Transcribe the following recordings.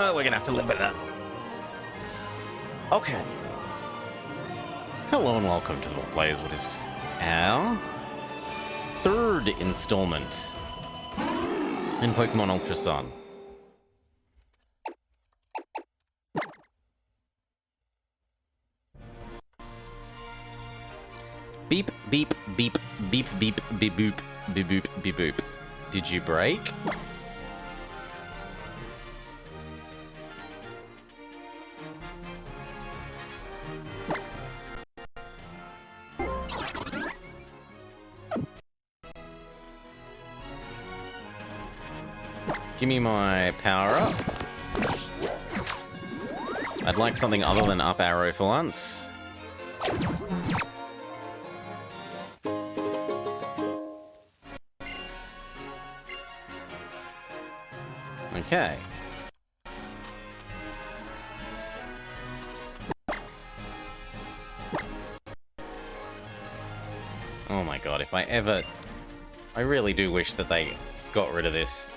We're gonna have to live with that. Okay. Hello and welcome to the Players. What is our third installment in Pokemon Ultra Sun. Beep, beep, beep, beep, beep, beep, boop, beep, boop, beep, boop. Did you break? Give me my power up. I'd like something other than up arrow for once. Okay. Oh my god, if I ever... I really do wish that they got rid of this.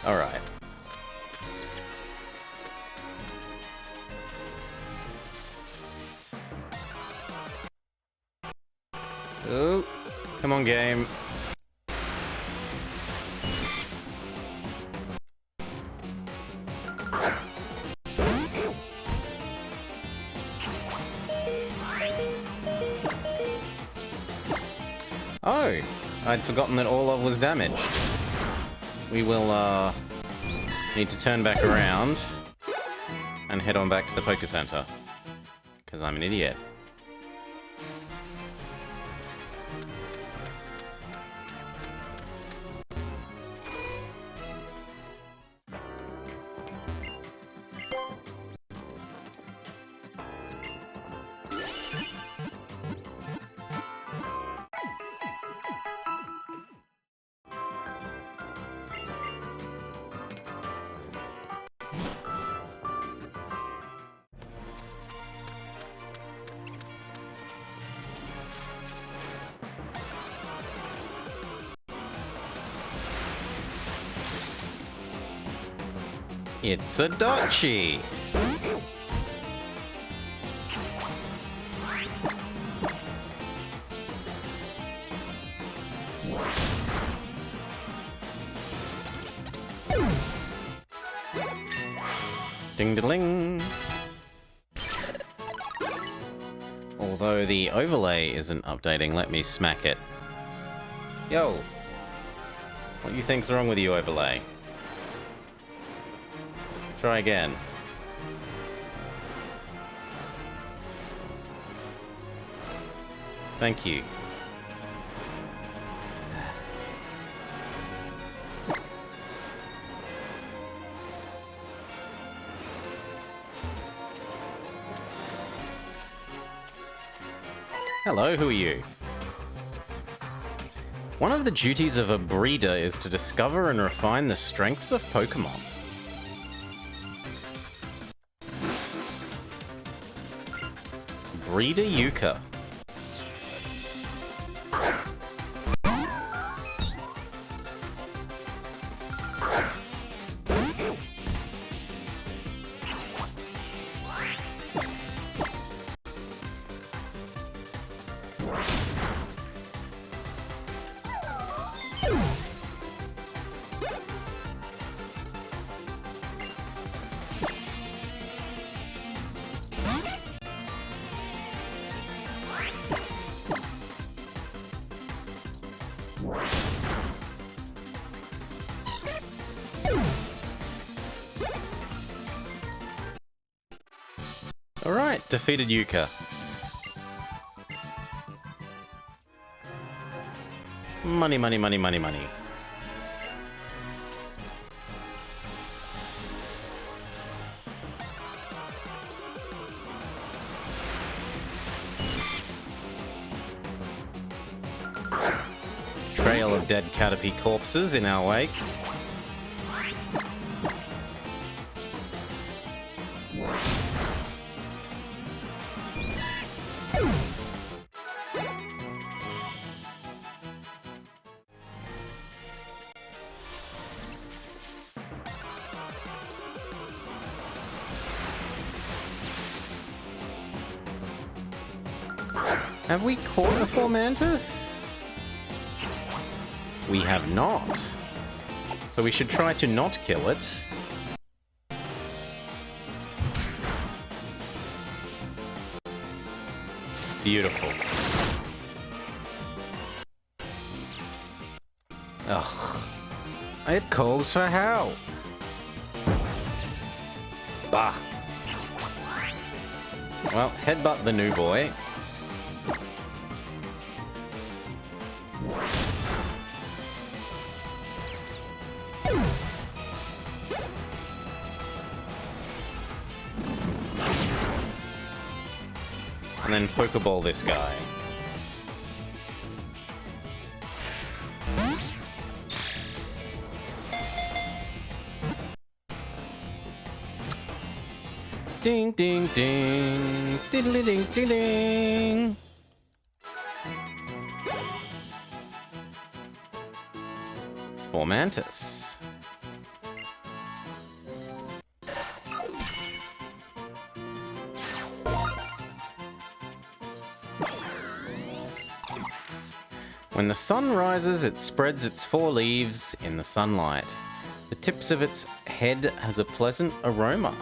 Alright. Oh, come on, game. Oh, I'd forgotten that Orlov was damaged. We will, need to turn back around and head on back to the Poké Center. Because I'm an idiot. It's a Dotchi! Ding-da-ling! Although the overlay isn't updating, let me smack it. Yo! What do you think's wrong with you, overlay? Try again. Thank you. Hello, who are you? One of the duties of a breeder is to discover and refine the strengths of Pokémon. Breeder Yuka. Alright, defeated Yuka. Money, money, money, money, money. Trail of dead Caterpie corpses in our wake. Have we caught a Formantis? We have not. So we should try to not kill it. Beautiful. Ugh. It calls for help. Bah. Well, headbutt the new boy. And then Pokeball this guy. Ding, ding, ding. Diddly ding, ding, ding. Formantis. When the sun rises, it spreads its 4 leaves in the sunlight. The tips of its head has a pleasant aroma.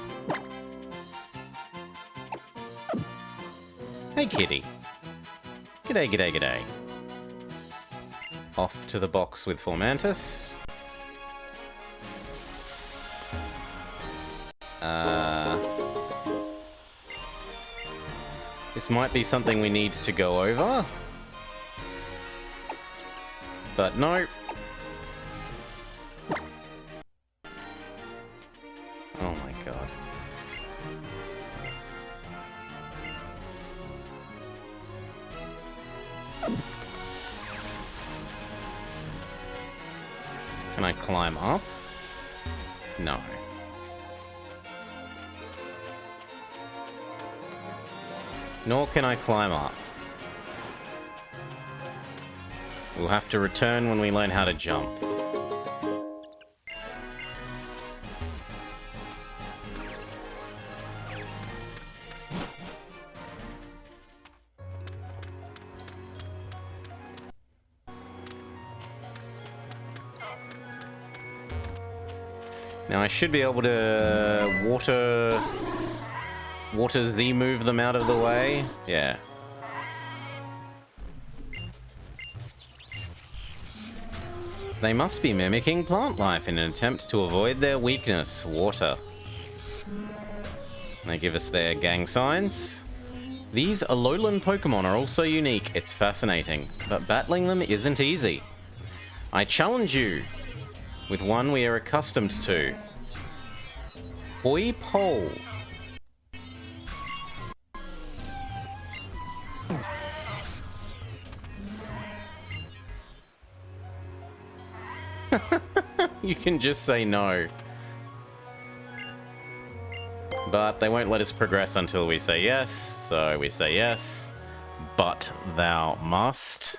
Hey, kitty. G'day, g'day, g'day. Off to the box with Formantis. This might be something we need to go over. But no. Oh my god. Can I climb up? No. Nor can I climb up. We'll have to return when we learn how to jump. Now I should be able to water Z move them out of the way. Yeah. They must be mimicking plant life in an attempt to avoid their weakness, water. They give us their gang signs. These Alolan Pokémon are also unique. It's fascinating, but battling them isn't easy. I challenge you with one we are accustomed to. Hoi Pole. You can just say no. But they won't let us progress until we say yes, so we say yes. But thou must.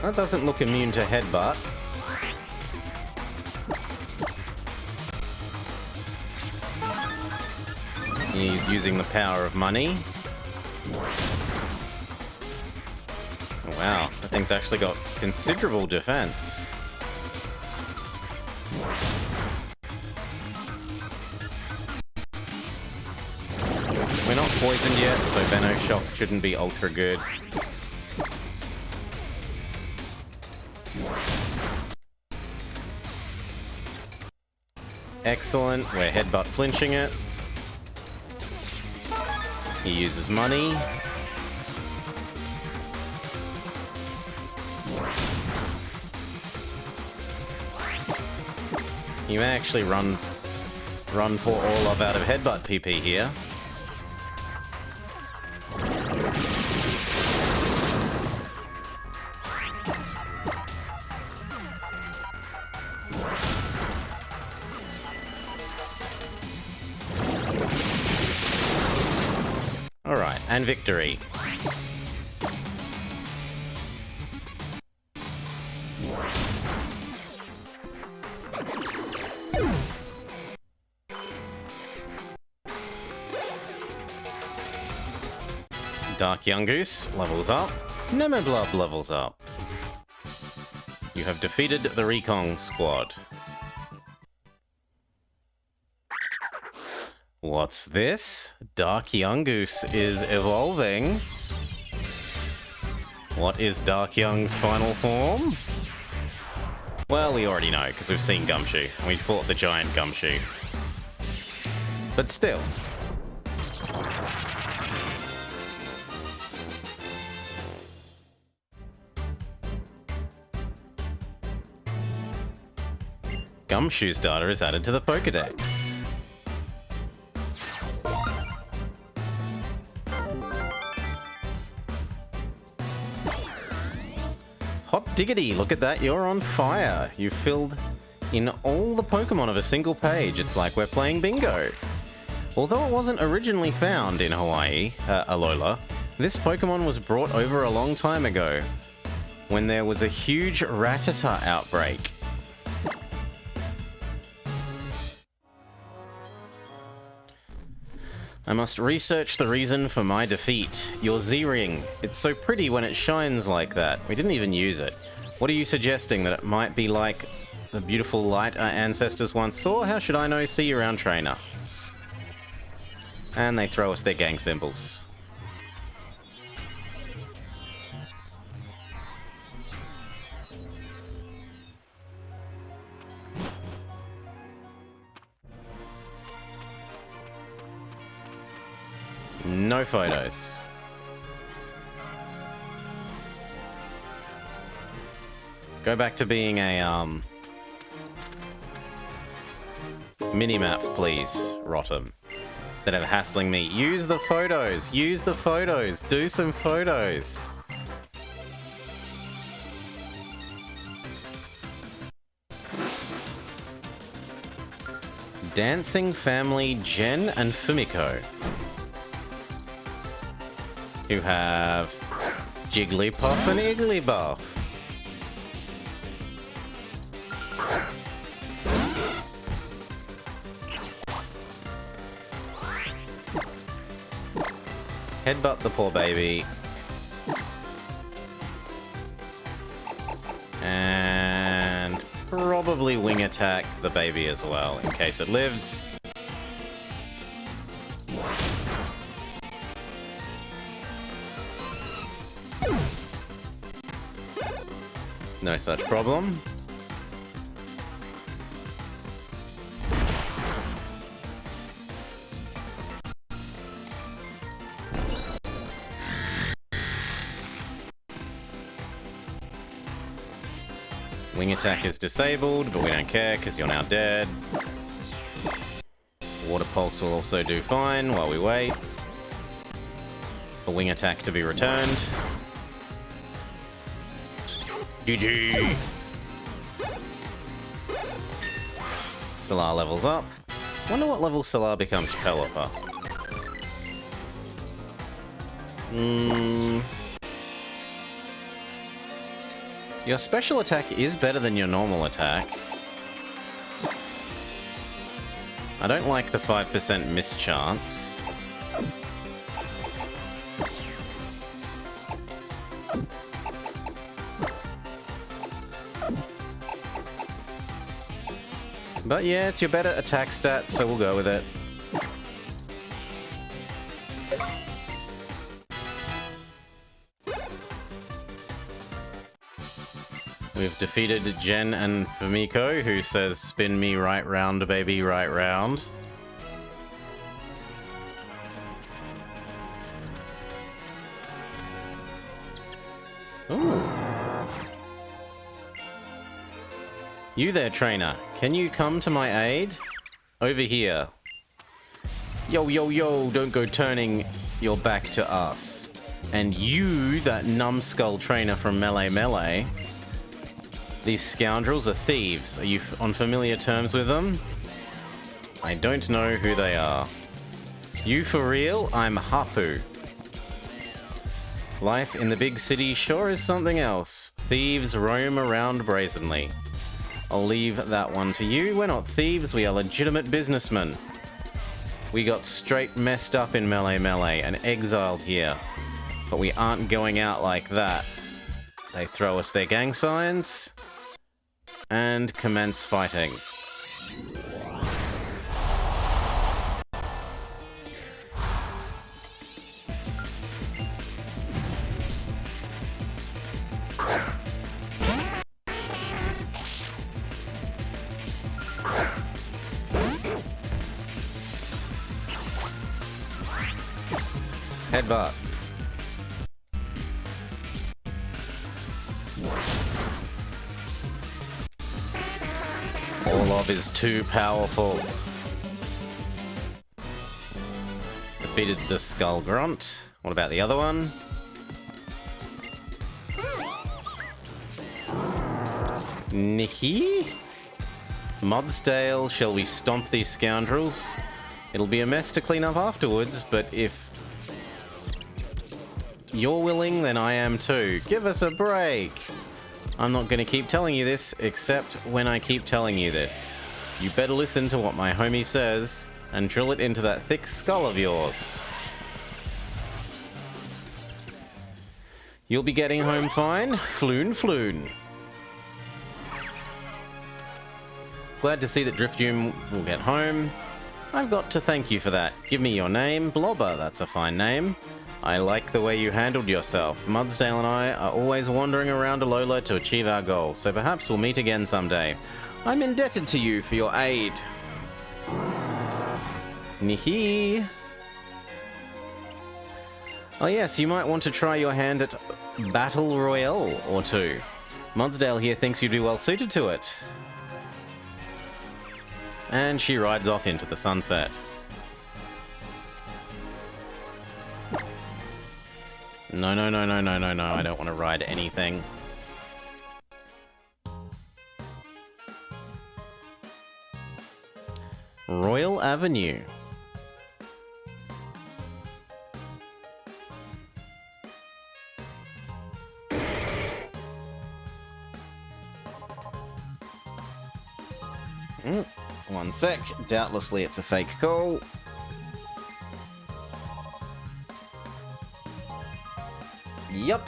That doesn't look immune to headbutt. He's using the power of money. Oh, wow, that thing's actually got considerable defense. We're not poisoned yet, so Venoshock shouldn't be ultra good. Excellent, we're headbutt flinching it. He uses money. You may actually run poor Orlov out of headbutt PP here. Alright, and victory. Dark Yungoos levels up. Nemeblub levels up. You have defeated the Recon squad. What's this? Dark Yungoos is evolving. What is Dark Young's final form? Well, we already know, because we've seen Gumshoe. We fought the giant Gumshoe. But still. Gumshoe's data is added to the Pokédex. Hot diggity, look at that, you're on fire. You filled in all the Pokemon of a single page. It's like we're playing bingo. Although it wasn't originally found in Hawaii, Alola, this Pokemon was brought over a long time ago when there was a huge Rattata outbreak. I must research the reason for my defeat. Your Z-Ring. It's so pretty when it shines like that. We didn't even use it. What are you suggesting? That it might be like the beautiful light our ancestors once saw? How should I know? See you around, trainer. And they throw us their gang symbols. No photos. Go back to being a, minimap, please, Rotom. Instead of hassling me. Use the photos! Use the photos! Do some photos! Dancing family Jen and Fumiko, who have Jigglypuff and Igglybuff. Headbutt the poor baby. And probably wing attack the baby as well, in case it lives. No such problem. Wing attack is disabled, but we don't care because you're now dead. Water pulse will also do fine while we wait for wing attack to be returned. GG! Solar levels up. Wonder what level Solar becomes Pelipper. Your special attack is better than your normal attack. I don't like the 5% miss chance. But yeah, it's your better attack stat, so we'll go with it. We've defeated Jen and Fumiko, who says, "Spin me right round, baby, right round." Ooh. You there, trainer. Can you come to my aid? Over here. Yo, yo, yo, don't go turning your back to us. And you, that numbskull trainer from Melee Melee. These scoundrels are thieves. Are you on familiar terms with them? I don't know who they are. You for real? I'm Hapu. Life in the big city sure is something else. Thieves roam around brazenly. I'll leave that one to you. We're not thieves, we are legitimate businessmen. We got straight messed up in Melee Melee and exiled here. But we aren't going out like that. They throw us their gang signs and commence fighting. Headbutt. Orlov is too powerful. Defeated the Skull Grunt. What about the other one? Nihi? Mudsdale, shall we stomp these scoundrels? It'll be a mess to clean up afterwards, but if you're willing, then I am too. Give us a break! I'm not going to keep telling you this, except when I keep telling you this. You better listen to what my homie says, and drill it into that thick skull of yours. You'll be getting home fine. Floon floon. Glad to see that Driftdoom will get home. I've got to thank you for that. Give me your name. Blobber, that's a fine name. I like the way you handled yourself. Mudsdale and I are always wandering around Alola to achieve our goal, so perhaps we'll meet again someday. I'm indebted to you for your aid. Nihi. Oh yes, you might want to try your hand at Battle Royale or two. Mudsdale here thinks you'd be well suited to it. And she rides off into the sunset. No, no, no, no, no, no, no, I don't want to ride anything. Royal Avenue. One sec. Doubtlessly it's a fake call. Yup.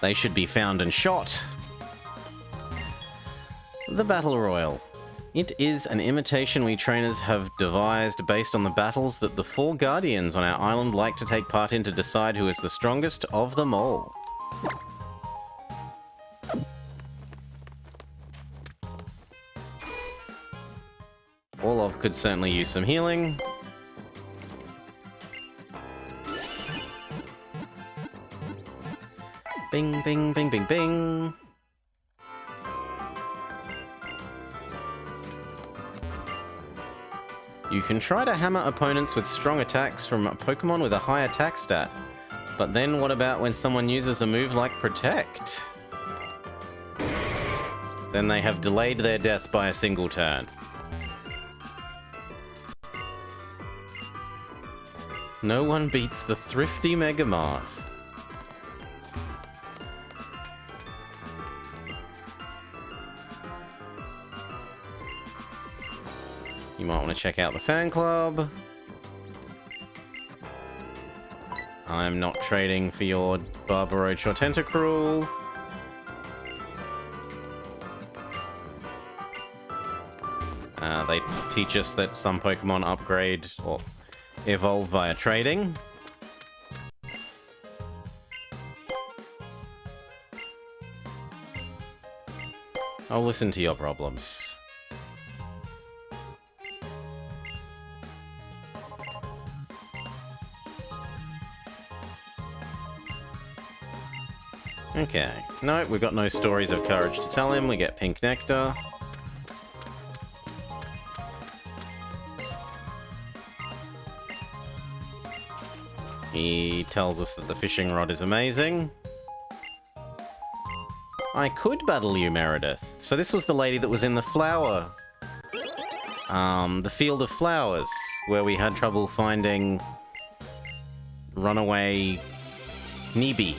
They should be found and shot. The Battle Royal. It is an imitation we trainers have devised based on the battles that the 4 Guardians on our island like to take part in to decide who is the strongest of them all. Orlov could certainly use some healing. Bing, bing, bing, bing, bing. You can try to hammer opponents with strong attacks from a Pokémon with a high attack stat. But then what about when someone uses a move like Protect? Then they have delayed their death by a single turn. No one beats the thrifty Mega Mart. You might want to check out the fan club. I'm not trading for your Barbaroach or Tentacruel. They teach us that some Pokemon upgrade or evolve via trading. I'll listen to your problems. Okay. No, we've got no stories of courage to tell him. We get pink nectar. He tells us that the fishing rod is amazing. I could battle you, Meredith. So this was the lady that was in the flower. The Field of Flowers, where we had trouble finding runaway Nibi.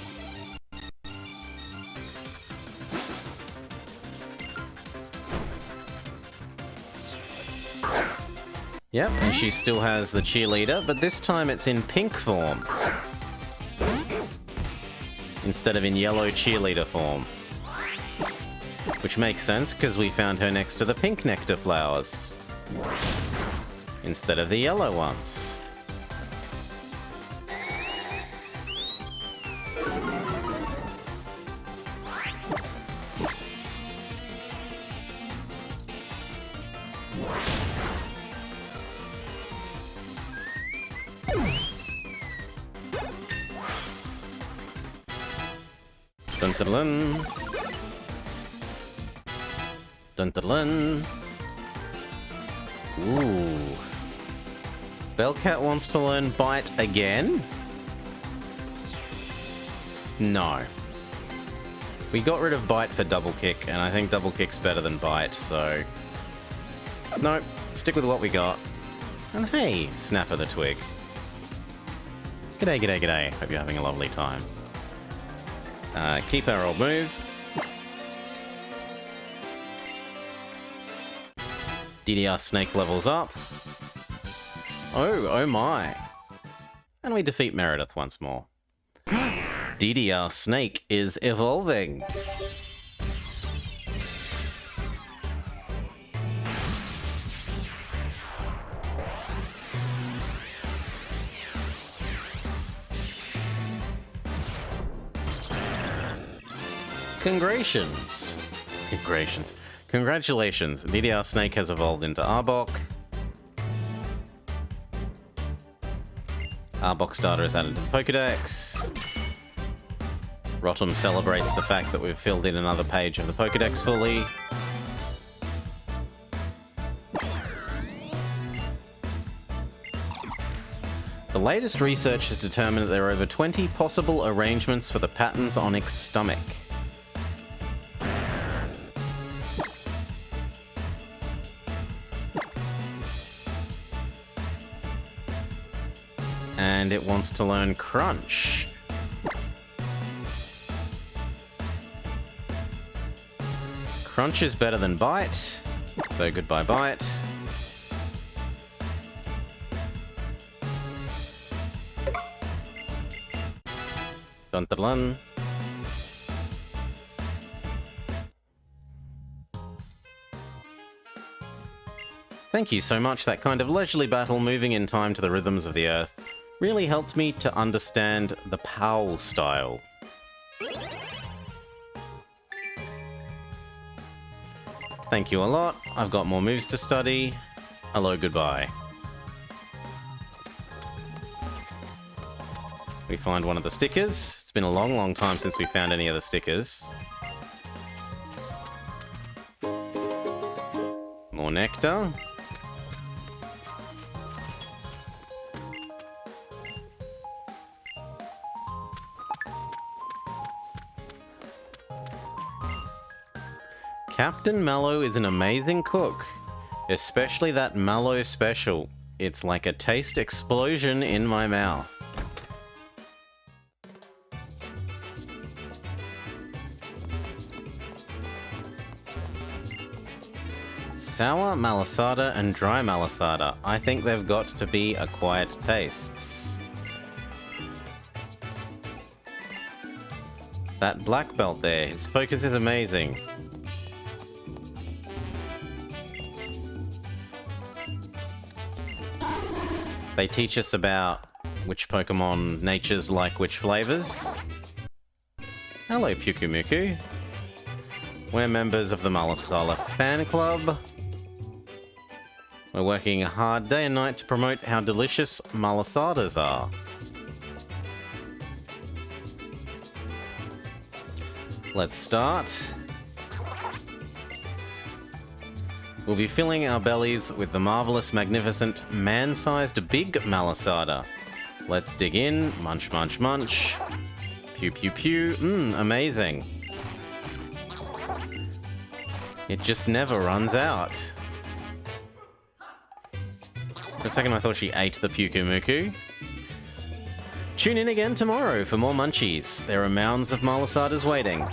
Yep, and she still has the cheerleader, but this time it's in pink form. instead of in yellow cheerleader form. Which makes sense, because we found her next to the pink nectar flowers, instead of the yellow ones. Dun dun dun. Dun dun dun. Ooh. Bellcat wants to learn Bite again? No. We got rid of Bite for Double Kick, and I think Double Kick's better than Bite, so... Nope, stick with what we got. And hey, Snapper the Twig. G'day, g'day, g'day. Hope you're having a lovely time. Keep our old move. DDR Snake levels up. Oh my. And we defeat Meredith once more. DDR Snake is evolving. Congratulations. DDR Snake has evolved into Arbok. Arbok starter is added to the Pokedex. Rotom celebrates the fact that we've filled in another page of the Pokedex fully. The latest research has determined that there are over 20 possible arrangements for the patterns on its stomach. And it wants to learn Crunch. Crunch is better than Bite, so goodbye Bite. Dun dun dun. Thank you so much. That kind of leisurely battle, moving in time to the rhythms of the earth, really helped me to understand the Powl style. Thank you a lot. I've got more moves to study. Hello, goodbye. We find one of the stickers. It's been a long, long time since we found any of the stickers. More nectar. Captain Mallow is an amazing cook, especially that Mallow special. It's like a taste explosion in my mouth. Sour malasada and dry malasada. I think they've got to be acquired tastes. That black belt there, his focus is amazing. They teach us about which Pokemon natures like which flavors. Hello, Pyukumuku. We're members of the Malasala fan club. We're working hard day and night to promote how delicious Malasadas are. Let's start. We'll be filling our bellies with the marvelous, magnificent, man-sized big Malasada. Let's dig in. Munch, munch, munch. Pew, pew, pew. Amazing. It just never runs out. For a second I thought she ate the Pyukumuku. Tune in again tomorrow for more munchies. There are mounds of Malasadas waiting.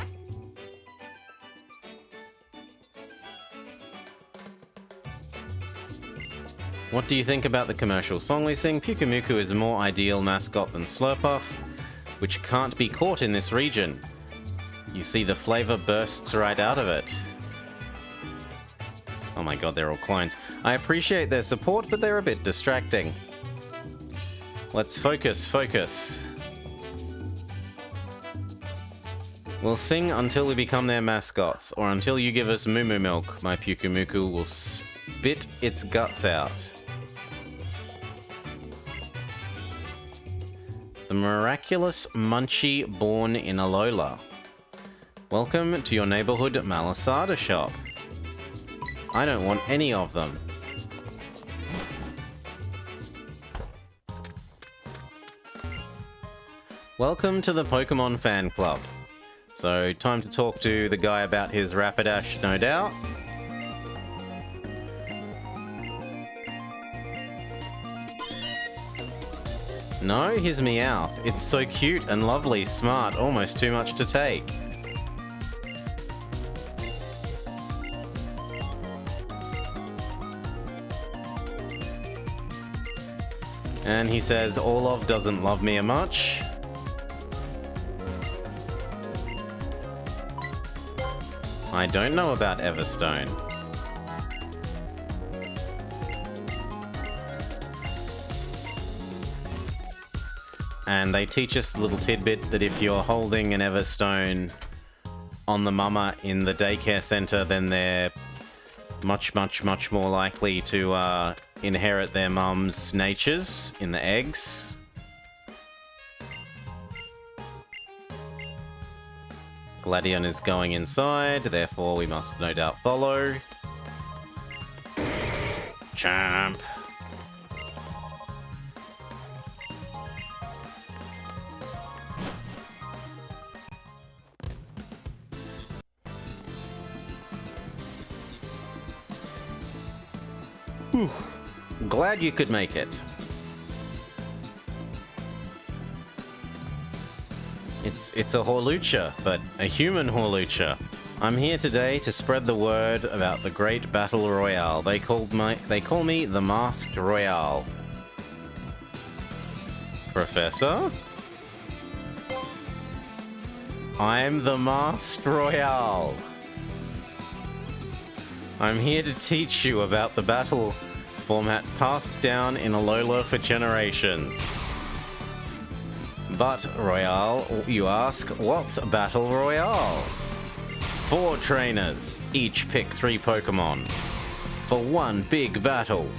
What do you think about the commercial song we sing? Pyukumuku is a more ideal mascot than Slurpuff. which can't be caught in this region. You see the flavor bursts right out of it. Oh my god, they're all clones. I appreciate their support, but they're a bit distracting. Let's focus, focus. We'll sing until we become their mascots, or until you give us moo moo milk. My Pukumuku will spit its guts out. The miraculous Munchie born in Alola. Welcome to your neighborhood Malasada shop. I don't want any of them. Welcome to the Pokemon fan club. So, time to talk to the guy about his Rapidash, no doubt. No, his Meowth. It's so cute and lovely, smart, almost too much to take. And he says Orlov doesn't love me much. I don't know about Everstone. And they teach us the little tidbit that if you're holding an Everstone on the mama in the daycare center, then they're much, much, much more likely to inherit their mum's natures in the eggs. Gladion is going inside, therefore we must no doubt follow. Champ. Whew. Glad you could make it. It's a Horlucha, but a human Horlucha. I'm here today to spread the word about the great battle royale. They call me the Masked Royale. Professor? I'm the Masked Royale. I'm here to teach you about the battle format passed down in Alola for generations. But, Royale, you ask, what's Battle Royale? 4 trainers, each pick 3 Pokemon, for one big battle.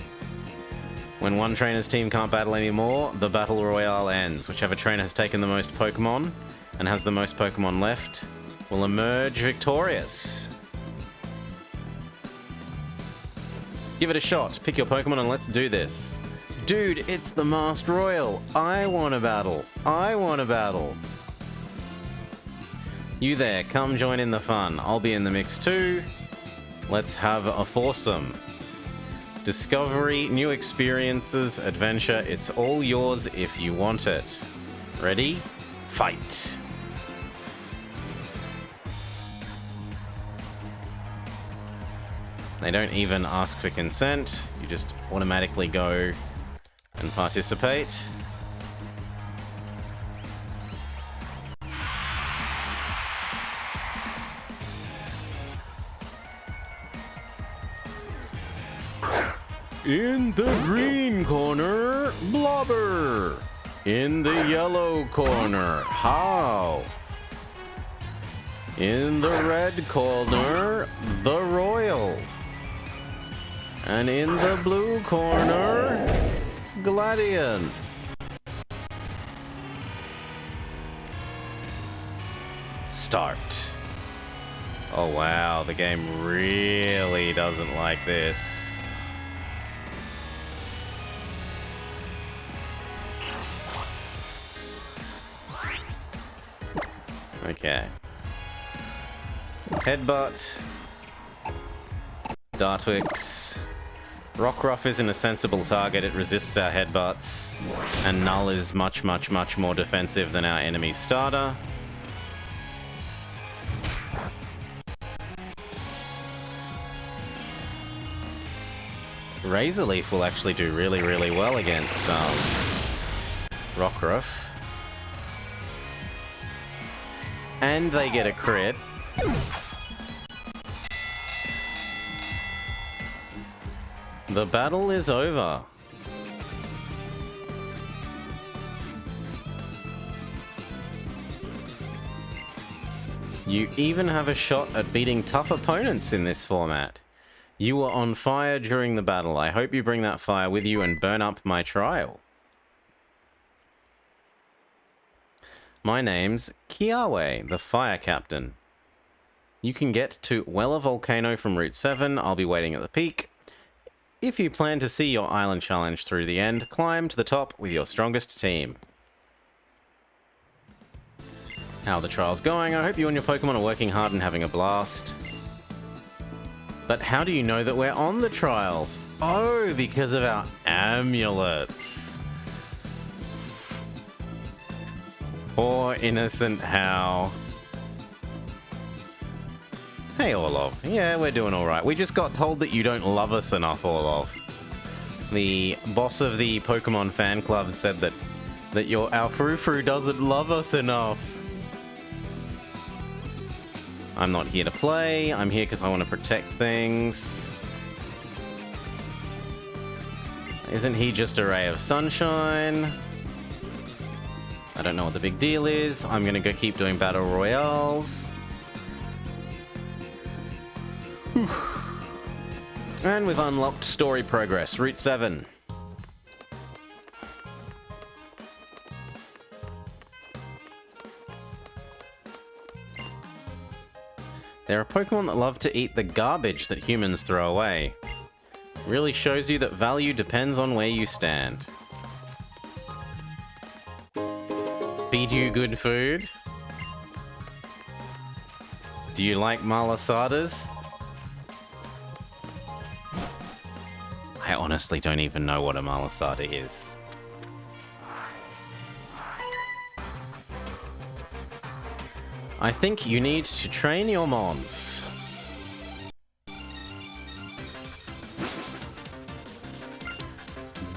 When one trainer's team can't battle anymore, the Battle Royale ends. Whichever trainer has taken the most Pokemon, and has the most Pokemon left, will emerge victorious. Give it a shot, pick your Pokemon and let's do this. Dude, it's the Masked Royal. I want a battle. I want a battle. You there, come join in the fun. I'll be in the mix too. Let's have a foursome. Discovery, new experiences, adventure. It's all yours if you want it. Ready? Fight. They don't even ask for consent. You just automatically go and participate. In the green corner, Blobber. In the yellow corner, How. In the red corner, the Royal. And in the blue corner, Gladion. Start. Oh wow, the game really doesn't like this. Okay. Headbutt. Dartwix. Rockruff isn't a sensible target, it resists our headbutts. And Null is much, much, much more defensive than our enemy starter. Razor Leaf will actually do really, really well against Rockruff. and they get a crit. The battle is over. You even have a shot at beating tough opponents in this format. You were on fire during the battle. I hope you bring that fire with you and burn up my trial. My name's Kiawe, the Fire Captain. You can get to Weller Volcano from Route 7. I'll be waiting at the peak. If you plan to see your island challenge through the end, climb to the top with your strongest team. How are the trials going? I hope you and your Pokemon are working hard and having a blast. But how do you know that we're on the trials? Oh, because of our amulets. Poor innocent Hal. Hey, Orlov. Yeah, we're doing alright. We just got told that you don't love us enough, Orlov. The boss of the Pokemon fan club said that our Frou-Frou doesn't love us enough. I'm not here to play. I'm here because I want to protect things. Isn't he just a ray of sunshine? I don't know what the big deal is. I'm going to go keep doing battle royales. Whew. And we've unlocked story progress. Route 7. There are Pokemon that love to eat the garbage that humans throw away. Really shows you that value depends on where you stand. Feed you good food? Do you like malasadas? I honestly don't even know what a malasada is. I think you need to train your mons.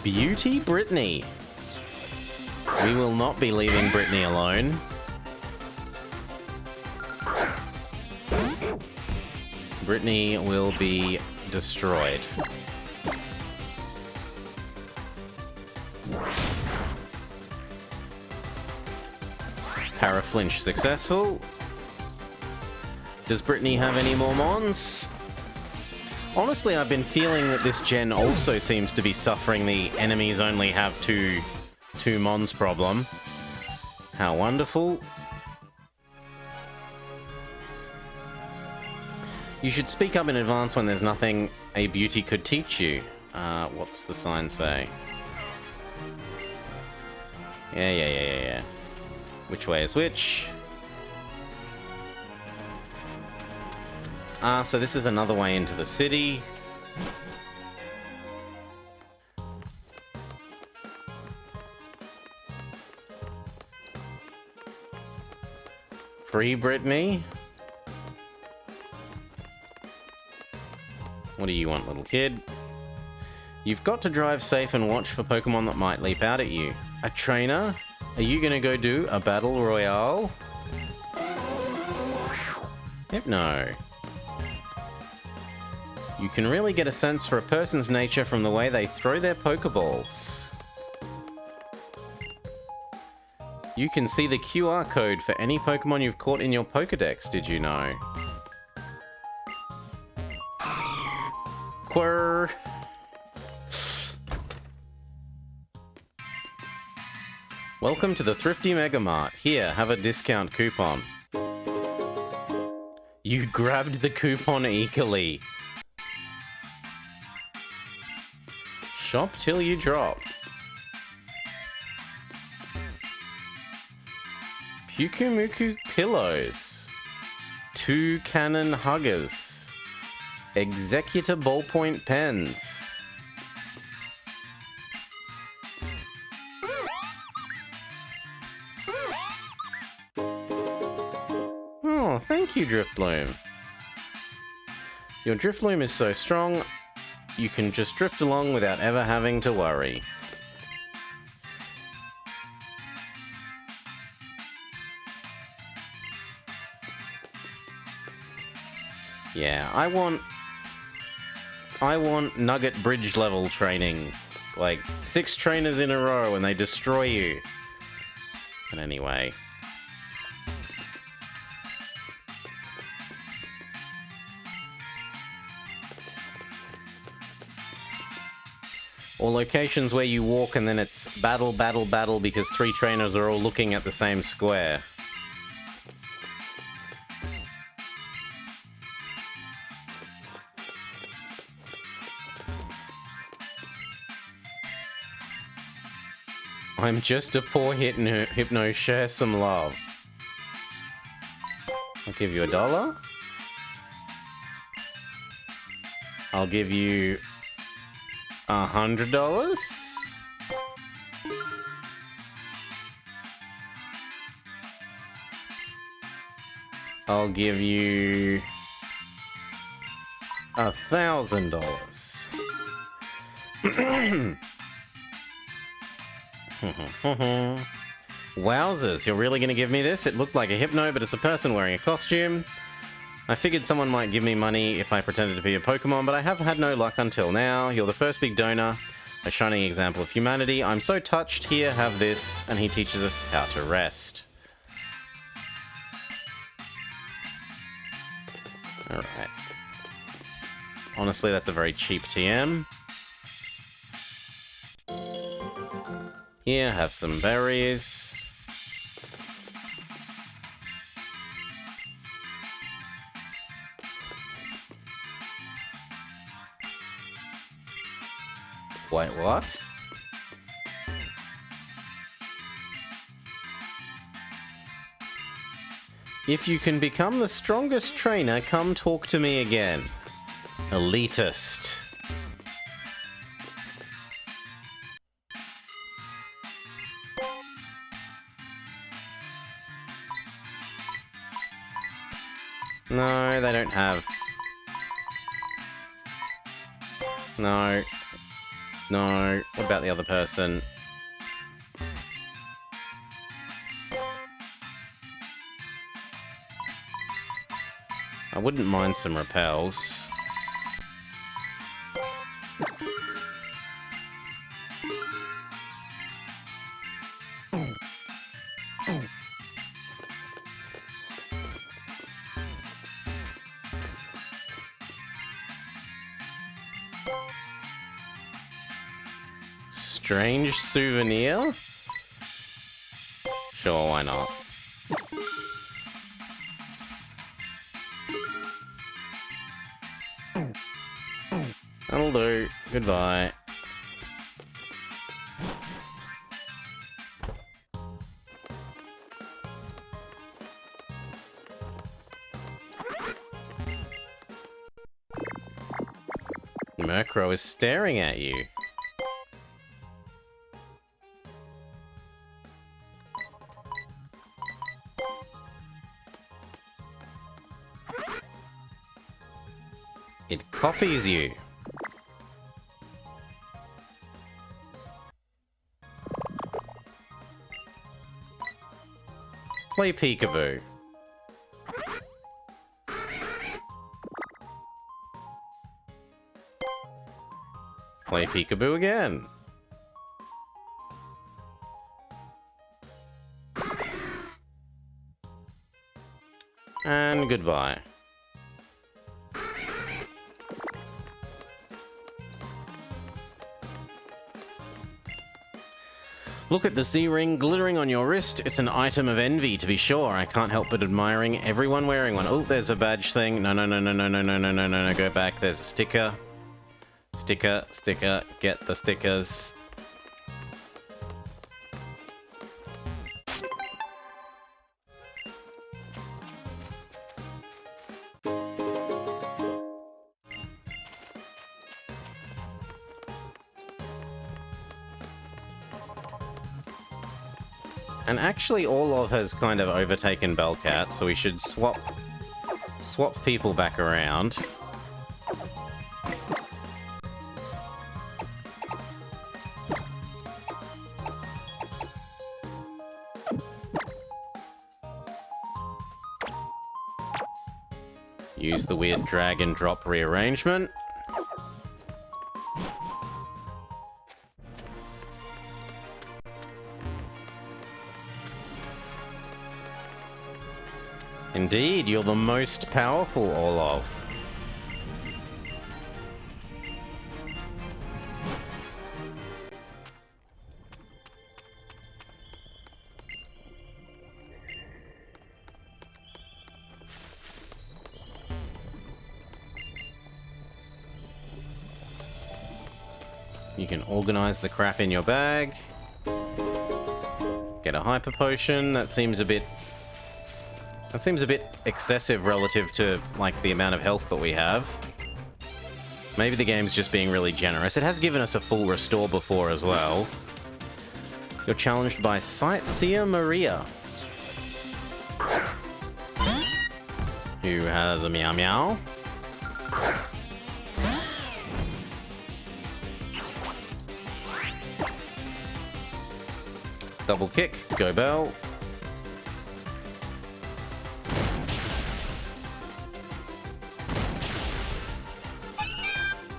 Beauty Brittany. We will not be leaving Brittany alone. Brittany will be destroyed. Paraflinch successful. Does Brittany have any more mons? Honestly, I've been feeling that this gen also seems to be suffering the enemies only have two mons problem. How wonderful. You should speak up in advance when there's nothing a beauty could teach you. What's the sign say? Yeah. Which way is which? So this is another way into the city. Free Brittany? What do you want, little kid? You've got to drive safe and watch for Pokemon that might leap out at you. A trainer? Are you gonna go do a battle royale? Hypno. You can really get a sense for a person's nature from the way they throw their Pokeballs. You can see the QR code for any Pokemon you've caught in your Pokedex, did you know? Quirr. Welcome to the Thrifty Mega Mart. Here, have a discount coupon. You grabbed the coupon eagerly. Shop till you drop. Pukumuku pillows. 2 cannon huggers. Executor ballpoint pens. Oh, thank you, Driftloom. Your Driftloom is so strong, you can just drift along without ever having to worry. Yeah, I want Nugget Bridge level training. Like, 6 trainers in a row and they destroy you. But anyway. Or locations where you walk and then it's battle, battle, battle because 3 trainers are all looking at the same square. I'm just a poor Hypno, share some love. I'll give you $1. I'll give you $100. I'll give you $1,000. Wowzers, you're really gonna give me this? It looked like a Hypno, but it's a person wearing a costume. I figured someone might give me money if I pretended to be a Pokemon, but I have had no luck until now. You're the first big donor, a shining example of humanity. I'm so touched. Here, have this. And he teaches us how to rest. Alright. Honestly, that's a very cheap TM. Here, have some berries. Wait, what? If you can become the strongest trainer, come talk to me again. Elitist. No, they don't have... No. No. What about the other person? I wouldn't mind some repels. Strange souvenir? Sure, why not? That'll do. Goodbye. Murkrow is staring at you. It copies you. Play peekaboo. Play peekaboo again. And goodbye. Look at the C-ring glittering on your wrist. It's an item of envy, to be sure. I can't help but admiring everyone wearing one. Oh, there's a badge thing. No, no, no, no, no, no, no, no, no, no, no. Go back. There's a sticker. Sticker, sticker. Get the stickers. And actually, Orlov has kind of overtaken Bellcat, so we should swap people back around. Use the weird drag and drop rearrangement. Indeed, you're the most powerful Olaf. You can organize the crap in your bag. Get a hyper potion. That seems a bit excessive relative to, like, the amount of health that we have. Maybe the game's just being really generous. It has given us a full restore before as well. You're challenged by Sightseer Maria, who has a meow meow. Double kick, go Bell.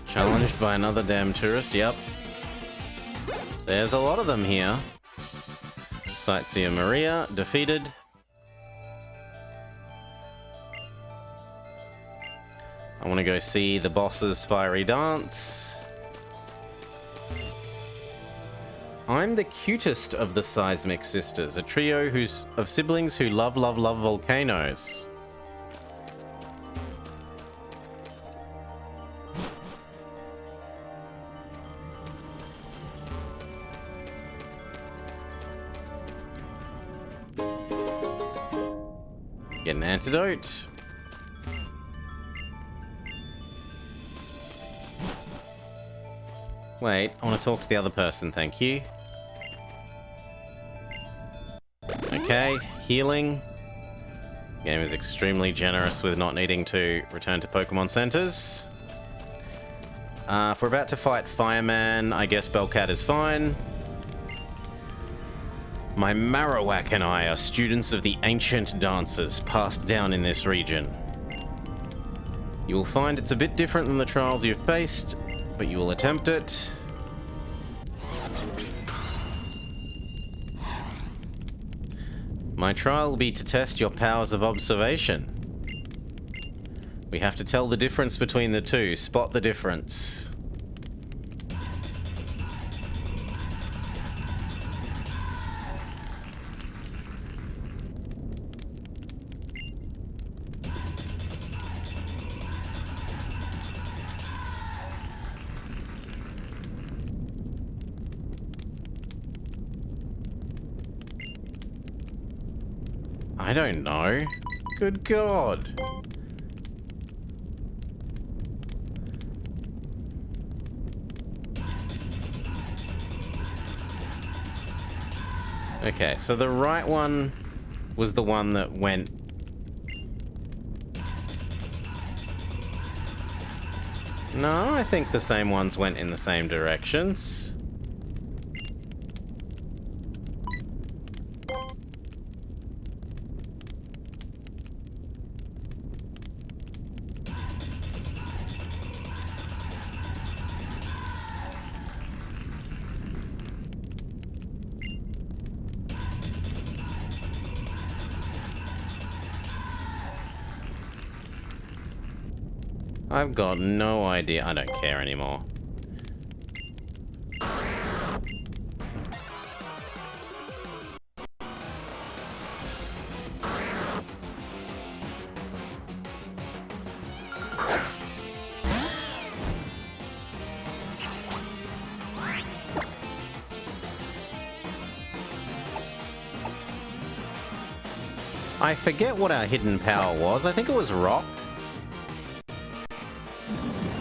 Challenged by another damn tourist, yep. There's a lot of them here. Sightseer Maria, defeated. I want to go see the boss's fiery dance. I'm the cutest of the Seismic Sisters, a trio of siblings who love volcanoes. Get an antidote. Wait, I want to talk to the other person, thank you. Okay, healing. Game is extremely generous with not needing to return to Pokemon centers. If we're about to fight Fireman, I guess Bellcat is fine. My Marowak and I are students of the ancient dances passed down in this region. You will find it's a bit different than the trials you've faced, but you will attempt it. My trial will be to test your powers of observation. We have to tell the difference between the two. Spot the difference. I don't know. Good God. Okay, so the right one was the one that went... No, I think the same ones went in the same directions. I've got no idea. I don't care anymore. I forget what our hidden power was. I think it was rock.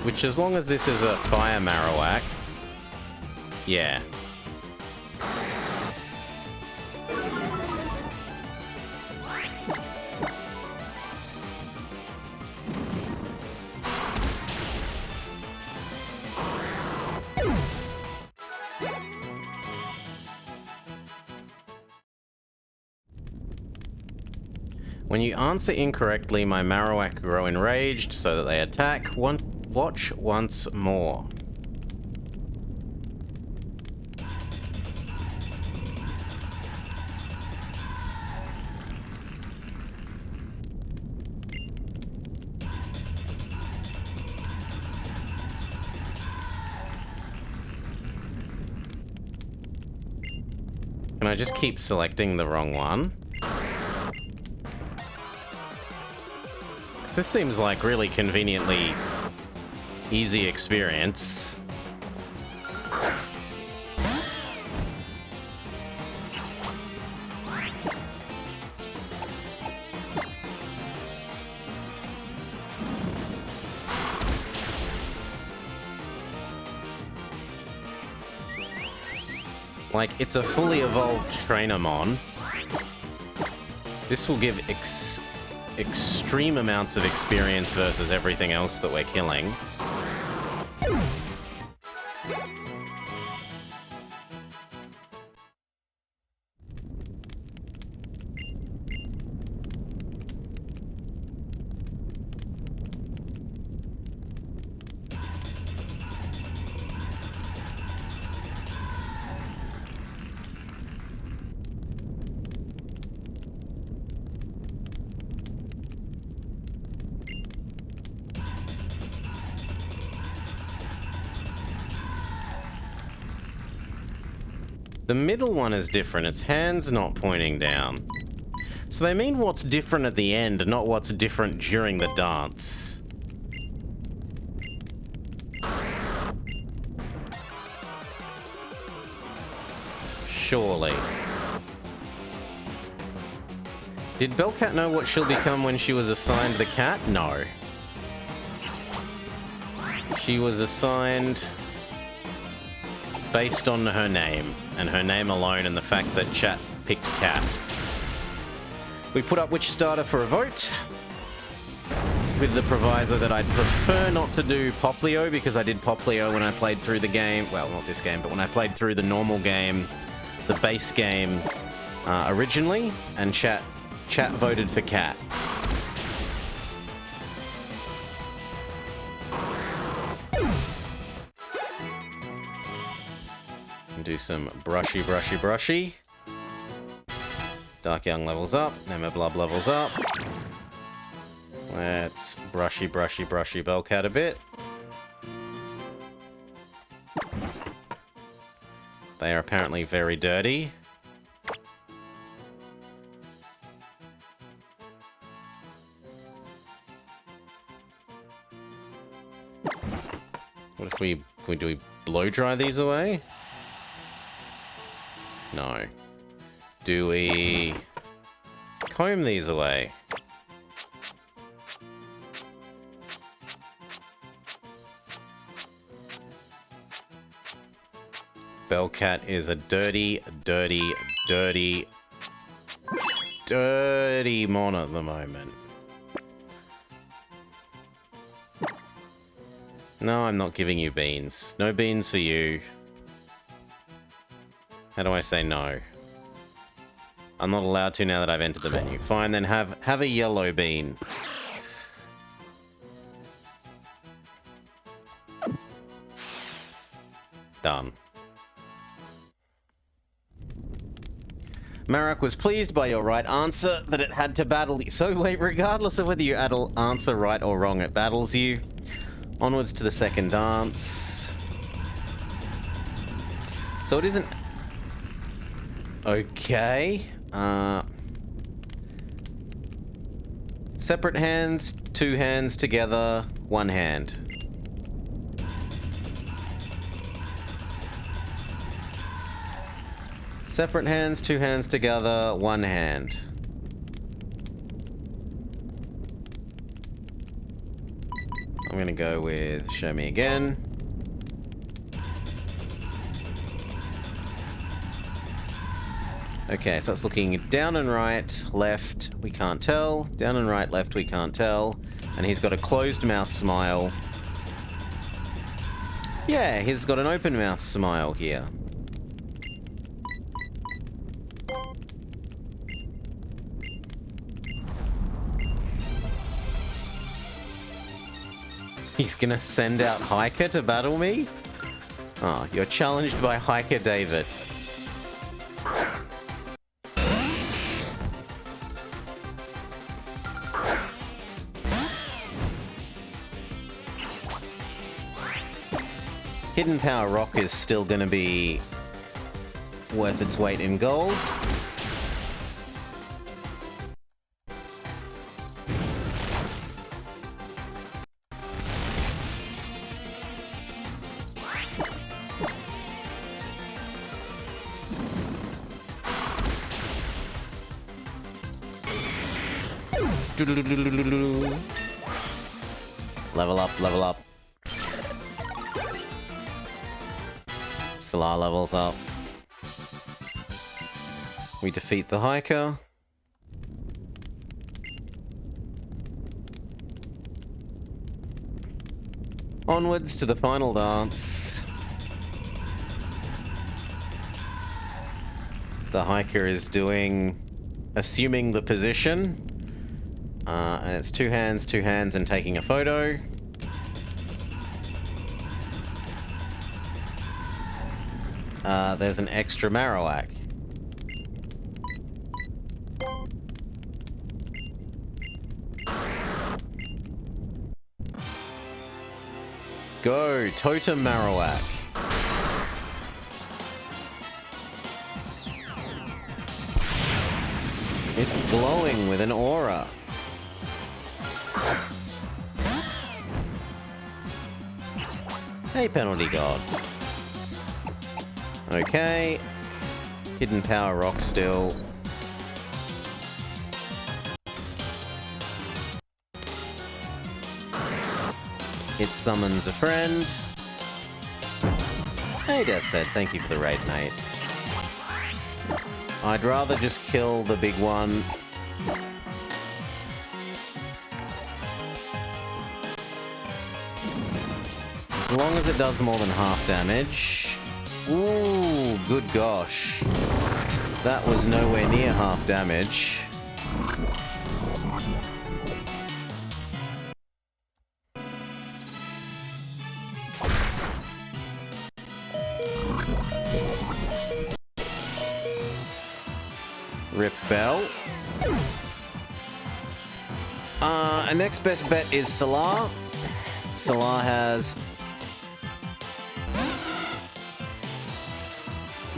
Which, as long as this is a fire Marowak... Yeah. When you answer incorrectly, my Marowak grow enraged so that they attack. Watch once more. Can I just keep selecting the wrong one? This seems like really conveniently easy experience. Like, it's a fully evolved Trainermon. This will give extreme amounts of experience versus everything else that we're killing. The middle one is different. Its hand's not pointing down. So they mean what's different at the end, not what's different during the dance. Surely. Did Bellcat know what she'll become when she was assigned the cat? No. She was assigned based on her name, and her name alone, and the fact that chat picked cat. We put up which starter for a vote, with the proviso that I'd prefer not to do Poplio, because I did Poplio when I played through the game, well, not this game, but when I played through the normal game, the base game, originally, and chat voted for cat. Do some brushy. Dark Young levels up. Nemeblub levels up. Let's brushy Bellcat a bit. They are apparently very dirty. What if we blow dry these away? No. Do we comb these away? Bellcat is a dirty mon at the moment. No, I'm not giving you beans. No beans for you. How do I say no? I'm not allowed to now that I've entered the menu. Fine, then have a yellow bean. Done. Marok was pleased by your right answer that it had to battle you. So wait, regardless of whether you answer right or wrong, it battles you. Onwards to the second dance. So it isn't... Okay. Separate hands, two hands together, one hand. Separate hands, two hands together, one hand. I'm gonna go with show me again. Okay, so it's looking down and right, left, we can't tell. Down and right, left, we can't tell. And he's got a closed mouth smile. Yeah, he's got an open mouth smile here. He's gonna send out Hiker to battle me? Oh, you're challenged by Hiker David. Hidden Power Rock is still gonna be worth its weight in gold. Level up, level up. Solar levels up. We defeat the hiker. Onwards to the final dance. The hiker is assuming the position. And it's two hands, and taking a photo. There's an extra Marowak. Go, Totem Marowak. It's glowing with an aura. Hey, Penalty God. Okay. Hidden Power Rock still. It summons a friend. Hey, Death said, thank you for the raid, mate. I'd rather just kill the big one. As long as it does more than half damage. Ooh, good gosh. That was nowhere near half damage. Rip Bell. Our next best bet is Salar. Salar has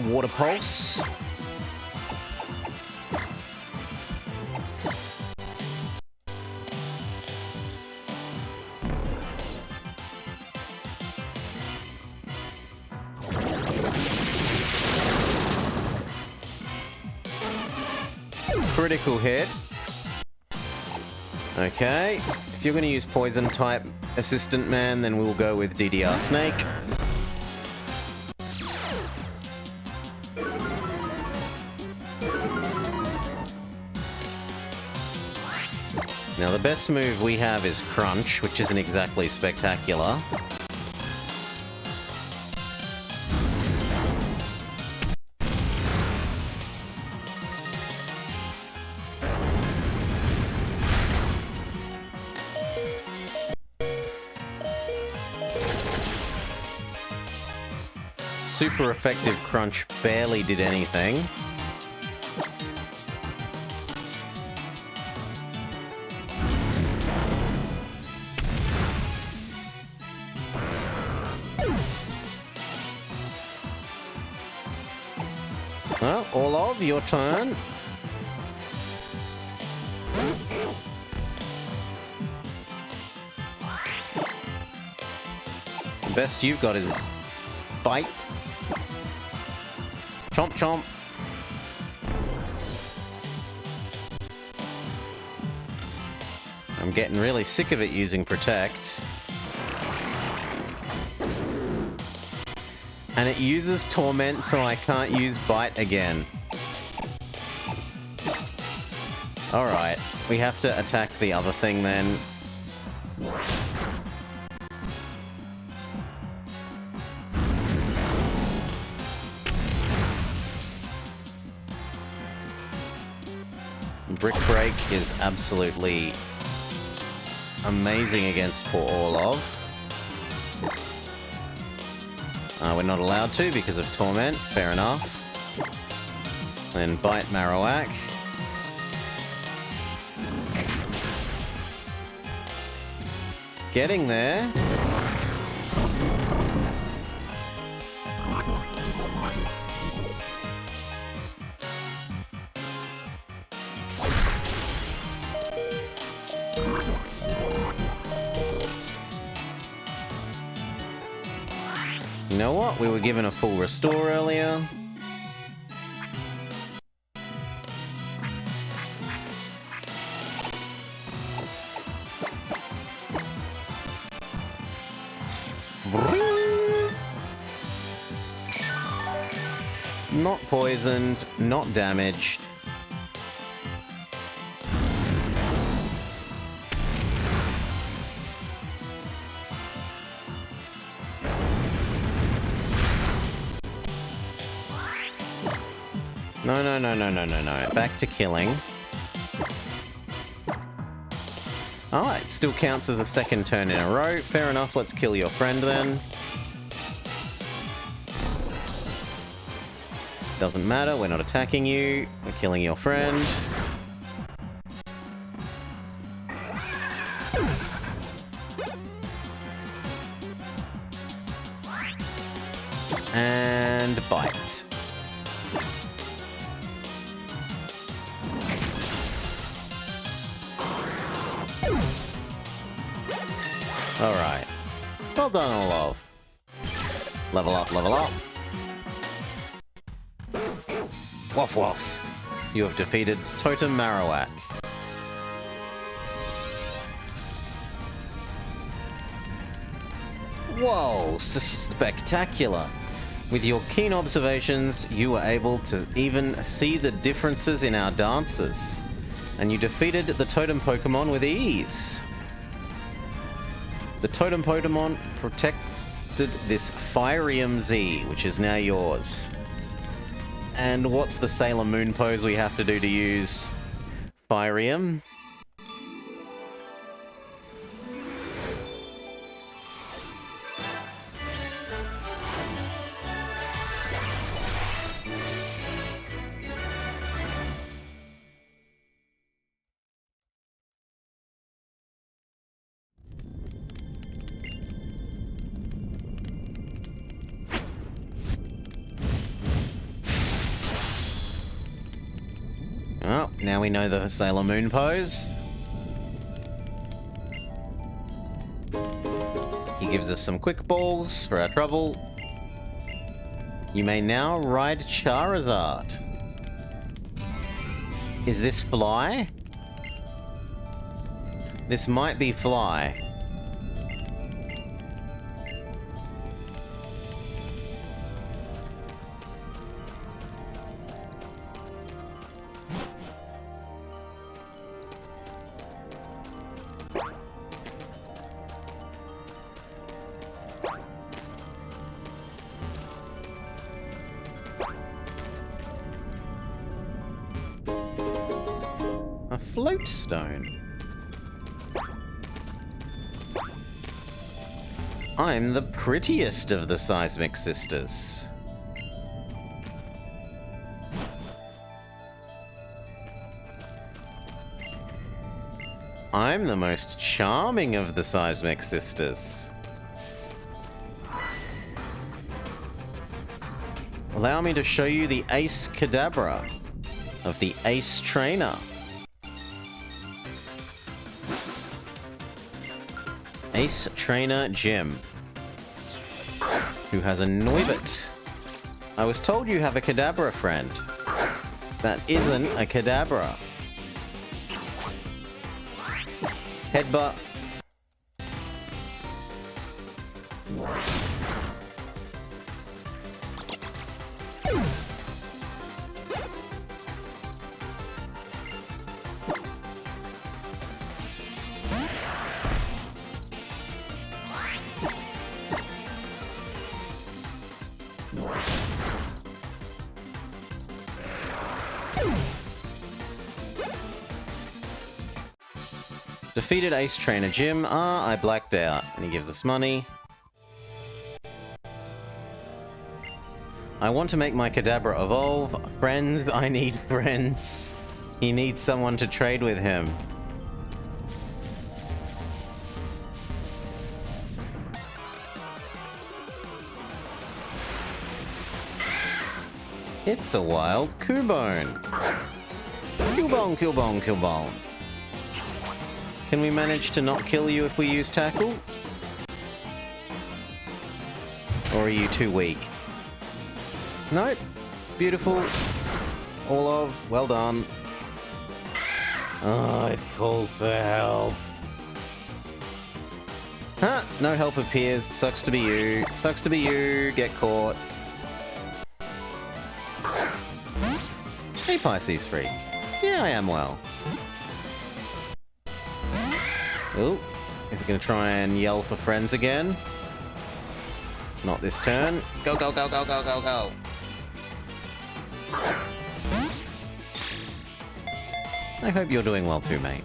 Water Pulse. Critical hit. Okay. If you're going to use Poison type Assistant Man, then we'll go with DDR Snake. Now, the best move we have is Crunch, which isn't exactly spectacular. Super effective Crunch barely did anything. Well, Orlov, your turn. The best you've got is Bite. Chomp chomp. I'm getting really sick of it using Protect. And it uses Torment, so I can't use Bite again. Alright, we have to attack the other thing then. Brick Break is absolutely amazing against poor Orlov. We're not allowed to because of Torment. Fair enough. Then Bite Marowak. Getting there. You know what? We were given a full restore earlier. Not poisoned, not damaged. No. Back to killing. Oh, it still counts as a second turn in a row. Fair enough, let's kill your friend then. Doesn't matter, we're not attacking you. We're killing your friend. And bite. Alright. Well done, Olaf. Level up, level up. Woof woof. You have defeated Totem Marowak. Whoa, spectacular. With your keen observations, you were able to even see the differences in our dances. And you defeated the Totem Pokémon with ease. The Totem Pokémon protected this Firium Z, which is now yours. And what's the Sailor Moon pose we have to do to use Firium? Oh, now we know the Sailor Moon pose. He gives us some quick balls for our trouble. You may now ride Charizard. Is this Fly? This might be Fly. A float stone. I'm the prettiest of the Seismic Sisters. I'm the most charming of the Seismic Sisters. Allow me to show you the Ace Kadabra of the Ace Trainer. Ace Trainer Jim, who has a Noibit. I was told you have a Kadabra friend. That isn't a Kadabra. Headbutt. Defeated Ace Trainer Jim. I blacked out. And he gives us money. I want to make my Kadabra evolve. Friends, I need friends. He needs someone to trade with him. It's a wild Cubone. Cubone, Cubone, Cubone. Can we manage to not kill you if we use tackle? Or are you too weak? Nope. Beautiful. All of. Well done. Oh, it calls for help. Huh, no help appears. Sucks to be you. Sucks to be you. Get caught. Hey, Pisces Freak. Yeah, I am well. Oh, is it going to try and yell for friends again? Not this turn. Go, go, go, go, go, go, go. I hope you're doing well too, mate.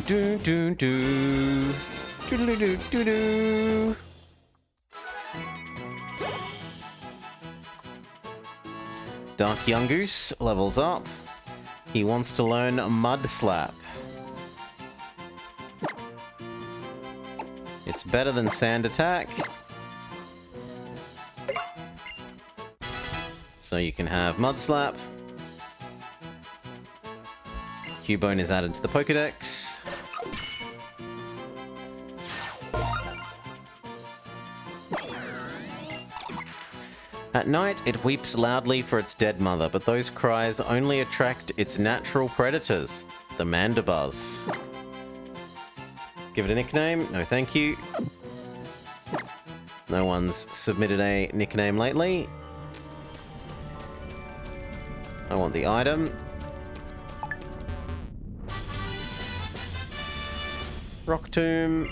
Do, do, do. Do, do, do, do, do. Dark Yungoos levels up. He wants to learn Mud Slap. It's better than Sand Attack. So you can have Mud Slap. Cubone is added to the Pokédex. At night, it weeps loudly for its dead mother, but those cries only attract its natural predators, the Mandibuzz. Give it a nickname? No thank you. No one's submitted a nickname lately. I want the item. Rock Tomb.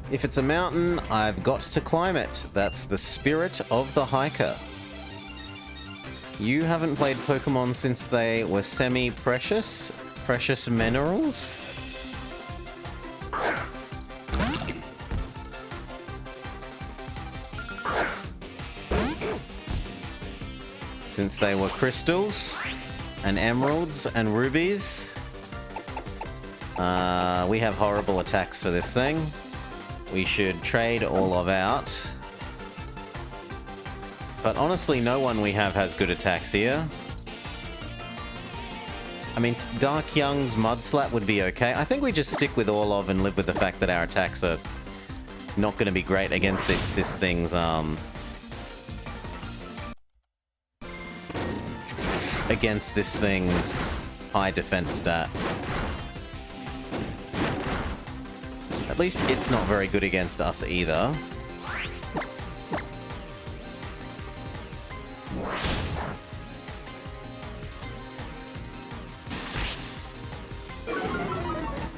If it's a mountain, I've got to climb it. That's the spirit of the hiker. You haven't played Pokemon since they were semi-precious? Precious minerals? Since they were crystals and emeralds and rubies. We have horrible attacks for this thing. We should trade all of out. But honestly, no one we have has good attacks here. I mean, Dark Young's Mud Slap would be okay. I think we just stick with all of and live with the fact that our attacks are not going to be great against this thing's against this thing's high defense stat. At least it's not very good against us either.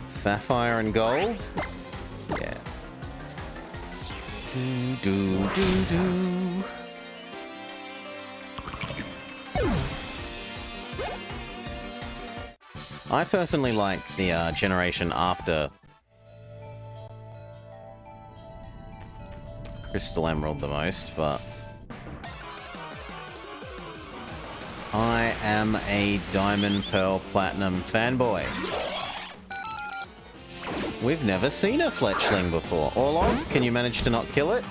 Sapphire and gold? Yeah. Do, do, do, do. I personally like the generation after Crystal Emerald the most, but I am a Diamond Pearl Platinum fanboy. We've never seen a Fletchling before. Orlov, can you manage to not kill it?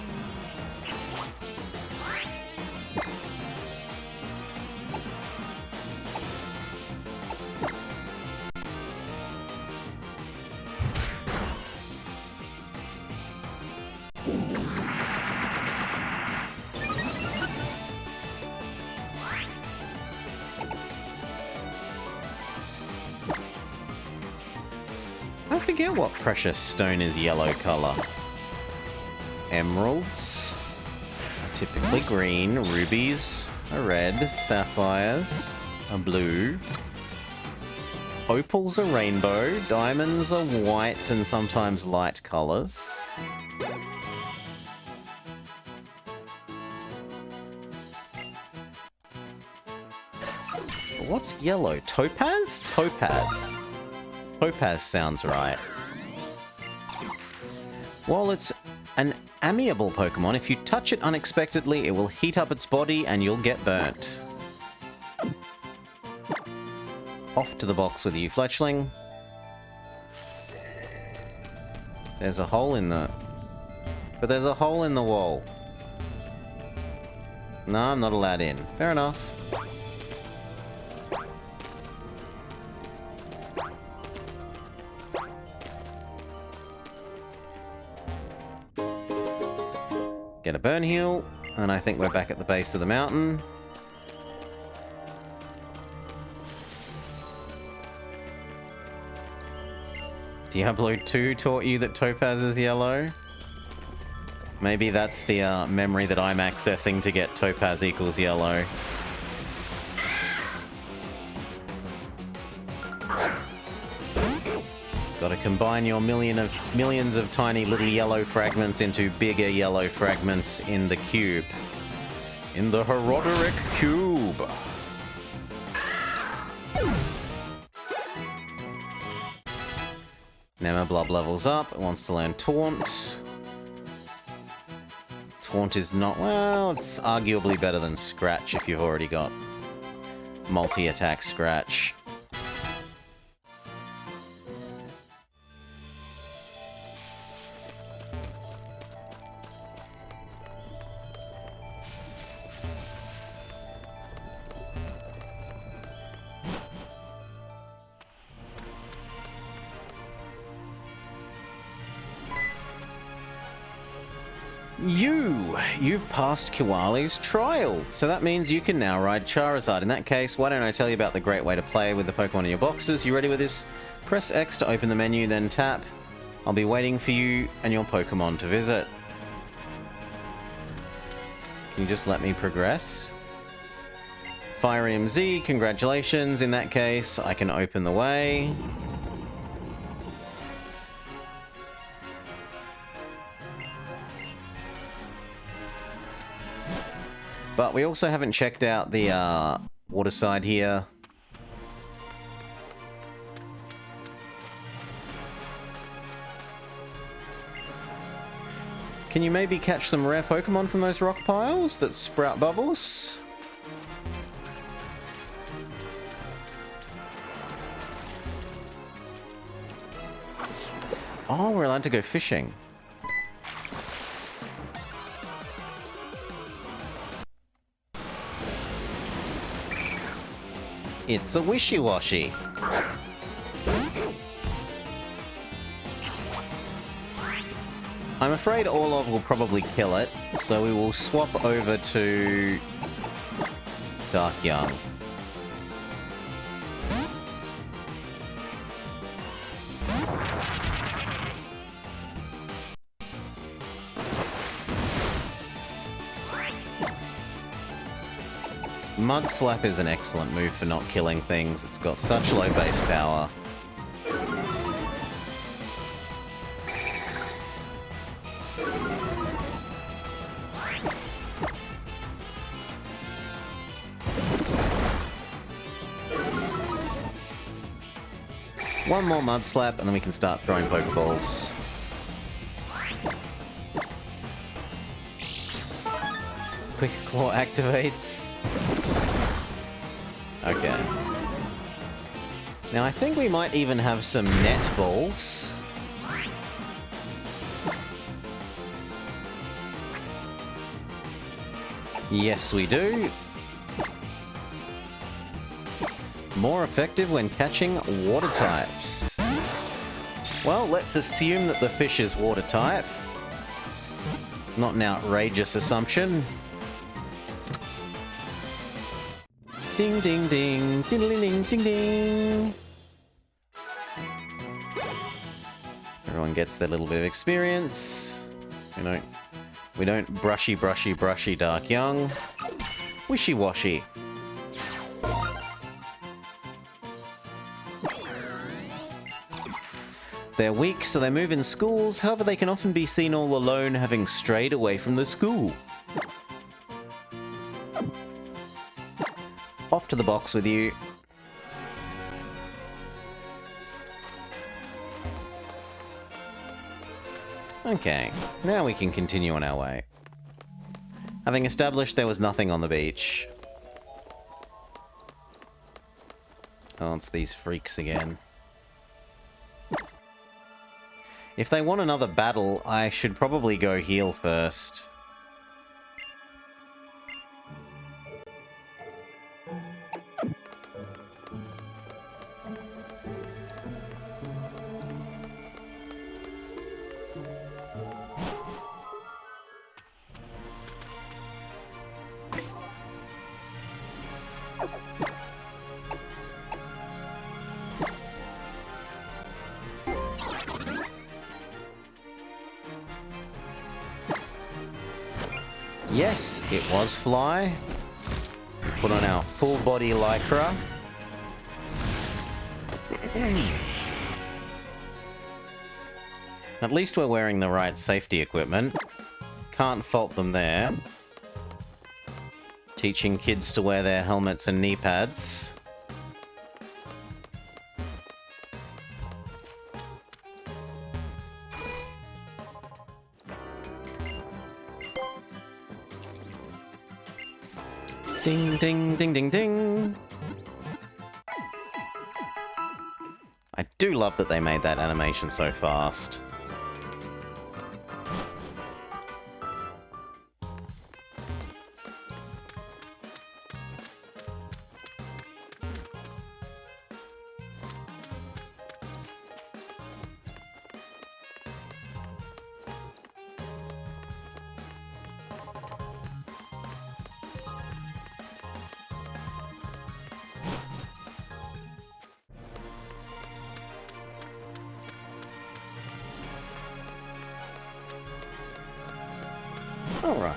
I forget what precious stone is yellow color. Emeralds, typically green. Rubies are red. Sapphires are blue. Opals are rainbow. Diamonds are white and sometimes light colors. What's yellow? Topaz? Topaz. Topaz sounds right. While it's an amiable Pokemon, if you touch it unexpectedly, it will heat up its body and you'll get burnt. Off to the box with you, Fletchling. There's a hole in the... But there's a hole in the wall. No, I'm not allowed in. Fair enough. Get a burn heal, and I think we're back at the base of the mountain. Diablo 2 taught you that Topaz is yellow? Maybe that's the memory that I'm accessing to get Topaz equals yellow. Gotta combine your millions of tiny little yellow fragments into bigger yellow fragments in the cube. In the Heroderic Cube. Nemablob levels up. It wants to learn Taunt. Taunt is not... Well, it's arguably better than Scratch if you've already got multi-attack Scratch. You've passed Kiwali's trial, so that means you can now ride Charizard. In that case, why don't I tell you about the great way to play with the Pokemon in your boxes? You ready with this? Press X to open the menu, then tap. I'll be waiting for you and your Pokemon to visit. Can you just let me progress? Fire EMZ, congratulations. In that case, I can open the way. But we also haven't checked out the water side here. Can you maybe catch some rare Pokemon from those rock piles that sprout bubbles? Oh, we're allowed to go fishing. It's a wishy-washy. I'm afraid Orlov will probably kill it, so we will swap over to Dark Young. Mud Slap is an excellent move for not killing things. It's got such low base power. One more Mud Slap and then we can start throwing Pokeballs. Quick Claw activates. Okay. Now I think we might even have some net balls. Yes, we do. More effective when catching water types. Well, let's assume that the fish is water type. Not an outrageous assumption. Ding, ding, ding, ding, ding, ding, ding, ding. Everyone gets their little bit of experience. We don't brushy, brushy, brushy Dark Young. Wishy-washy. They're weak, so they move in schools. However, they can often be seen all alone, having strayed away from the school. Off to the box with you. Okay, now we can continue on our way. Having established there was nothing on the beach. Oh, it's these freaks again. If they want another battle, I should probably go heal first. Yes, it was Fly. We put on our full body lycra. At least we're wearing the right safety equipment. Can't fault them there. Teaching kids to wear their helmets and knee pads. Ding, ding, ding, ding, ding. I do love that they made that animation so fast. Alright.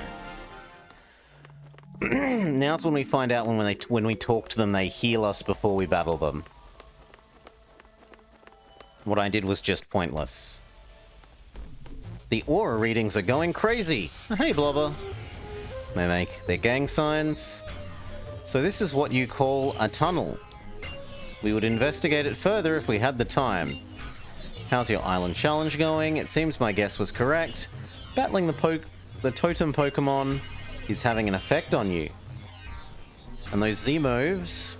Now's when we find out when we talk to them, they heal us before we battle them. What I did was just pointless. The aura readings are going crazy! Hey, Blobber! They make their gang signs. So this is what you call a tunnel. We would investigate it further if we had the time. How's your island challenge going? It seems my guess was correct. Battling the totem Pokemon is having an effect on you. And those Z moves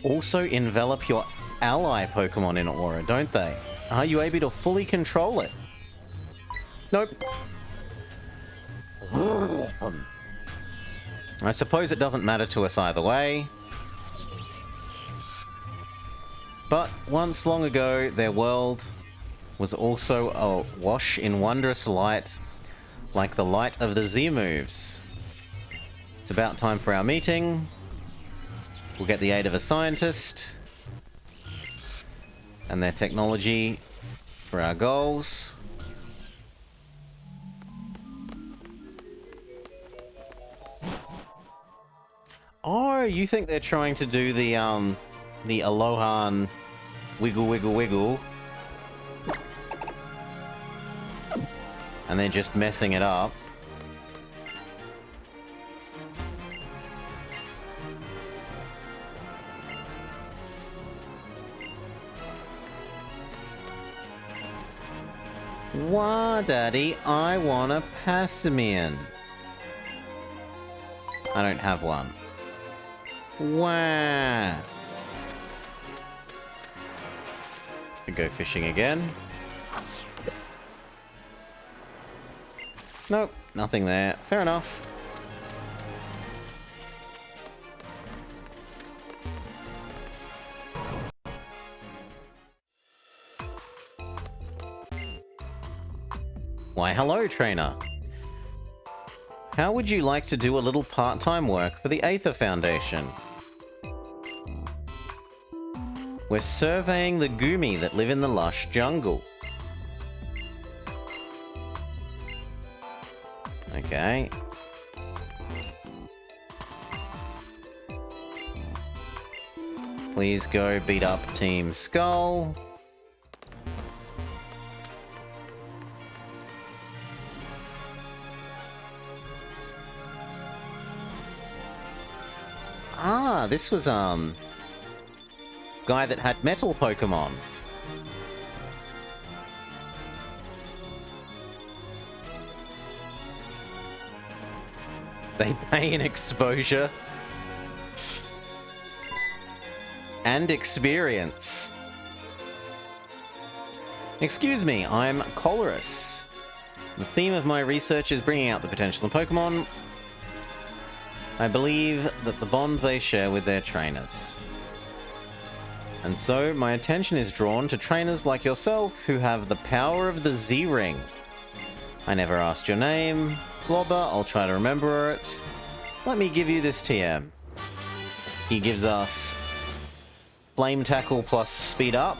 also envelop your ally Pokemon in aura, don't they? Are you able to fully control it? Nope. I suppose it doesn't matter to us either way. But once long ago, their world was also awash in wondrous light, like the light of the Z moves. It's about time for our meeting. We'll get the aid of a scientist and their technology for our goals. Oh, you think they're trying to do the Alohan wiggle, wiggle, wiggle. And they're just messing it up. Wah, Daddy, I want a Passimian. I don't have one. Wah. Go fishing again. Nope, nothing there. Fair enough. Why, hello, trainer. How would you like to do a little part-time work for the Aether Foundation? We're surveying the Goomy that live in the lush jungle. Okay. Please go beat up Team Skull. Ah, this was, guy that had metal Pokemon. They pay in exposure. And experience. Excuse me, I'm Colrus. The theme of my research is bringing out the potential in Pokemon. I believe that the bond they share with their trainers. And so, my attention is drawn to trainers like yourself who have the power of the Z-Ring. I never asked your name. Blobber, I'll try to remember it. Let me give you this TM. He gives us Flame Tackle plus Speed Up.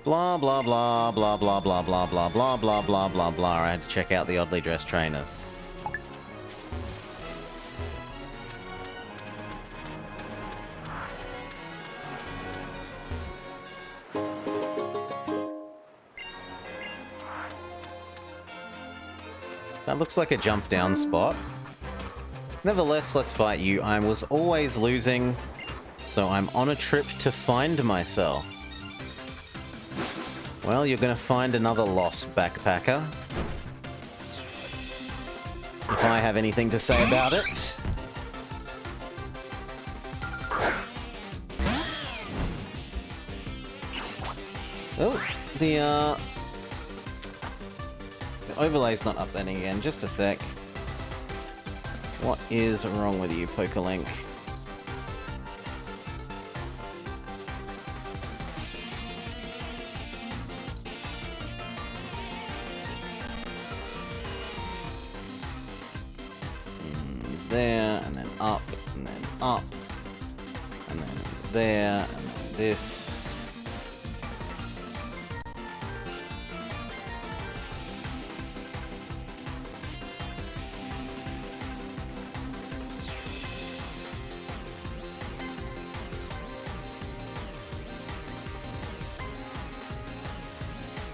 Blah, blah, blah, blah, blah, blah, blah, blah, blah, blah, blah, blah, blah. I had to check out the oddly dressed trainers. That looks like a jump down spot. Nevertheless, let's fight you. I was always losing, so I'm on a trip to find myself. Well, you're gonna find another lost backpacker. If I have anything to say about it. Oh, the overlay's not updating again. Just a sec. What is wrong with you, Pokelink? There, and then up, and then up, and then there, and then this.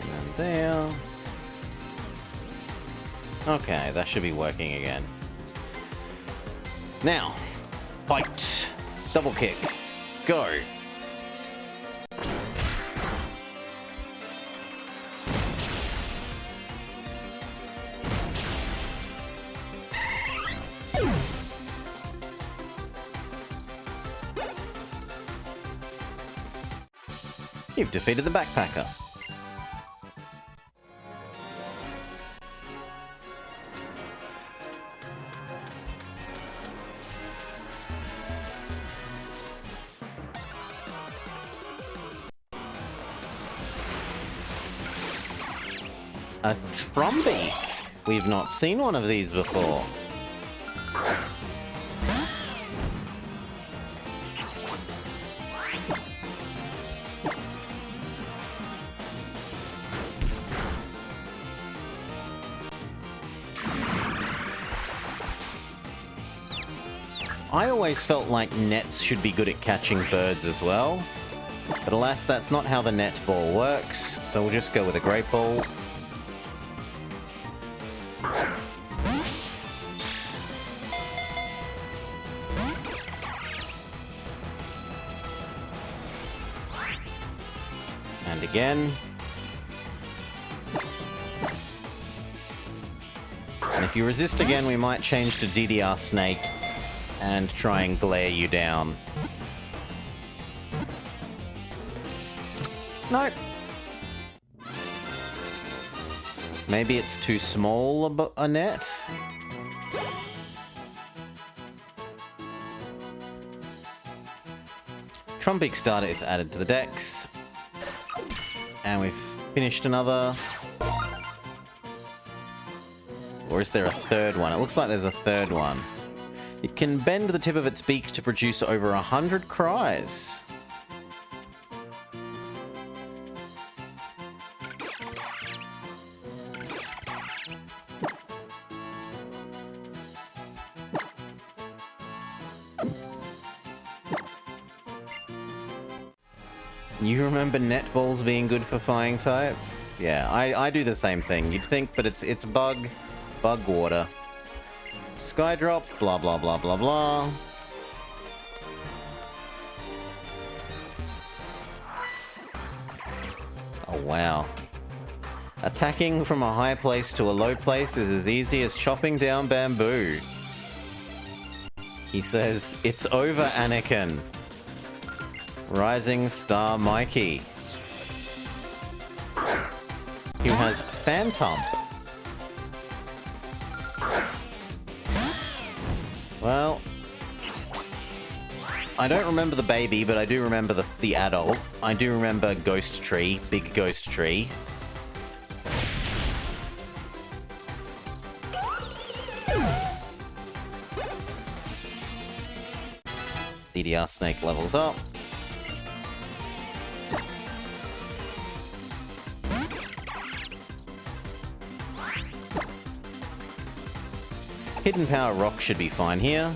And then there. Okay, that should be working again. Now, fight. Double kick. Go. You've defeated the backpacker. A Trumbeak! We've not seen one of these before. I always felt like nets should be good at catching birds as well. But alas, that's not how the net ball works, so we'll just go with a great ball. And again. And if you resist again, we might change to DDR Snake and try and glare you down. Nope. Maybe it's too small a net? Trumbeak starter is added to the decks. And we've finished another. Or is there a third one? It looks like there's a third one. It can bend the tip of its beak to produce over 100 cries. You remember netballs being good for flying types? Yeah, I do the same thing. You'd think, but it's bug Bug water. Skydrop, blah, blah, blah, blah, blah. Oh, wow. Attacking from a high place to a low place is as easy as chopping down bamboo. He says, "It's over, Anakin." Rising Star Mikey. Who has Phantom. Well, I don't remember the baby, but I do remember the adult. I do remember Ghost Tree, big Ghost Tree. DDR Snake levels up. Hidden Power Rock should be fine here.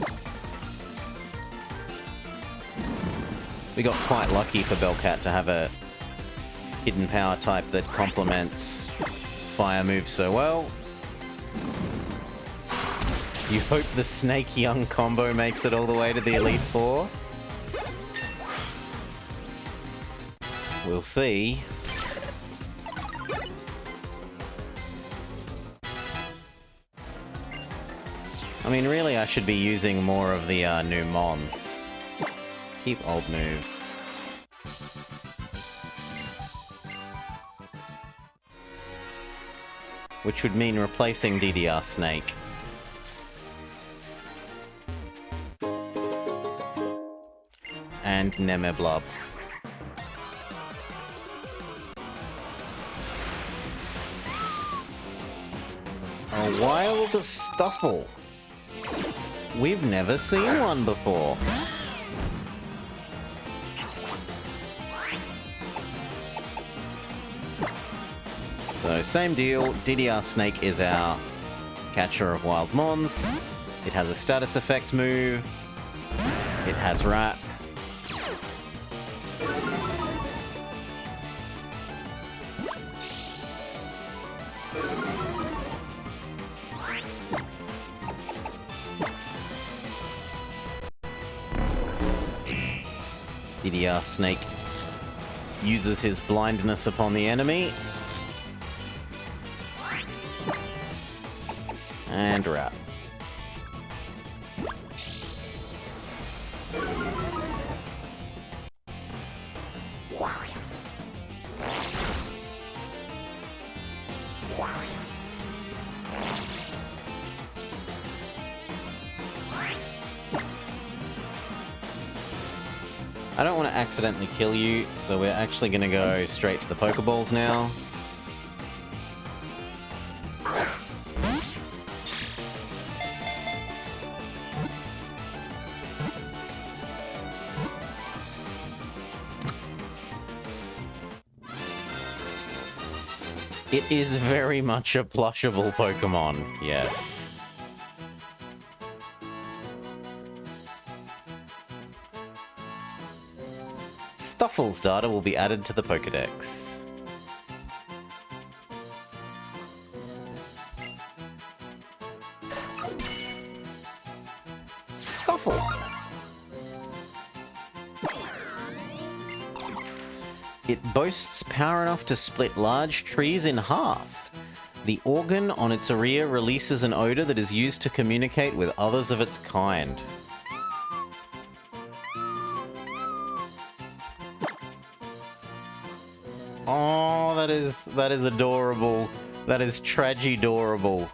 We got quite lucky for Bellcat to have a Hidden Power type that complements fire moves so well. You hope the Snake Young combo makes it all the way to the Elite Four. We'll see. I mean, really, I should be using more of the new mons. Keep old moves. Which would mean replacing DDR Snake. And Nemeblob. A wild Stuffle. We've never seen one before. So, same deal. DDR Snake is our catcher of wild mons. It has a status effect move. It has Wrap. DDR Snake uses his blindness upon the enemy. And Wrap. I don't want to accidentally kill you, so we're actually going to go straight to the Pokeballs now. It is very much a plushable Pokemon, yes. Stuffle's data will be added to the Pokedex. Stuffle! It boasts power enough to split large trees in half. The organ on its area releases an odor that is used to communicate with others of its kind. Oh, that is adorable. That is tragi-dorable.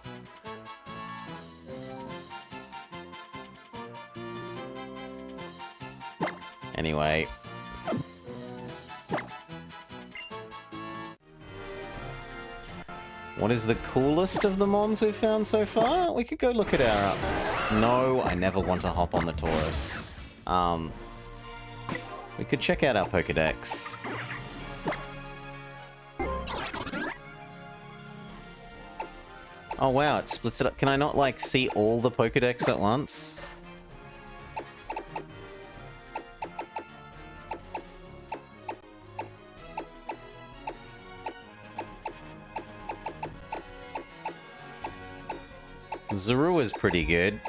Anyway. What is the coolest of the mons we've found so far? We could go look at our... No, I never want to hop on the Taurus. We could check out our Pokedex. Oh wow, it splits it up. Can I not, like, see all the Pokedex at once? Zorua's pretty good.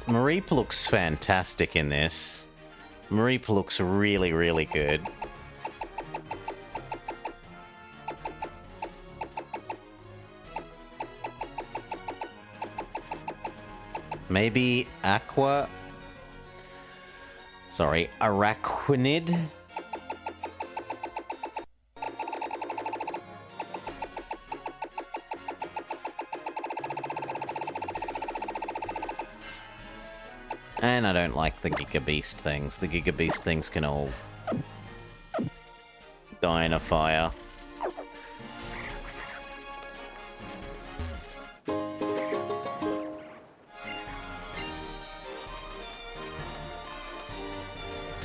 Mareep looks fantastic in this. Mareep looks really, really good. Maybe Aqua... Sorry, Araquanid? And I don't like the Giga Beast things. The Giga Beast things can all die in a fire.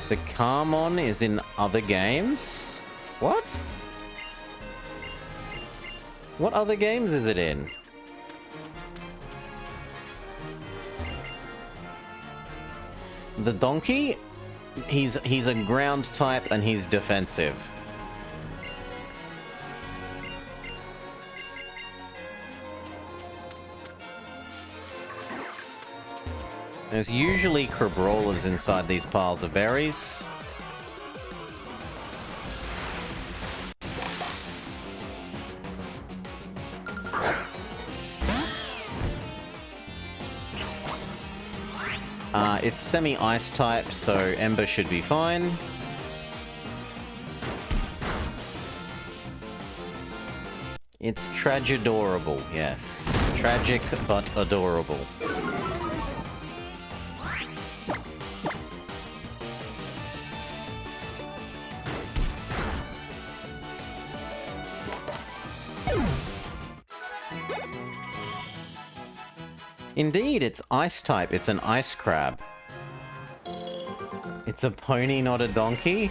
The Carmon is in other games? What? What other games is it in? The donkey? He's a ground type and he's defensive. There's usually Crabrawlers inside these piles of berries. It's semi-ice type, so Ember should be fine. It's Tragedorable, yes. Tragic but adorable. Indeed, it's ice type. It's an ice crab. It's a pony, not a donkey?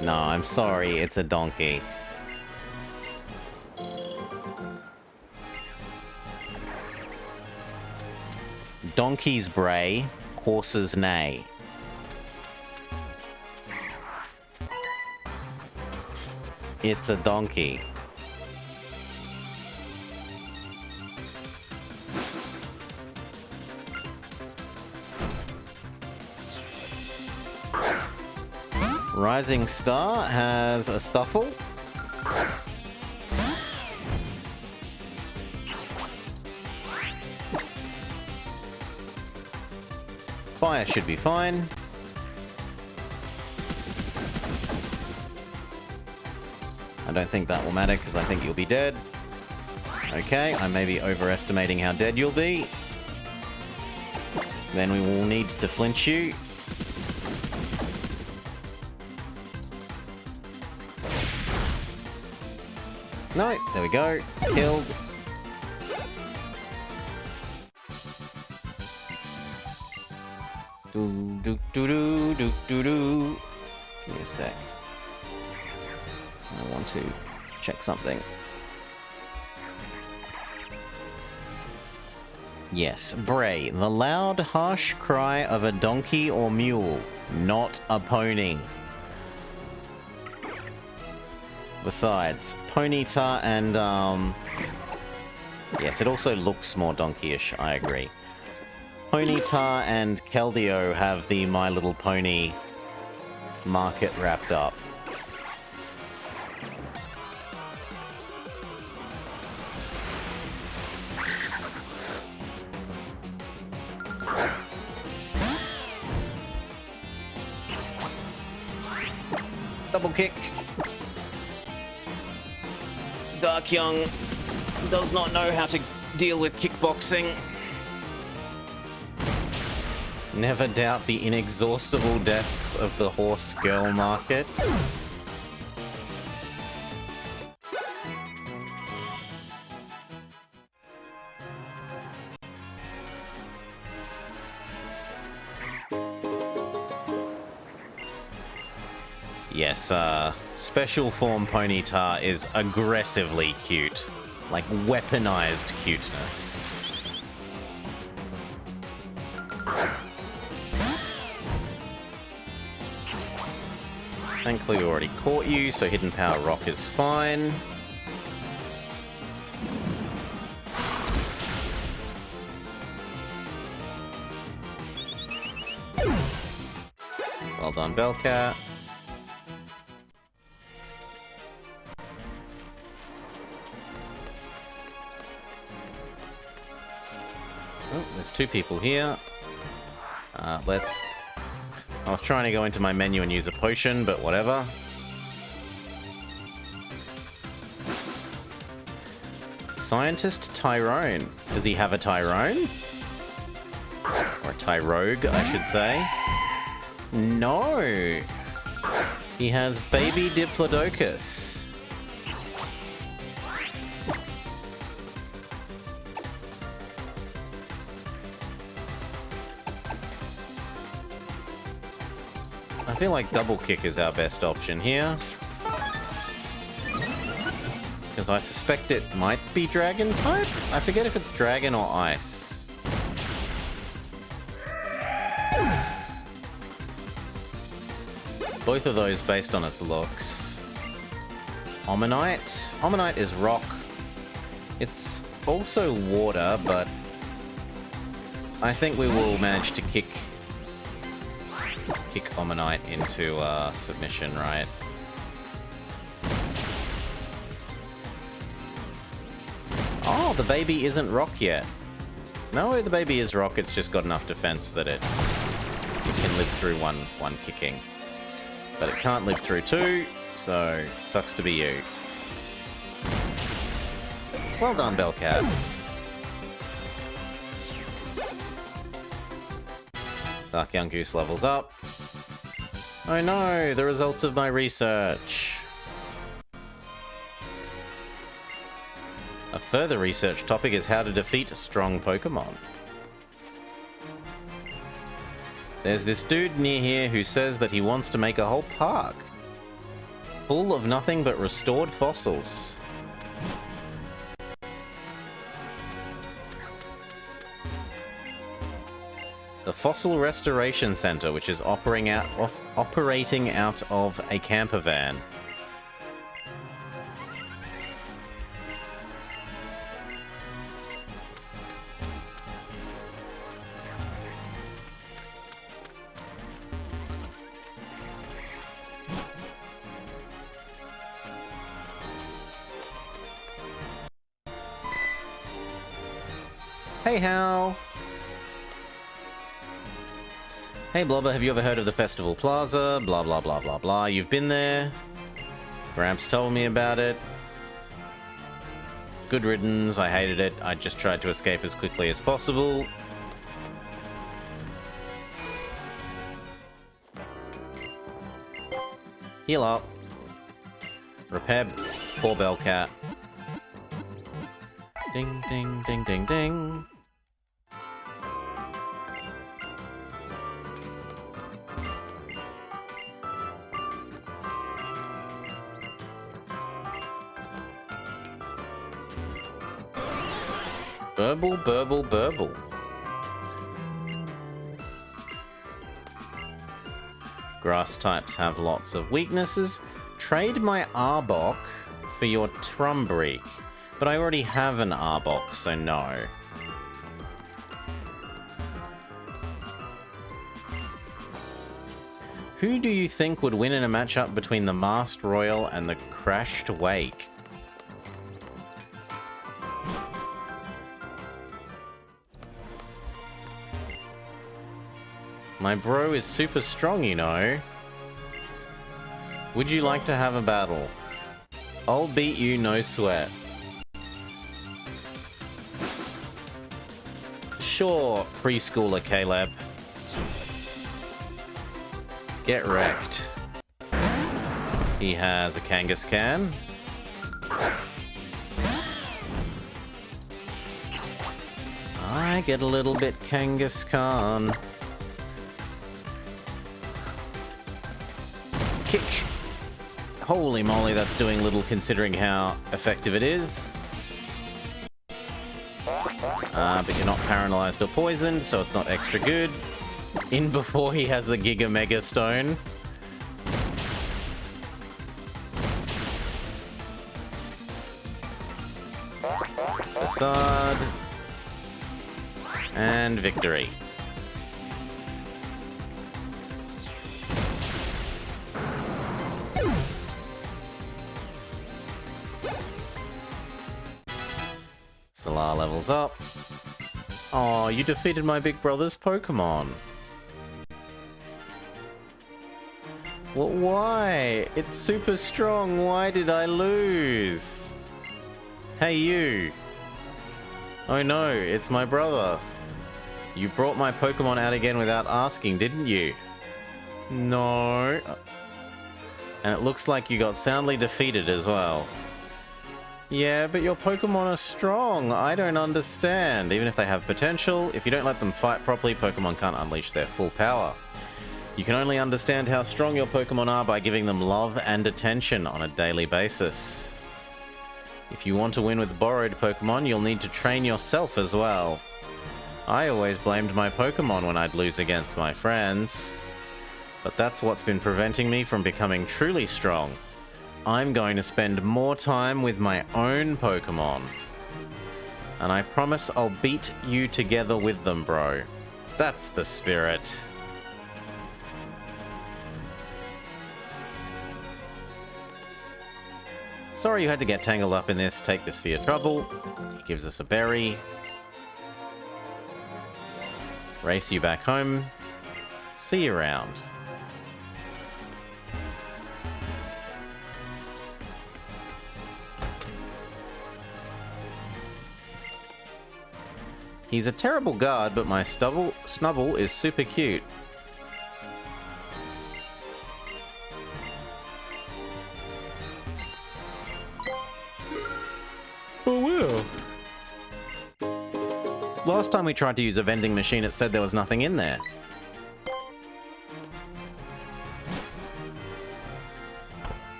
No, I'm sorry, it's a donkey. Donkeys bray, horses neigh. It's a donkey. Rising Star has a Stuffle. Fire should be fine. I don't think that will matter because I think you'll be dead. Okay, I may be overestimating how dead you'll be. Then we will need to flinch you. No, there we go. Killed. Do do do do do do do. Give me a sec. I want to check something. Yes, bray, the loud, harsh cry of a donkey or mule, not a pony. Besides, Ponyta and, yes, it also looks more donkey-ish, I agree. Ponyta and Keldeo have the My Little Pony market wrapped up. Double kick. Dark Young does not know how to deal with kickboxing. Never doubt the inexhaustible depths of the horse girl market. Yes, special form Ponyta is aggressively cute. Like, weaponized cuteness. Thankfully, we already caught you, so Hidden Power Rock is fine. Well done, Bellcat. Oh, there's two people here. Let's... I was trying to go into my menu and use a potion, but whatever. Scientist Tyrone. Does he have a Tyrone? Or a Tyrogue, I should say. No! He has baby Diplodocus. I feel like Double Kick is our best option here. Because I suspect it might be Dragon type? I forget if it's Dragon or Ice. Both of those based on its looks. Omanyte. Omanyte is rock. It's also water, but I think we will manage to kick Omanyte into submission, right? Oh, the baby isn't rock yet. No, the baby is rock. It's just got enough defense that it can live through one kicking. But it can't live through two, so sucks to be you. Well done, Bellcat. Dark Young Goose levels up. Oh no, the results of my research. A further research topic is how to defeat strong Pokémon. There's this dude near here who says that he wants to make a whole park full of nothing but restored fossils. The Fossil Restoration Center, which is operating out of a camper van. Hey, Hal! Hey, Blobber, have you ever heard of the Festival Plaza? Blah, blah, blah, blah, blah. You've been there? Gramps told me about it. Good riddance. I hated it. I just tried to escape as quickly as possible. Heal up. Repair poor Bellcat. Ding, ding, ding, ding, ding. Burble, burble, burble. Grass types have lots of weaknesses. Trade my Arbok for your Trumbreak. But I already have an Arbok, so no. Who do you think would win in a matchup between the Masked Royal and the Crashed Wake? My bro is super strong, you know. Would you like to have a battle? I'll beat you, no sweat. Sure, preschooler Caleb. Get wrecked. He has a Kangaskhan. I get a little bit Kangaskhan. Kick. Holy moly, that's doing little considering how effective it is. But you're not paralyzed or poisoned, so it's not extra good. In before he has the Giga Mega Stone. Facade. And victory. Solar levels up. Oh, you defeated my big brother's Pokémon. Well, why? It's super strong. Why did I lose? Hey, you. Oh no, it's my brother. You brought my Pokémon out again without asking, didn't you? No. And it looks like you got soundly defeated as well. Yeah, but your Pokémon are strong. I don't understand. Even if they have potential, if you don't let them fight properly, Pokémon can't unleash their full power. You can only understand how strong your Pokémon are by giving them love and attention on a daily basis. If you want to win with borrowed Pokémon, you'll need to train yourself as well. I always blamed my Pokémon when I'd lose against my friends. But that's what's been preventing me from becoming truly strong. I'm going to spend more time with my own Pokémon. And I promise I'll beat you together with them, bro. That's the spirit. Sorry you had to get tangled up in this. Take this for your trouble. Gives us a berry. Race you back home. See you around. He's a terrible guard, but my Snubble is super cute. Oh well. Last time we tried to use a vending machine, it said there was nothing in there.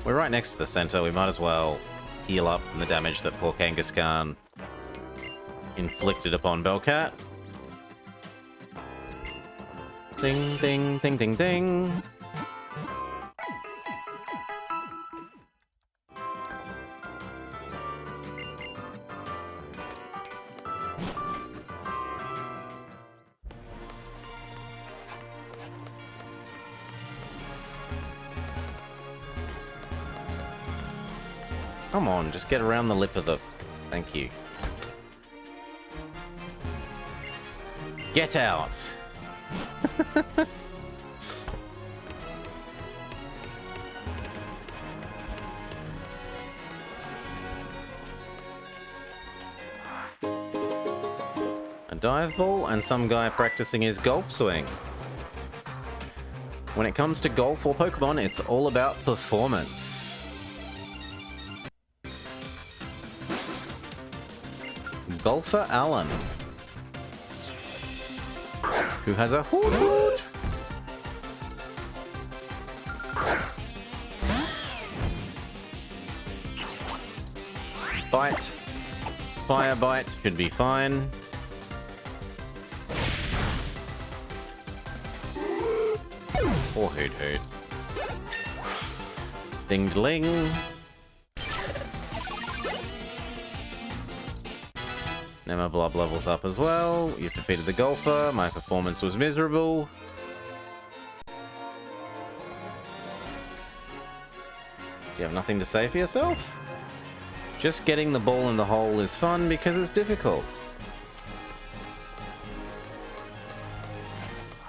We're right next to the center. We might as well heal up from the damage that poor Kangaskhan inflicted upon Belcat. Ding, ding, ding, ding, ding. Come on, just get around the lip of the... Thank you. Get out! A dive ball and some guy practicing his golf swing. When it comes to golf or Pokemon, it's all about performance. Golfer Alan, who has a hoot hoot. Bite. Fire bite should be fine. Or hoot hoot. Ding dling. Now my blob levels up as well. You've defeated the golfer. My performance was miserable. Do you have nothing to say for yourself? Just getting the ball in the hole is fun because it's difficult.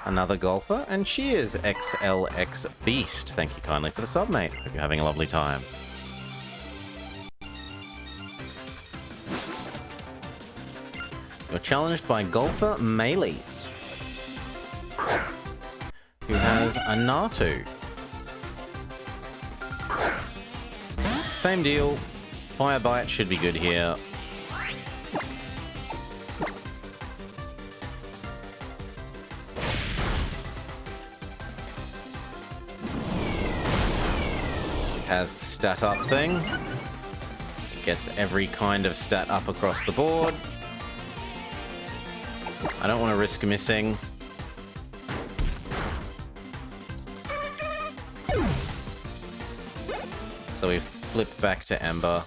Another golfer, and she is XLX Beast. Thank you kindly for the sub, mate. Hope you're having a lovely time. You're challenged by Golfer Melee, who has a Natu. Same deal. Fire Bite should be good here. has stat up thing. It gets every kind of stat up across the board. I don't want to risk missing. So we flip back to Ember.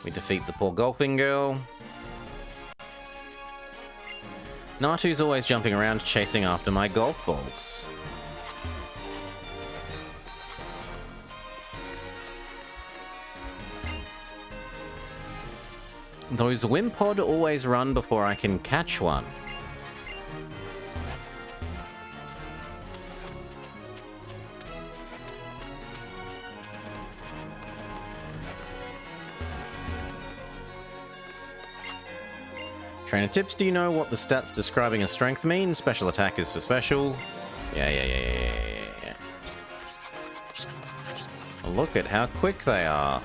We defeat the poor golfing girl. Natu's always jumping around chasing after my golf balls. Those Wimpod always run before I can catch one. Trainer tips, do you know what the stats describing a strength mean? Special attack is for special. Yeah. Look at how quick they are.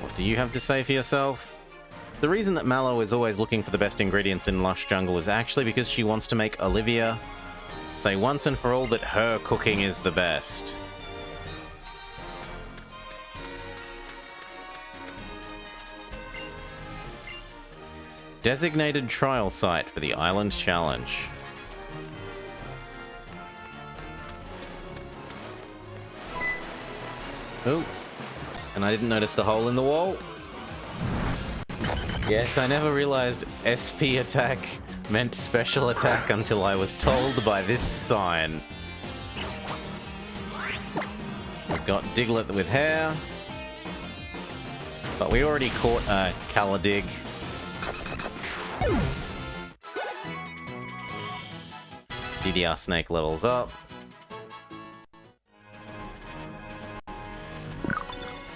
What do you have to say for yourself? The reason that Mallow is always looking for the best ingredients in Lush Jungle is actually because she wants to make Olivia say once and for all that her cooking is the best. Designated trial site for the Island Challenge. Oh, and I didn't notice the hole in the wall. Yes, I never realized SP attack meant special attack until I was told by this sign. We've got Diglett with hair, but we already caught a Caladig. DDR Snake levels up.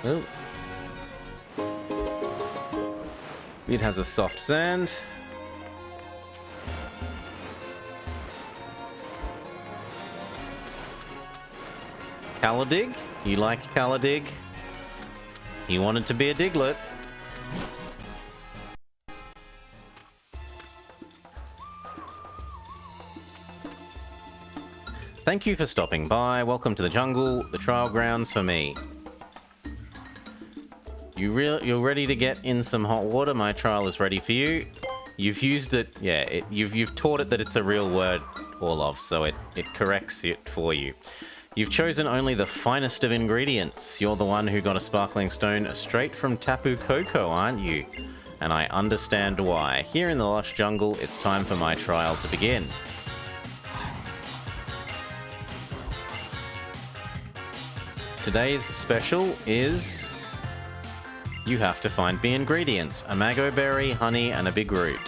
Oh. It has a soft sand. Caladig? You like Caladig? He wanted to be a Diglett. Thank you for stopping by. Welcome to the jungle, the trial grounds for me. You're ready to get in some hot water? My trial is ready for you. You've used it, yeah, you've taught it that it's a real word, Orlov, so it corrects it for you. You've chosen only the finest of ingredients. You're the one who got a sparkling stone straight from Tapu Koko, aren't you? And I understand why. Here in the lush jungle, it's time for my trial to begin. Today's special is... you have to find me ingredients. A mango berry, honey, and a big root.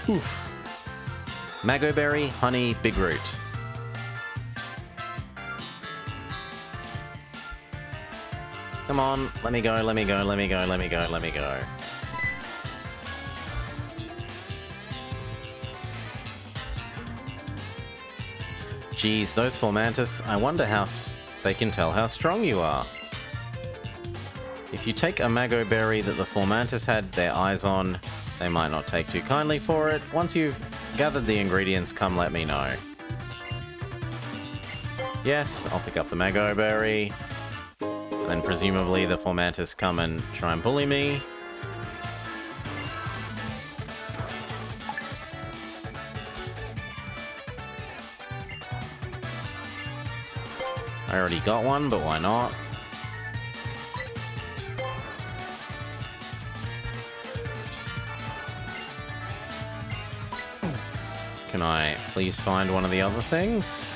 Oof. Mango berry, honey, big root. Come on, let me go, let me go, let me go, let me go, let me go. Geez, those Formantis, I wonder how they can tell how strong you are. If you take a Mago Berry that the Formantis had their eyes on, they might not take too kindly for it. Once you've gathered the ingredients, come let me know. Yes, I'll pick up the Mago Berry. And then presumably the Formantis come and try and bully me. I already got one, but why not? Can I please find one of the other things?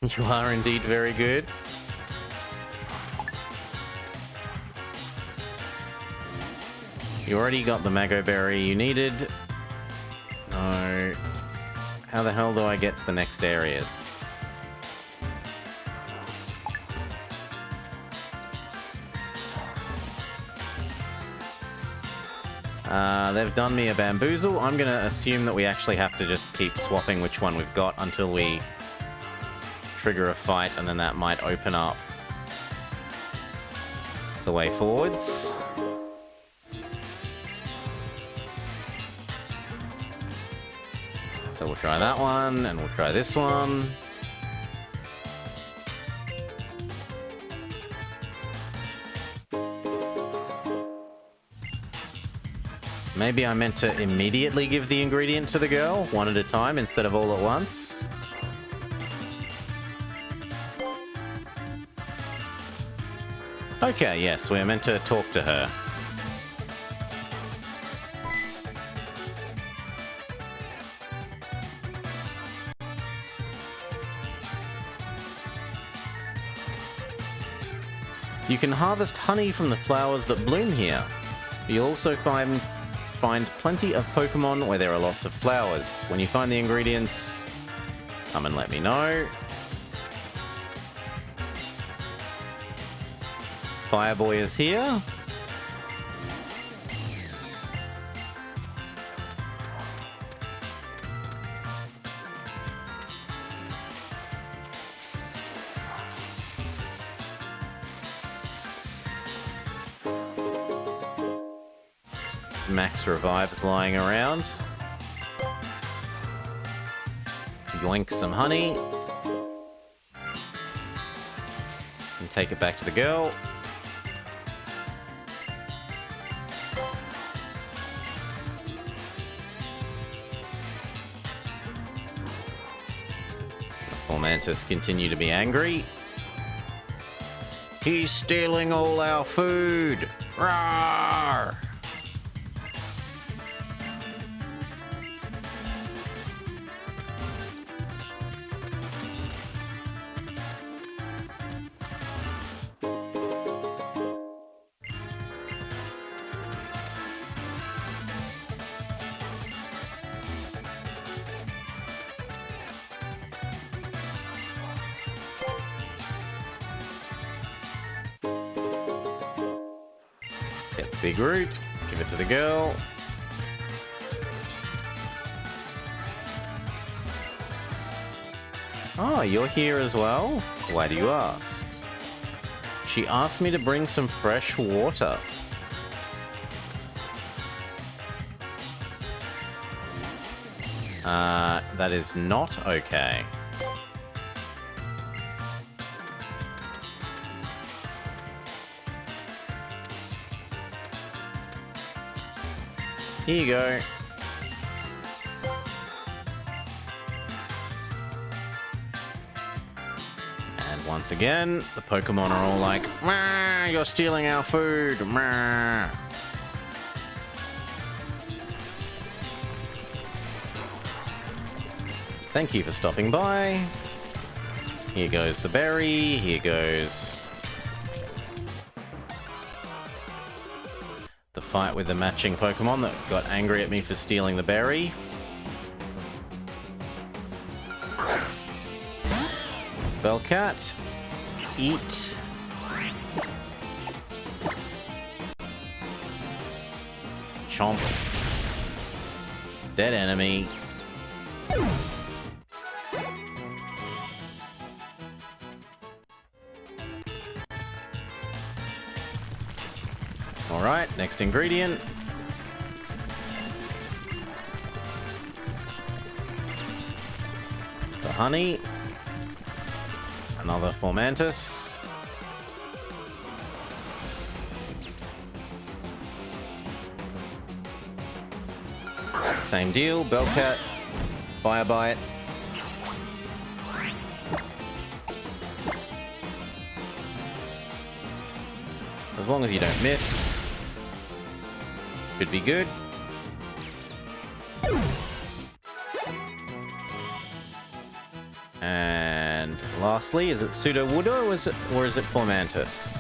You are indeed very good. You already got the Mago Berry you needed. No. How the hell do I get to the next areas? They've done me a bamboozle. I'm gonna assume that we actually have to just keep swapping which one we've got until we trigger a fight, and then that might open up the way forwards. So we'll try that one, and we'll try this one. Maybe I meant to immediately give the ingredient to the girl, one at a time, instead of all at once. Okay, yes, we're meant to talk to her. You can harvest honey from the flowers that bloom here. You'll also find plenty of Pokémon where there are lots of flowers. When you find the ingredients, come and let me know. Fireboy is here. Max revives lying around. Yoink some honey. And take it back to the girl. The Formantis continue to be angry. He's stealing all our food! Rawr! Get Big Root, give it to the girl. Oh, you're here as well? Why do you ask? She asked me to bring some fresh water. That is not okay. Here you go. And once again, the Pokemon are all like, "Mah, you're stealing our food. Mah." Thank you for stopping by. Here goes the berry. Here goes the fight with the matching Pokemon that got angry at me for stealing the berry. Bellcat, eat. Chomp. Dead enemy. Alright, next ingredient. The honey. Another Formantis. Same deal, Bellcat, Fire Bite. As long as you don't miss, should be good. And lastly, is it Pseudo-Woodo or is it Formantis?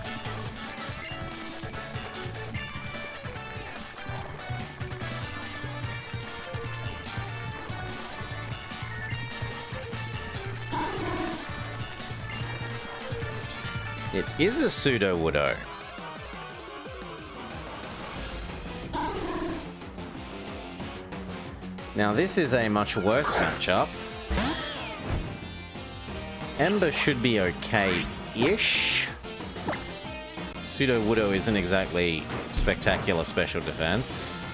It is a Pseudo-Woodo. Now this is a much worse matchup. Ember should be okay-ish. Pseudo Woodo isn't exactly spectacular special defense.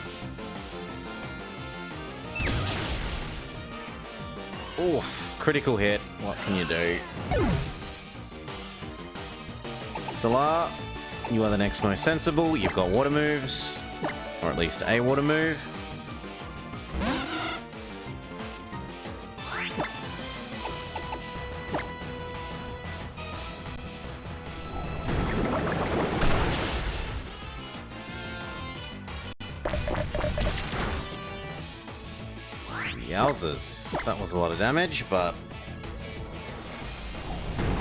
Oof, critical hit. What can you do? Solar, you are the next most sensible. You've got water moves, or at least a water move. Yowzers. That was a lot of damage, but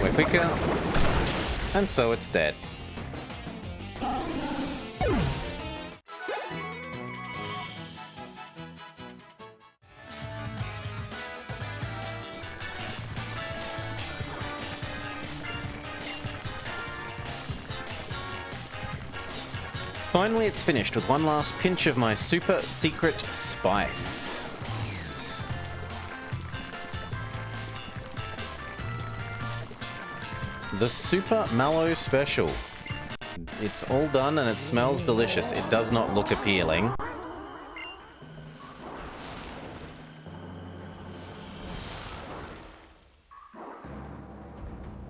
we're quicker, and so it's dead. Finally, it's finished with one last pinch of my super secret spice. The Super Mallow Special. It's all done and it smells delicious. It does not look appealing.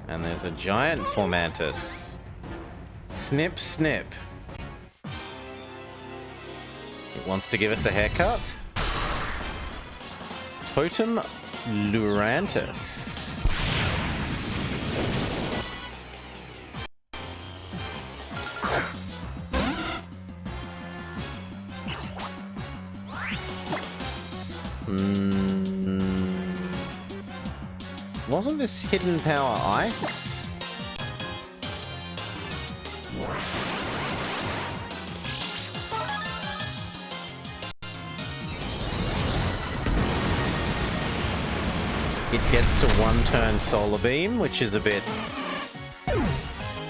And there's a giant Formantis. Snip, snip. It wants to give us a haircut. Totem Lurantis. Wasn't this hidden power ice? It gets to one turn Solar Beam, which is a bit...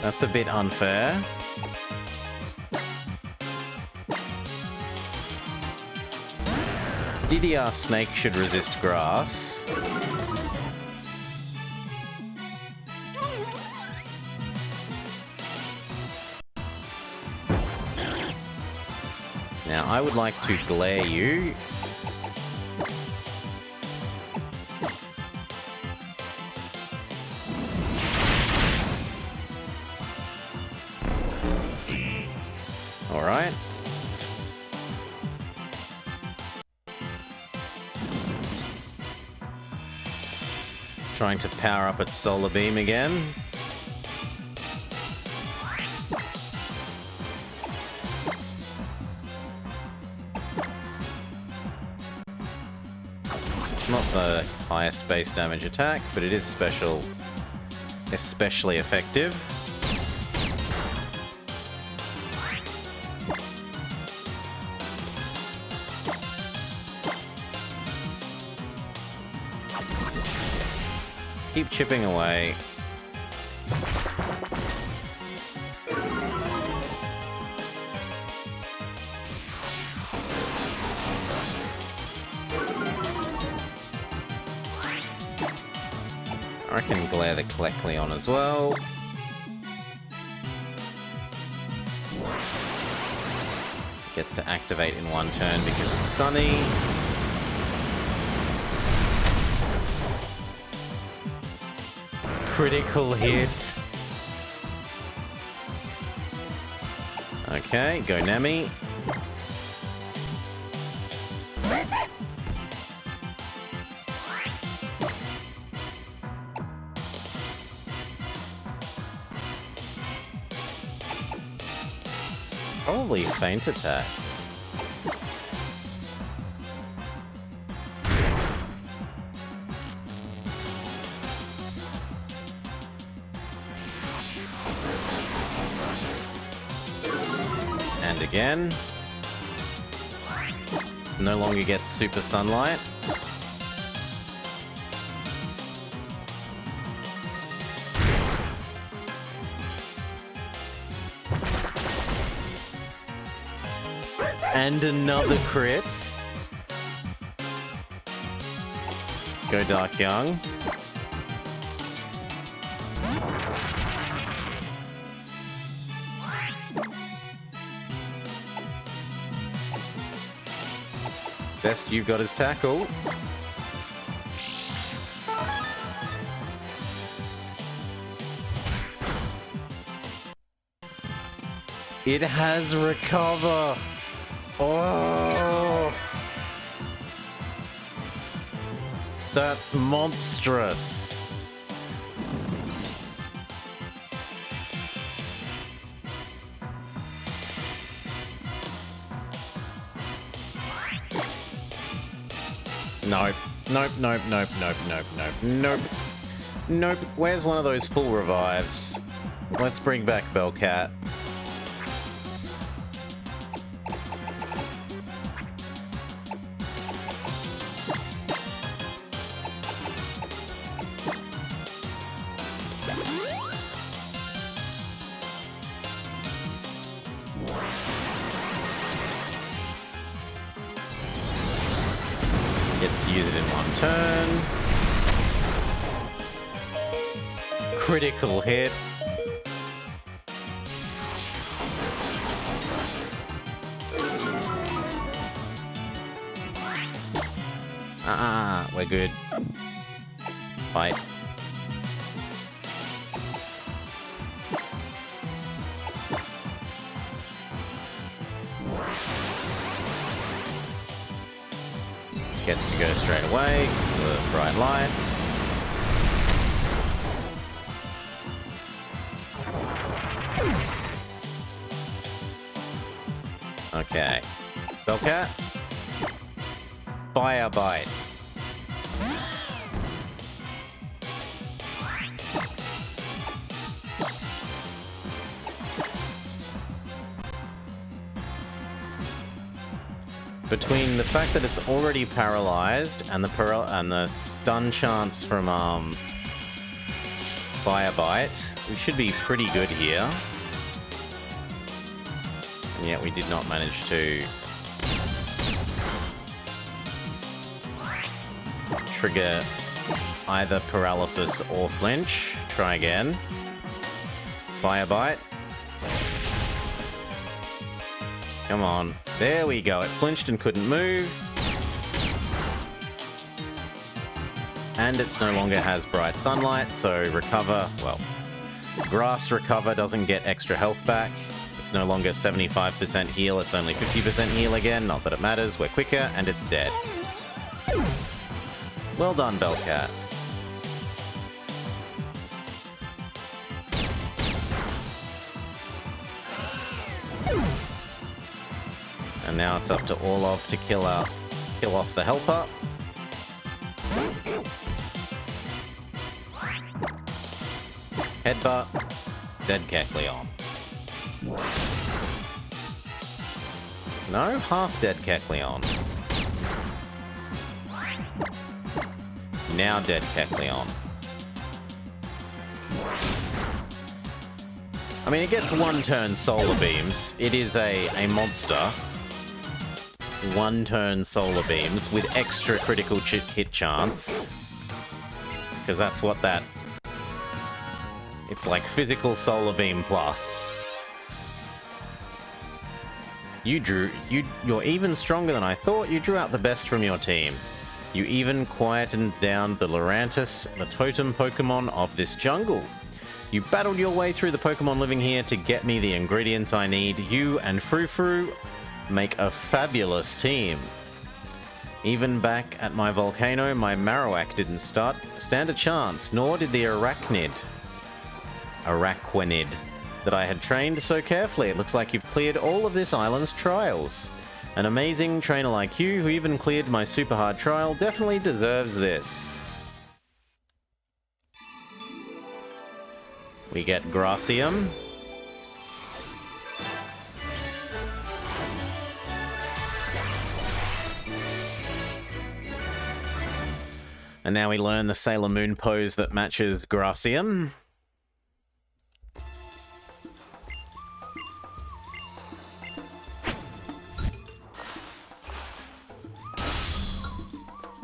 That's a bit unfair. DDR Snake should resist grass. Now, I would like to glare you. Alright. It's trying to power up its Solar Beam again. Not the highest base damage attack, but it is special, especially effective. Keep chipping away. I can glare the Klecleon as well. Gets to activate in one turn because it's sunny. Critical hit. Okay, go Nemi. Probably feint attack. And again. No longer gets super sunlight. And another crit. Go Dark Young. Best you've got is tackle. It has recover. Oh, that's monstrous. Nope. Nope, nope, nope, nope, nope, nope, nope. Nope. Where's one of those full revives? Let's bring back Bellcat. Gets to use it in one turn. Critical hit. We're good. Fight. Gets to go straight away because of the bright light. Okay. Bellcat. Fire Bite. Between the fact that it's already paralyzed and the stun chance from Fire Bite, we should be pretty good here. And yet we did not manage to trigger either paralysis or flinch. Try again. Fire Bite. Come on. There we go. It flinched and couldn't move. And it no longer has bright sunlight, so recover, well, grass recover doesn't get extra health back. It's no longer 75% heal, it's only 50% heal again. Not that it matters, we're quicker, and it's dead. Well done, Bellcat. And now it's up to Orlov to kill off the helper. Headbutt. Dead Kecleon. No, half dead Kecleon. Now dead Kecleon. I mean, it gets one turn solar beams. It is a monster. One turn solar beams with extra critical hit chance. Because that's what that... It's like physical solar beam plus. You're even stronger than I thought. You drew out the best from your team. You even quietened down the Lurantis, the totem Pokemon of this jungle. You battled your way through the Pokemon living here to get me the ingredients I need. You and Frou-Frou make a fabulous team. Even back at my volcano, my Marowak didn't stand a chance, nor did the Araquanid that I had trained so carefully. It looks like you've cleared all of this island's trials. An amazing trainer like you, who even cleared my super hard trial, definitely deserves this. We get Gracium. And now we learn the Sailor Moon pose that matches Gracium.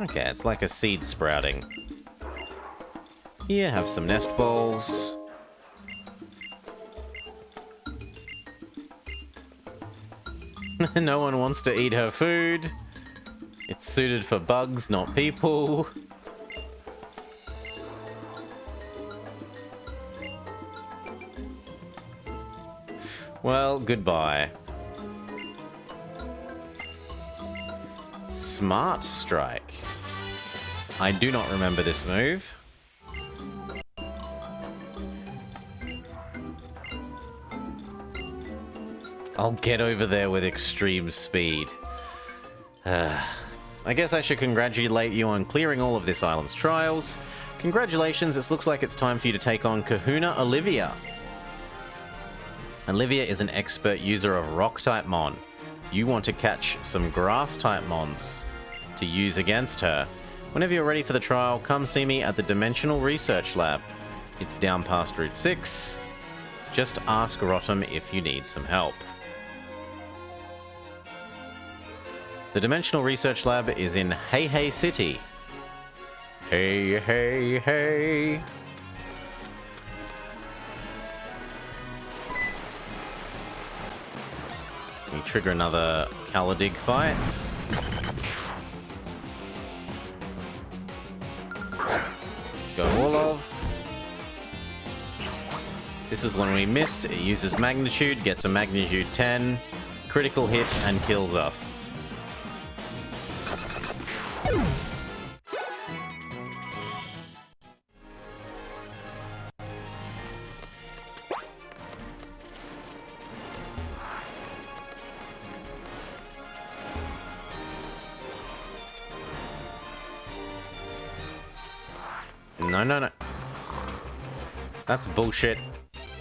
Okay, it's like a seed sprouting. Here, have some nest balls. No one wants to eat her food. It's suited for bugs, not people. Well, goodbye. Smart Strike. I do not remember this move. I'll get over there with extreme speed. I guess I should congratulate you on clearing all of this island's trials. Congratulations, it looks like it's time for you to take on Kahuna Olivia. Olivia is an expert user of Rock-type Mon. You want to catch some Grass-type Mons to use against her. Whenever you're ready for the trial, come see me at the Dimensional Research Lab. It's down past Route 6. Just ask Rotom if you need some help. The Dimensional Research Lab is in Hey Hey City. Hey, hey, hey. We trigger another Caladig fight. Go Orlov. This is when we miss. It uses Magnitude, gets a Magnitude 10, critical hit, and kills us. No. That's bullshit.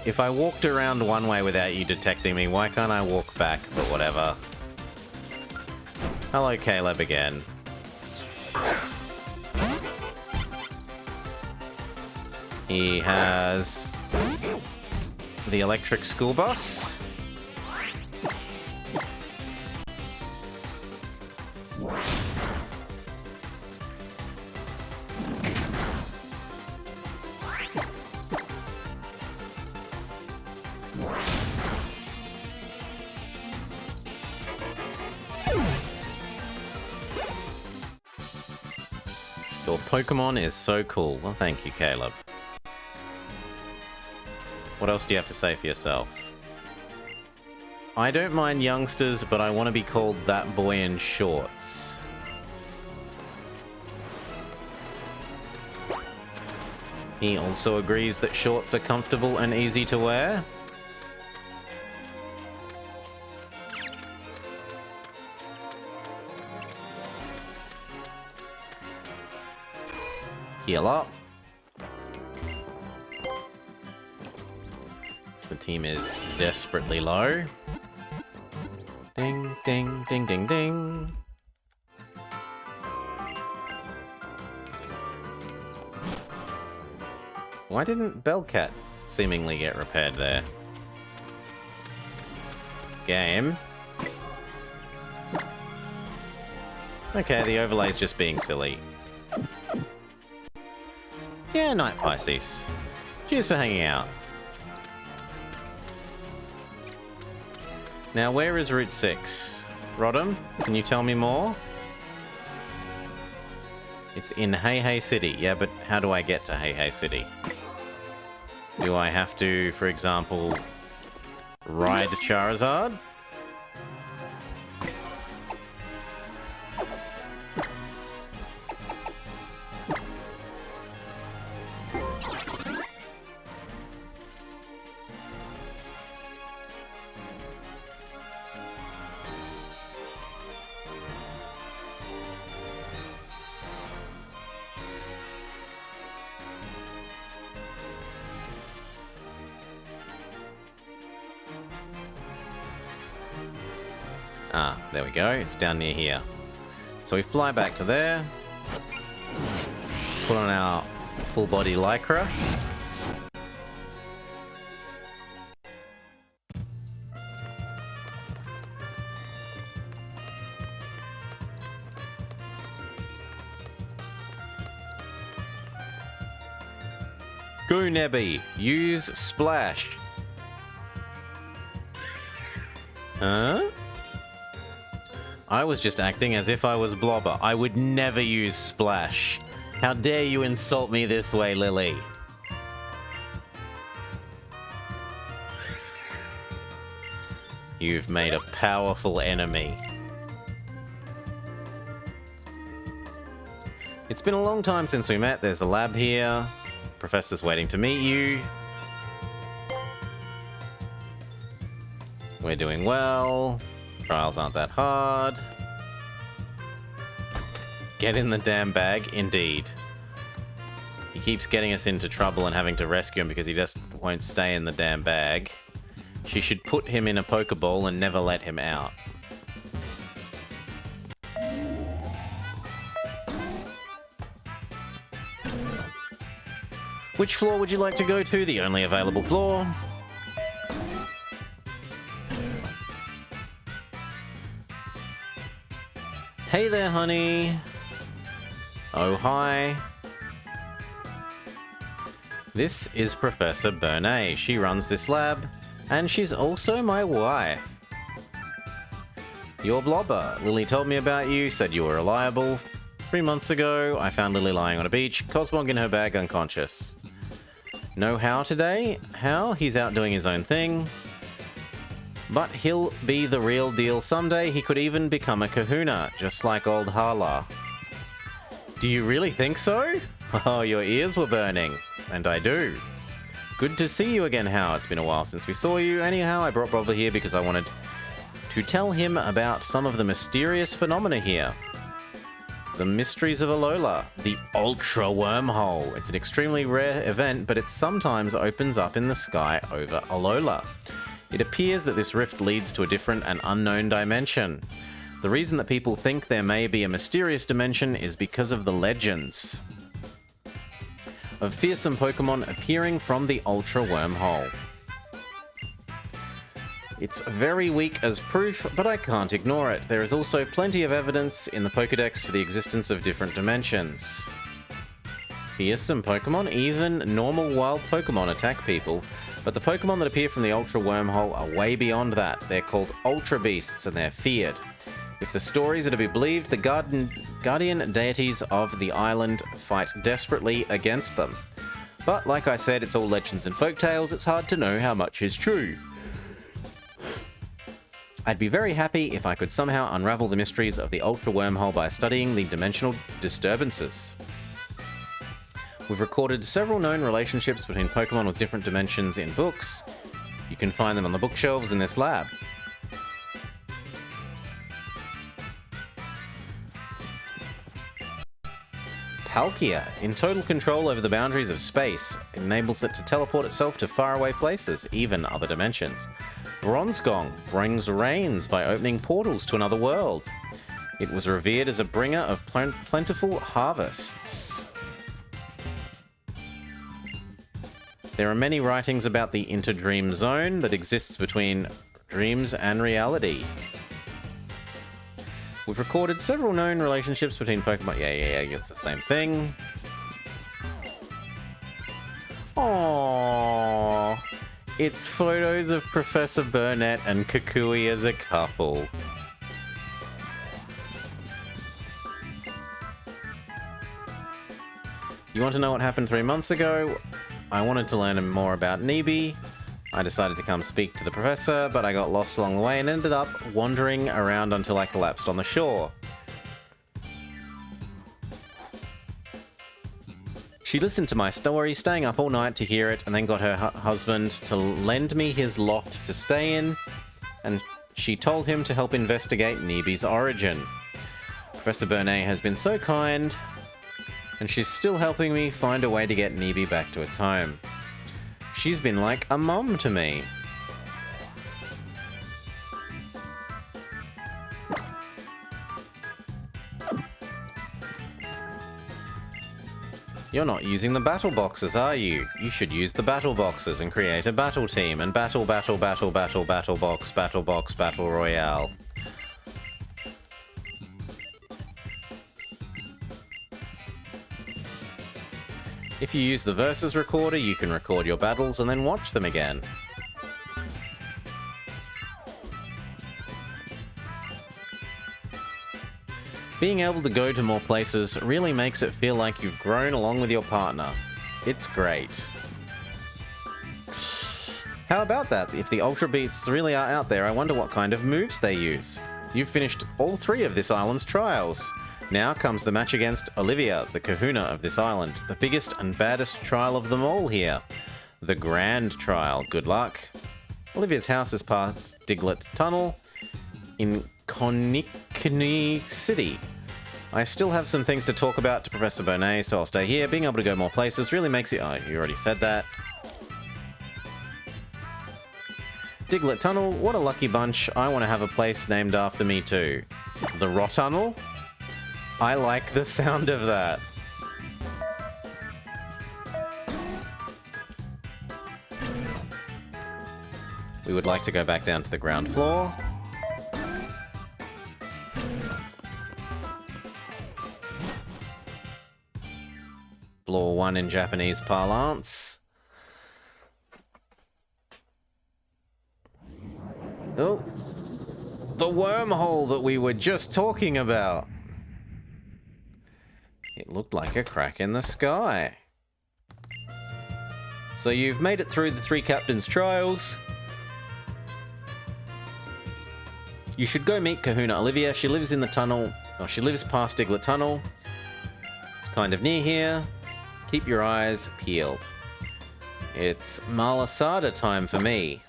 If I walked around one way without you detecting me, why can't I walk back? But whatever. Hello, Caleb again. He has the electric school bus. Your Pokemon is so cool. Well, thank you, Caleb. What else do you have to say for yourself? I don't mind youngsters, but I want to be called that boy in shorts. He also agrees that shorts are comfortable and easy to wear. Heal up. The team is desperately low. Ding, ding, ding, ding, ding. Why didn't Bellcat seemingly get repaired there? Game. Okay, the overlay's just being silly. Yeah, Night Pisces. Cheers for hanging out. Now, where is Route 6? Rodham, can you tell me more? It's in Hey Hey City. Yeah, but how do I get to Hey Hey City? Do I have to, for example, ride Charizard? Ah, there we go. It's down near here. So we fly back to there. Put on our full body Lycra. Go Nebby. Use Splash. Huh? I was just acting as if I was Blobber. I would never use Splash. How dare you insult me this way, Lily? You've made a powerful enemy. It's been a long time since we met. There's a lab here. Professor's waiting to meet you. We're doing well. Trials aren't that hard. Get in the damn bag, indeed. He keeps getting us into trouble and having to rescue him because he just won't stay in the damn bag. She should put him in a Pokeball and never let him out. Which floor would you like to go to? The only available floor. Hey there, honey. Oh, hi. This is Professor Bernay. She runs this lab, and she's also my wife. You're Blobber. Lily told me about you, said you were reliable. 3 months ago, I found Lily lying on a beach, Cosmog in her bag, unconscious. Know how today? How? He's out doing his own thing. But he'll be the real deal someday. He could even become a kahuna, just like old Hala. Do you really think so? Oh, your ears were burning. And I do. Good to see you again, Hao. It's been a while since we saw you. Anyhow, I brought Blobber here because I wanted to tell him about some of the mysterious phenomena here. The mysteries of Alola, the Ultra Wormhole. It's an extremely rare event, but it sometimes opens up in the sky over Alola. It appears that this rift leads to a different and unknown dimension. The reason that people think there may be a mysterious dimension is because of the legends of fearsome Pokemon appearing from the Ultra Wormhole. It's very weak as proof, but I can't ignore it. There is also plenty of evidence in the Pokédex for the existence of different dimensions. Fearsome Pokemon, even normal wild Pokemon attack people, but the Pokemon that appear from the Ultra Wormhole are way beyond that. They're called Ultra Beasts and they're feared. If the stories are to be believed, the guardian deities of the island fight desperately against them. But like I said, it's all legends and folktales, it's hard to know how much is true. I'd be very happy if I could somehow unravel the mysteries of the Ultra Wormhole by studying the dimensional disturbances. We've recorded several known relationships between Pokemon with different dimensions in books. You can find them on the bookshelves in this lab. Palkia, in total control over the boundaries of space, enables it to teleport itself to faraway places, even other dimensions. Bronzegong brings rains by opening portals to another world. It was revered as a bringer of plentiful harvests. There are many writings about the interdream zone that exists between dreams and reality. We've recorded several known relationships between Pokemon. Yeah, it's the same thing. Aww. It's photos of Professor Burnett and Kukui as a couple. You want to know what happened 3 months ago? I wanted to learn more about Nibi. I decided to come speak to the professor, but I got lost along the way and ended up wandering around until I collapsed on the shore. She listened to my story, staying up all night to hear it, and then got her husband to lend me his loft to stay in, and she told him to help investigate Nibi's origin. Professor Bernay has been so kind, and she's still helping me find a way to get Nibi back to its home. She's been like a mum to me. You're not using the battle boxes, are you? You should use the battle boxes and create a battle team and battle box, battle royale. If you use the Versus recorder, you can record your battles and then watch them again. Being able to go to more places really makes it feel like you've grown along with your partner. It's great. How about that? If the Ultra Beasts really are out there, I wonder what kind of moves they use. You've finished all 3 of this island's trials. Now comes the match against Olivia, the kahuna of this island. The biggest and baddest trial of them all here. The Grand Trial. Good luck. Olivia's house is past Diglett's Tunnel in Konikini City. I still have some things to talk about to Professor Bonet, so I'll stay here. Being able to go more places really makes it... Oh, you already said that. Diglett Tunnel, what a lucky bunch. I want to have a place named after me too. The Rot Tunnel? I like the sound of that. We would like to go back down to the ground floor. Floor 1 in Japanese parlance. Oh, the wormhole that we were just talking about. It looked like a crack in the sky. So you've made it through the 3 captains' trials. You should go meet Kahuna Olivia. She lives in the tunnel, or she lives past Diglett Tunnel. It's kind of near here. Keep your eyes peeled. It's Malasada time for me.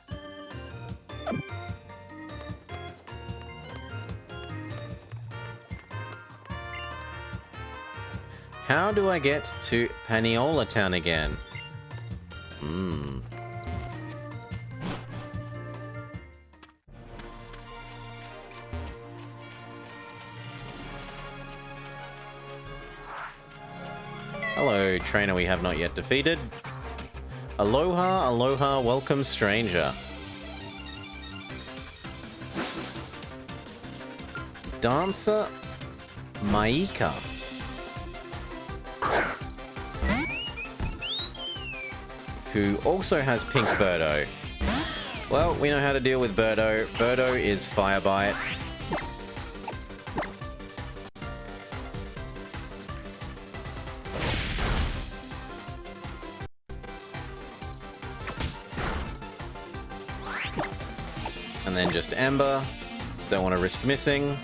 How do I get to Paniola Town again? Hello, trainer we have not yet defeated. Aloha, aloha, welcome stranger. Dancer Maika. Who also has Pink Birdo. Well, we know how to deal with Birdo. Birdo is Fire Bite. And then just Ember. Don't want to risk missing.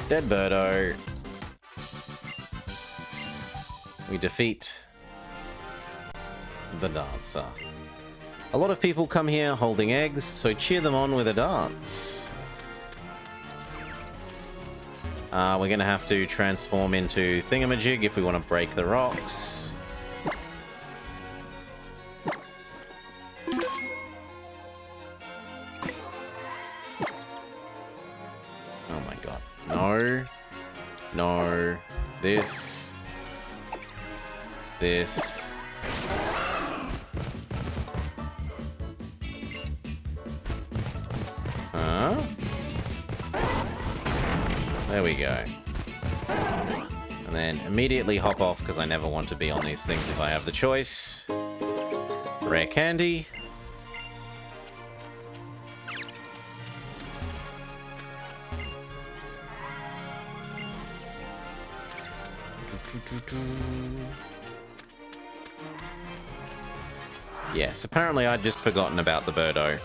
Dead Birdo. We defeat the dancer. A lot of people come here holding eggs, so cheer them on with a dance. We're going to have to transform into Thingamajig if we want to break the rocks. Oh my god. No. No. This. Huh? There we go. And then immediately hop off because I never want to be on these things if I have the choice. Rare candy. Yes, apparently I'd just forgotten about the Birdo.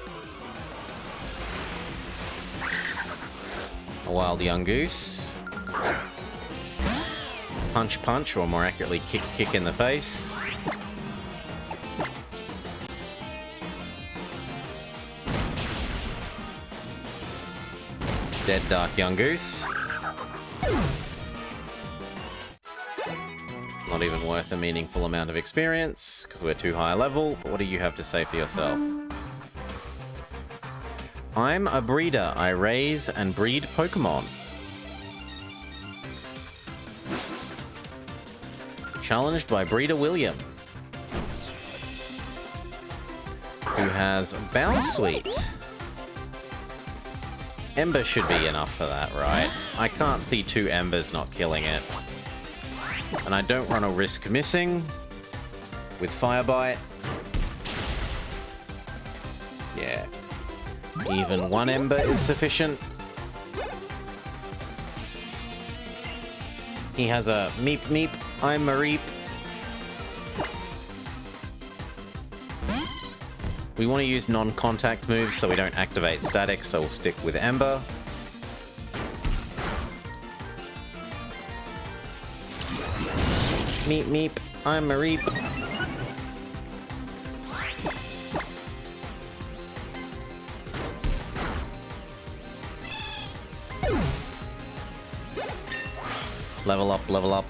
A wild young goose. Punch punch, or more accurately kick kick in the face. Dead dark young goose. Not even worth a meaningful amount of experience, because we're too high level. But what do you have to say for yourself? I'm a breeder. I raise and breed Pokémon. Challenged by Breeder William, who has Bounce Sweet. Ember should be enough for that, right? I can't see 2 Embers not killing it. And I don't run a risk missing with Fire Bite. Yeah. Even one ember is sufficient. He has a meep meep, I'm Mareep. We want to use non-contact moves so we don't activate static, so we'll stick with Ember. Meep meep, I'm Mareep. Level up, level up.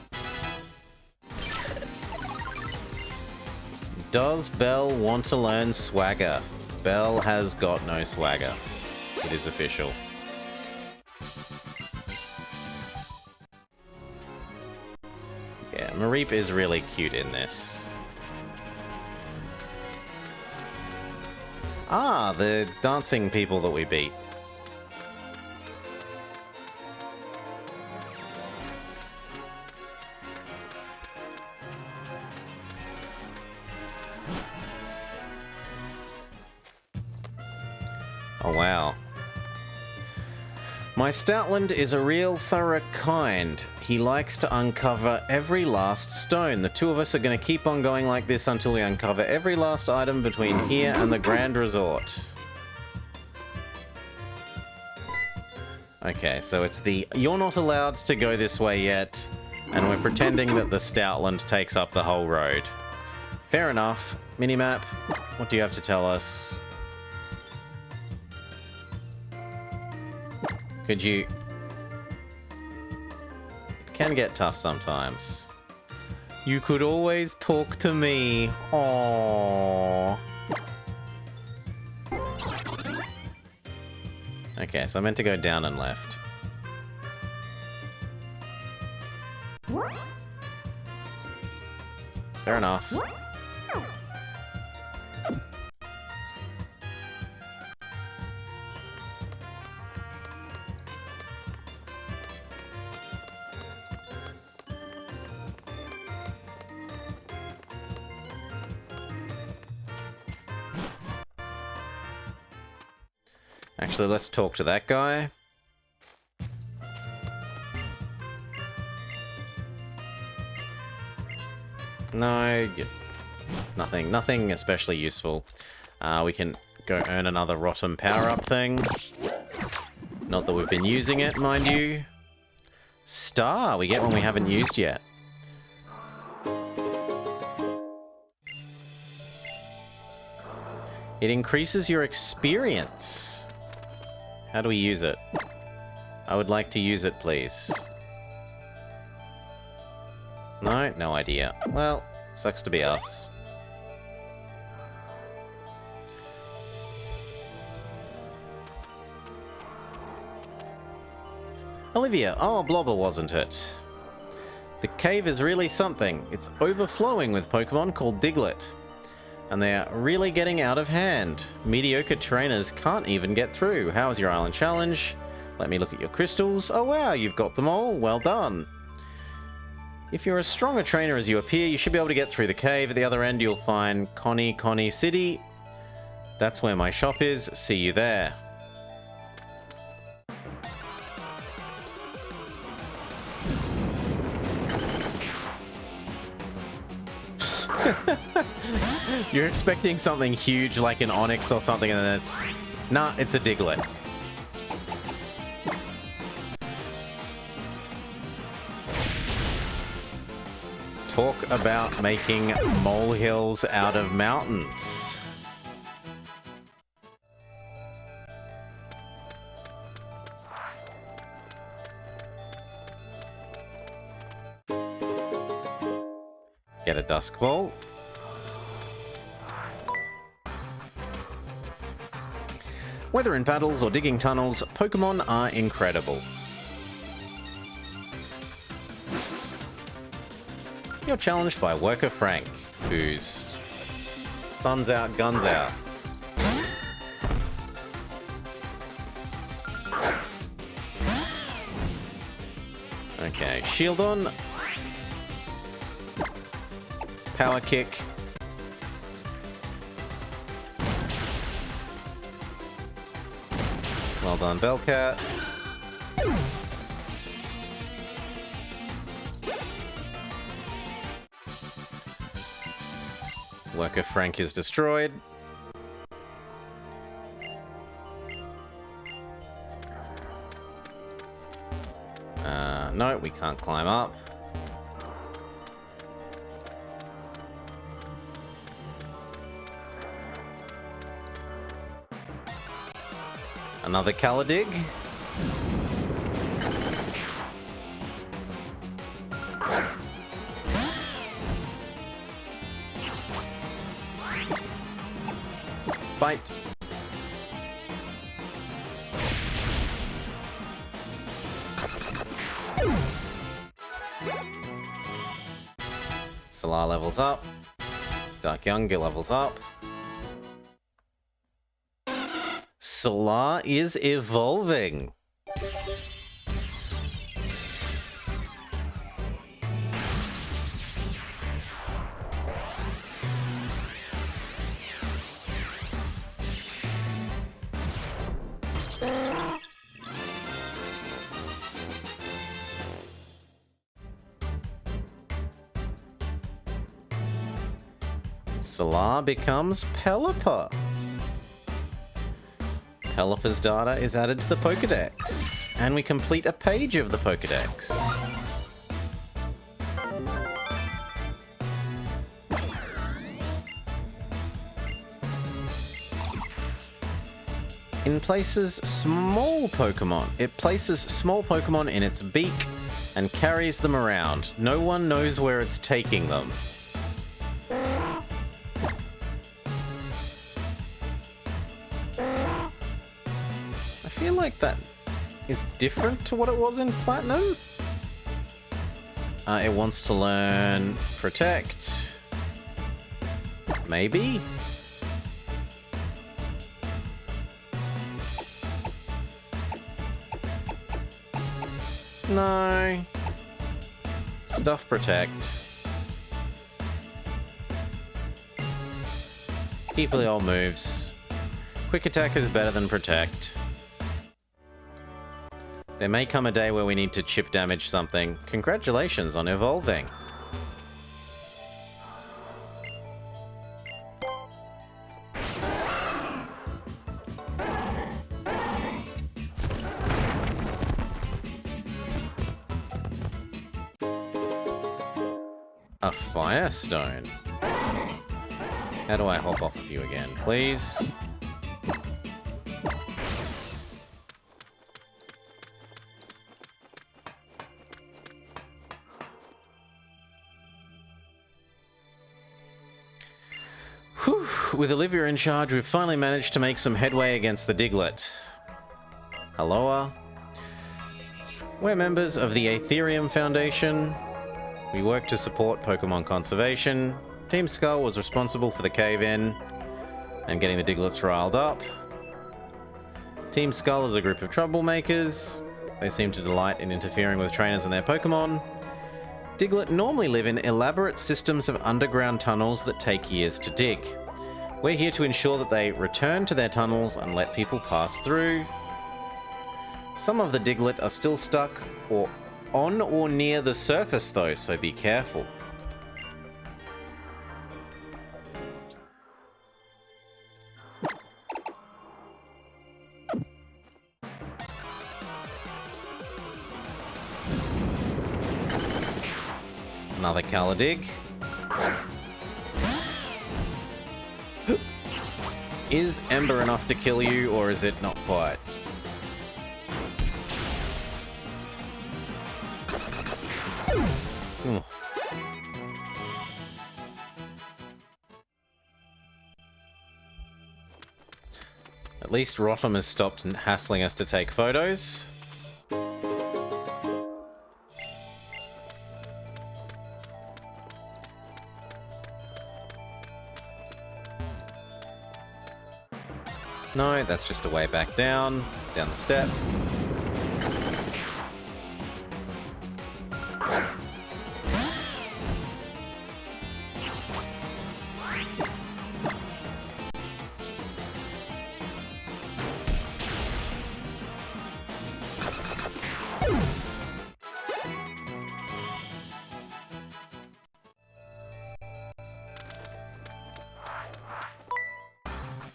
Does Belle want to learn swagger? Belle has got no swagger. It is official. Yeah, Mareep is really cute in this. Ah, the dancing people that we beat. Oh, wow. My Stoutland is a real thorough kind. He likes to uncover every last stone. The two of us are going to keep on going like this until we uncover every last item between here and the Grand Resort. Okay, so it's the you're not allowed to go this way yet, and we're pretending that the Stoutland takes up the whole road. Fair enough. Minimap, what do you have to tell us? Could you... It can get tough sometimes. You could always talk to me. Aww. Okay, so I meant to go down and left. Fair enough. Actually, let's talk to that guy. No, nothing especially useful. We can go earn another Rotom power-up thing. Not that we've been using it, mind you. Star, we get one we haven't used yet. It increases your experience. How do we use it? I would like to use it, please. No, no idea. Well, sucks to be us. Olivia. Oh, Blobber, wasn't it? The cave is really something. It's overflowing with Pokemon called Diglett. And they're really getting out of hand. Mediocre trainers can't even get through. How's your island challenge? Let me look at your crystals. Oh wow, you've got them all. Well done. If you're as strong a trainer as you appear, you should be able to get through the cave. At the other end, you'll find Connie City. That's where my shop is. See you there. You're expecting something huge like an Onix or something, and then it's... Nah, it's a Diglett. Talk about making molehills out of mountains. Get a Dusk Ball. Whether in battles or digging tunnels, Pokemon are incredible. You're challenged by Worker Frank, who's thumbs out, guns out. Okay, shield on. Power kick. Well done, Bellcat. Worker Frank is destroyed. No, we can't climb up. Another Caladig. Bite. Solar levels up. Dark Younger levels up. Solar is evolving. Solar becomes Pelipper. Pelipper's data is added to the Pokédex, and we complete a page of the Pokédex. It places small Pokemon in its beak and carries them around. No one knows where it's taking them. I feel like that is different to what it was in Platinum. It wants to learn Protect. Maybe? No. Stuff Protect. Keep the old moves. Quick Attack is better than Protect. There may come a day where we need to chip damage something. Congratulations on evolving. A Firestone. How do I hop off with you again, please? Whew. With Olivia in charge, we've finally managed to make some headway against the Diglett. Aloha. We're members of the Aetherium Foundation. We work to support Pokemon conservation. Team Skull was responsible for the cave-in and getting the Digletts riled up. Team Skull is a group of troublemakers. They seem to delight in interfering with trainers and their Pokemon. Diglett normally live in elaborate systems of underground tunnels that take years to dig. We're here to ensure that they return to their tunnels and let people pass through. Some of the Diglett are still stuck or on or near the surface though, so be careful. Another Caladig. Is Ember enough to kill you, or is it not quite? Ooh. At least Rotom has stopped hassling us to take photos. No, that's just a way back down the step.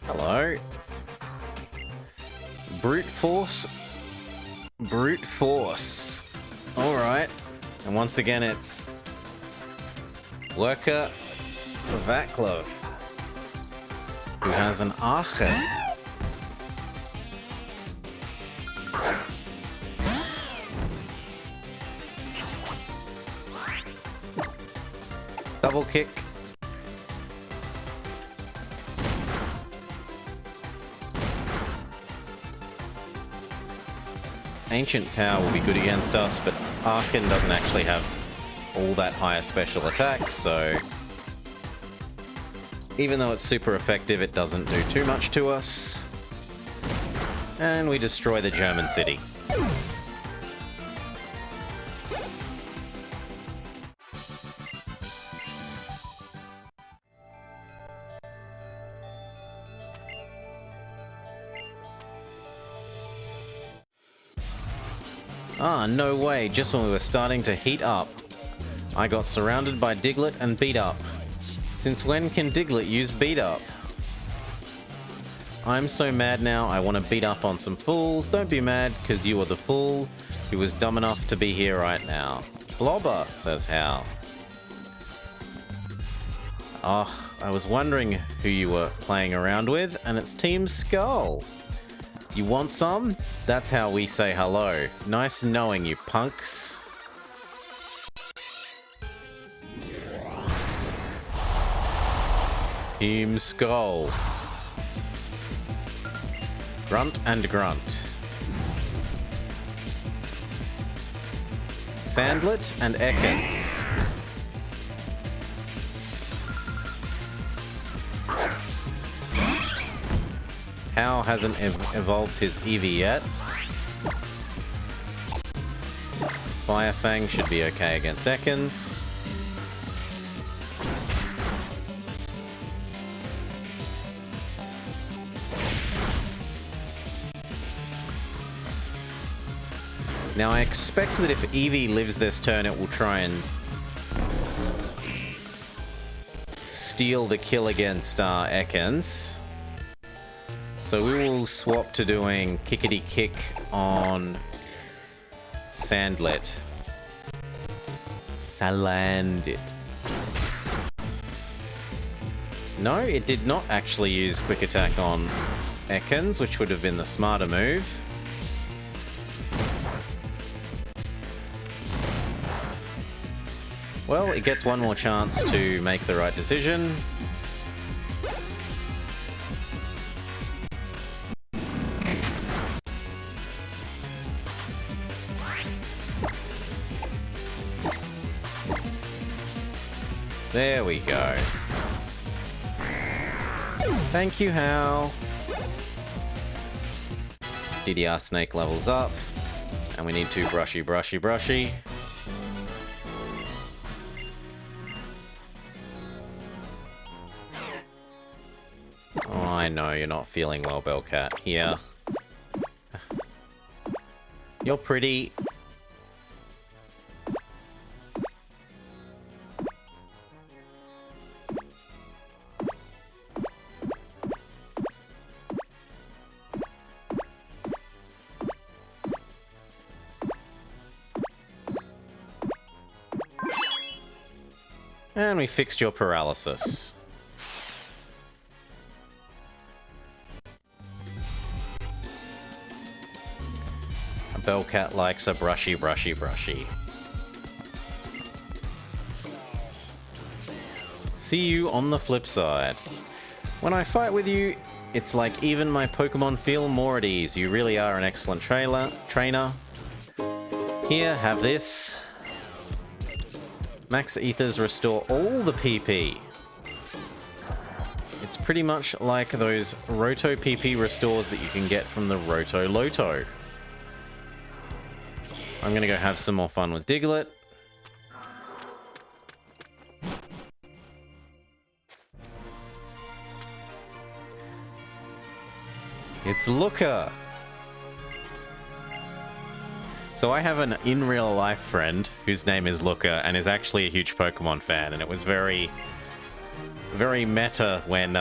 Hello. Brute force. Brute force. Alright. And once again, it's Worker Vaclav, who has an Aachen. Double kick. Ancient Power will be good against us, but Aachen doesn't actually have all that higher special attack, so even though it's super effective, it doesn't do too much to us. And we destroy the German city. Ah, no way. Just when we were starting to heat up, I got surrounded by Diglett and beat up. Since when can Diglett use beat up? I'm so mad now, I want to beat up on some fools. Don't be mad, because you are the fool who was dumb enough to be here right now. Blobber, says Hal. Oh, I was wondering who you were playing around with, and it's Team Skull. You want some? That's how we say hello. Nice knowing you, punks. Team Skull. Grunt and grunt. Sandlet and Ekans. Hal hasn't evolved his Eevee yet. Firefang should be okay against Ekans. Now I expect that if Eevee lives this turn, it will try and steal the kill against Ekans. So we will swap to doing Kickity Kick on Sandlet. Salandit. No, it did not actually use Quick Attack on Ekans, which would have been the smarter move. Well, it gets one more chance to make the right decision. There we go. Thank you, Hal. DDR Snake levels up. And we need to brushy, brushy, brushy. Oh, I know you're not feeling well, Bellcat. Here. You're pretty. And we fixed your paralysis. A Bellcat likes a brushy, brushy, brushy. See you on the flip side. When I fight with you, it's like even my Pokemon feel more at ease. You really are an excellent trainer. Here, have this. Max Ethers restore all the PP. It's pretty much like those Roto PP restores that you can get from the Roto Loto. I'm gonna go have some more fun with Diglett. It's Looker! So I have an in real life friend whose name is Looker and is actually a huge Pokemon fan, and it was very very meta when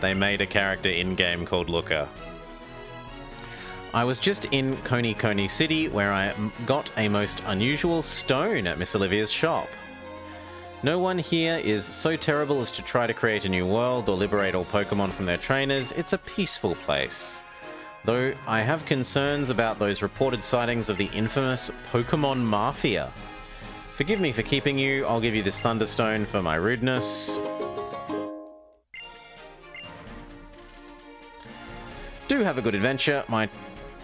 they made a character in-game called Looker. I was just in Coney City where I got a most unusual stone at Miss Olivia's shop. No one here is so terrible as to try to create a new world or liberate all Pokemon from their trainers. It's a peaceful place. Though I have concerns about those reported sightings of the infamous Pokémon Mafia. Forgive me for keeping you. I'll give you this Thunderstone for my rudeness. Do have a good adventure, my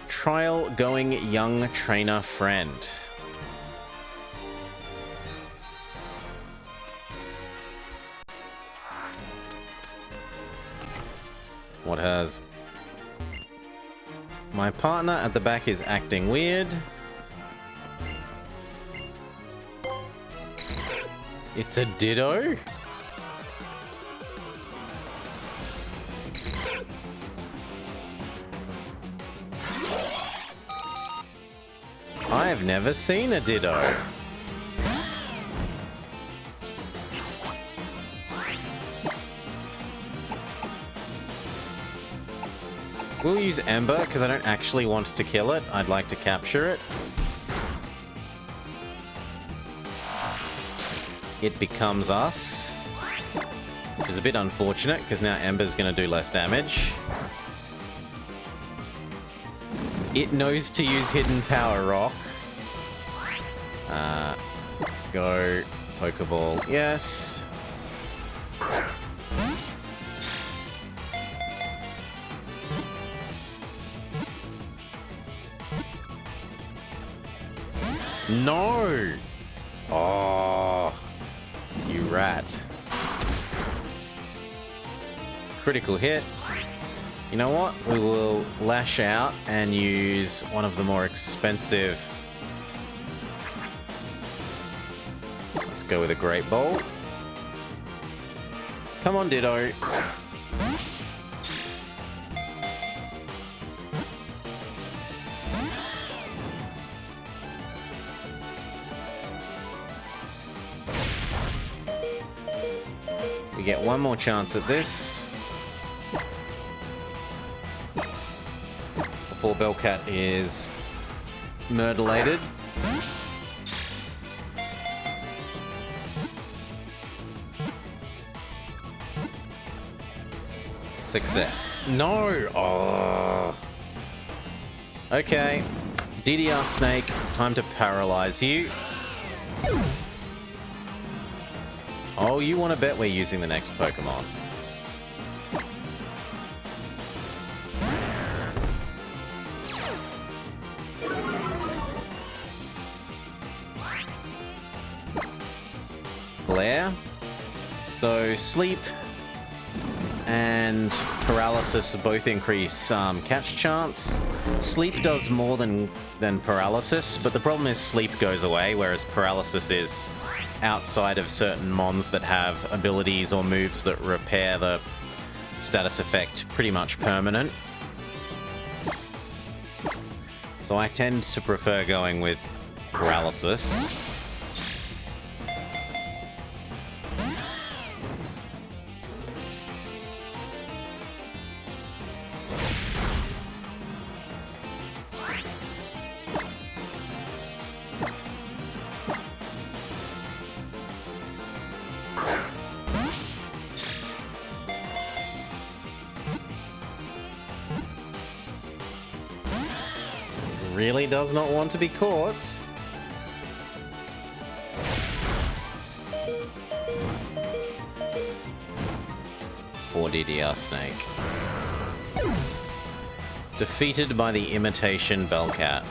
trial-going young trainer friend. What has... My partner at the back is acting weird. It's a Ditto? I have never seen a Ditto. We'll use Ember, because I don't actually want to kill it. I'd like to capture it. It becomes us. Which is a bit unfortunate, because now Ember's going to do less damage. It knows to use Hidden Power Rock. Go. Pokeball. Yes. No! Oh, you rat. Critical hit. You know what? We will lash out and use one of the more expensive. Let's go with a Great Ball. Come on, Ditto. We get one more chance at this before Bellcat is murderlated. Success. No! Oh. Okay. DDR Snake, time to paralyze you. Oh, you want to bet we're using the next Pokemon. Glare. So, Sleep and Paralysis both increase catch chance. Sleep does more than Paralysis, but the problem is Sleep goes away, whereas Paralysis is outside of certain mons that have abilities or moves that repair the status effect pretty much permanent. So I tend to prefer going with Paralysis. Really does not want to be caught. Poor DDR Snake. Defeated by the imitation Bellcat.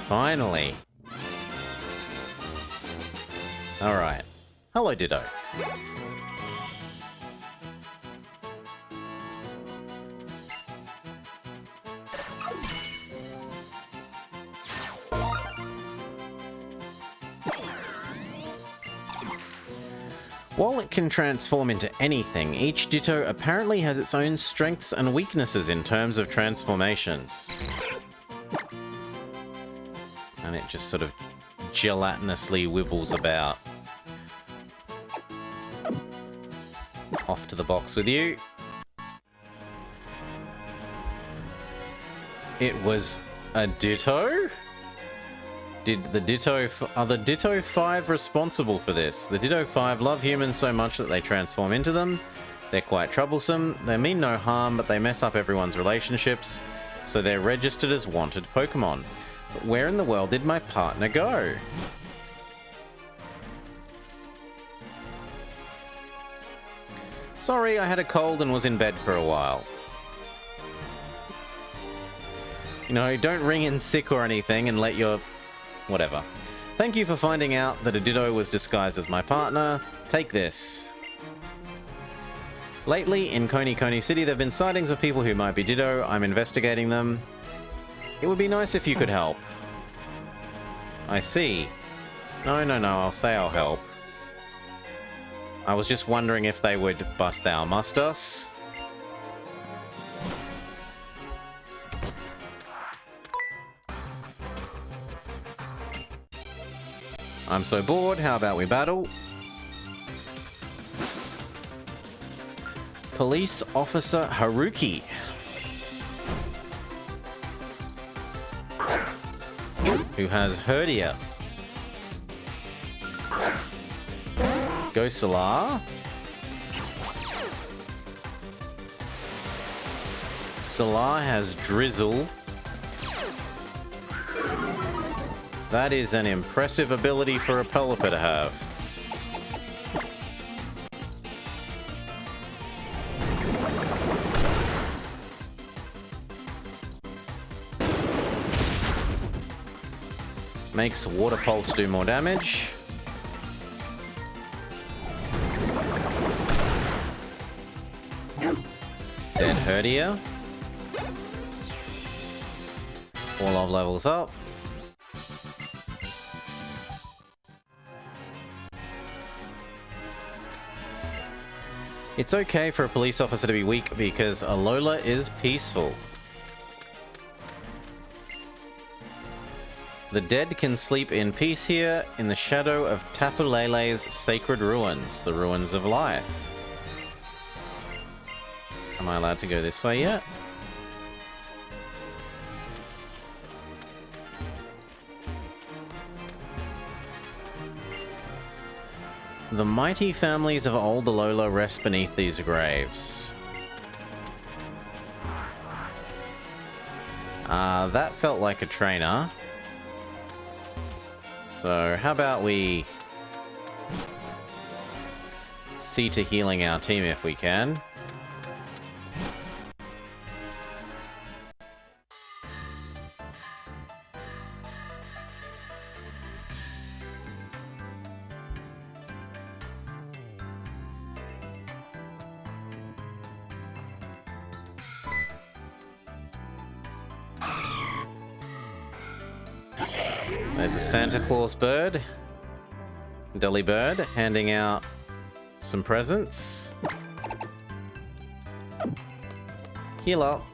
Finally. Alright. Hello, Ditto. While it can transform into anything, each Ditto apparently has its own strengths and weaknesses in terms of transformations. And it just sort of gelatinously wibbles about. Off to the box with you. It was a Ditto? Are the Ditto 5 responsible for this? The Ditto 5 love humans so much that they transform into them. They're quite troublesome. They mean no harm, but they mess up everyone's relationships. So they're registered as wanted Pokemon. But where in the world did my partner go? Sorry, I had a cold and was in bed for a while. You know, don't ring in sick or anything and let your... whatever. Thank you for finding out that a Ditto was disguised as my partner. Take this. Lately, in Coney City, there have been sightings of people who might be Ditto. I'm investigating them. It would be nice if you could help. I see. No, I'll say I'll help. I was just wondering if they would bust thou must us. I'm so bored, how about we battle? Police Officer Haruki. Who has Herdia. Go Salar. Salar has Drizzle. That is an impressive ability for a Pelipper to have. Makes Water Pulse do more damage. Dead Herdia. Orlov levels up. It's okay for a police officer to be weak because Alola is peaceful. The dead can sleep in peace here in the shadow of Tapu Lele's sacred ruins, the ruins of life. Am I allowed to go this way yet? The mighty families of old Alola rest beneath these graves. That felt like a trainer. So how about we see to healing our team if we can. There's a Santa Claus bird, Dolly Bird, handing out some presents. Heal up.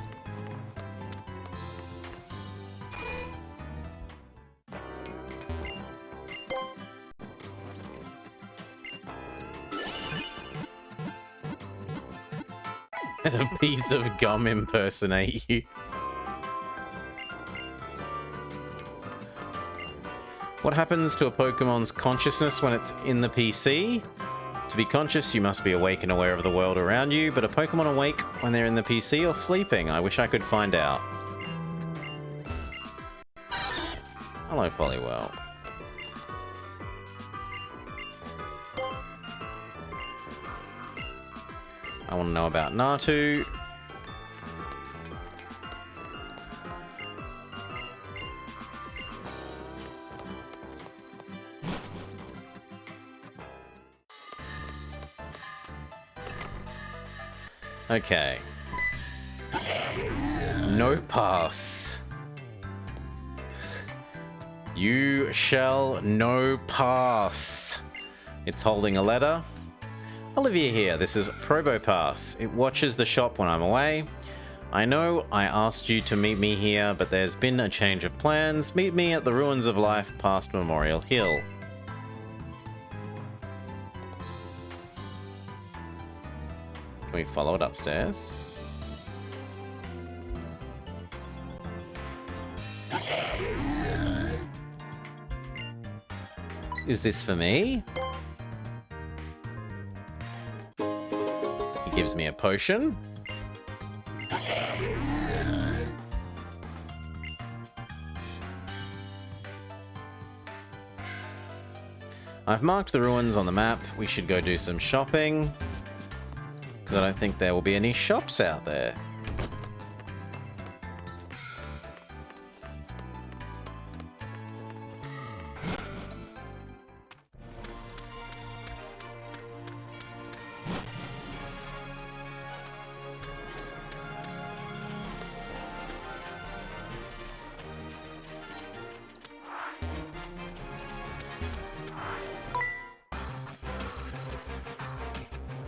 A piece of gum impersonate you. What happens to a Pokemon's consciousness when it's in the PC? To be conscious, you must be awake and aware of the world around you, but are Pokemon awake when they're in the PC or sleeping? I wish I could find out. Hello, Poliwell. I want to know about Natu. Okay. No pass. You shall no pass. It's holding a letter. Olivia here, this is Probopass. It watches the shop when I'm away. I know I asked you to meet me here, but there's been a change of plans. Meet me at the Ruins of Life past Memorial Hill. Can we follow it upstairs? Is this for me? He gives me a potion. I've marked the ruins on the map. We should go do some shopping, because I don't think there will be any shops out there.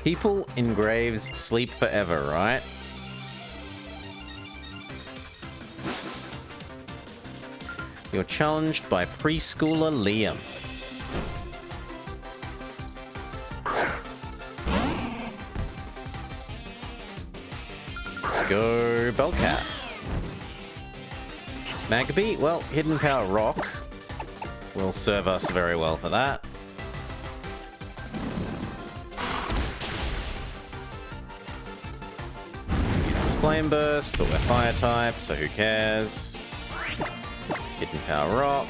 People in graves sleep forever, right? You're challenged by preschooler Liam. Go Bellcat. Magby, well, Hidden Power Rock will serve us very well for that. Flame Burst, but we're Fire type, so who cares? Hidden Power Rock.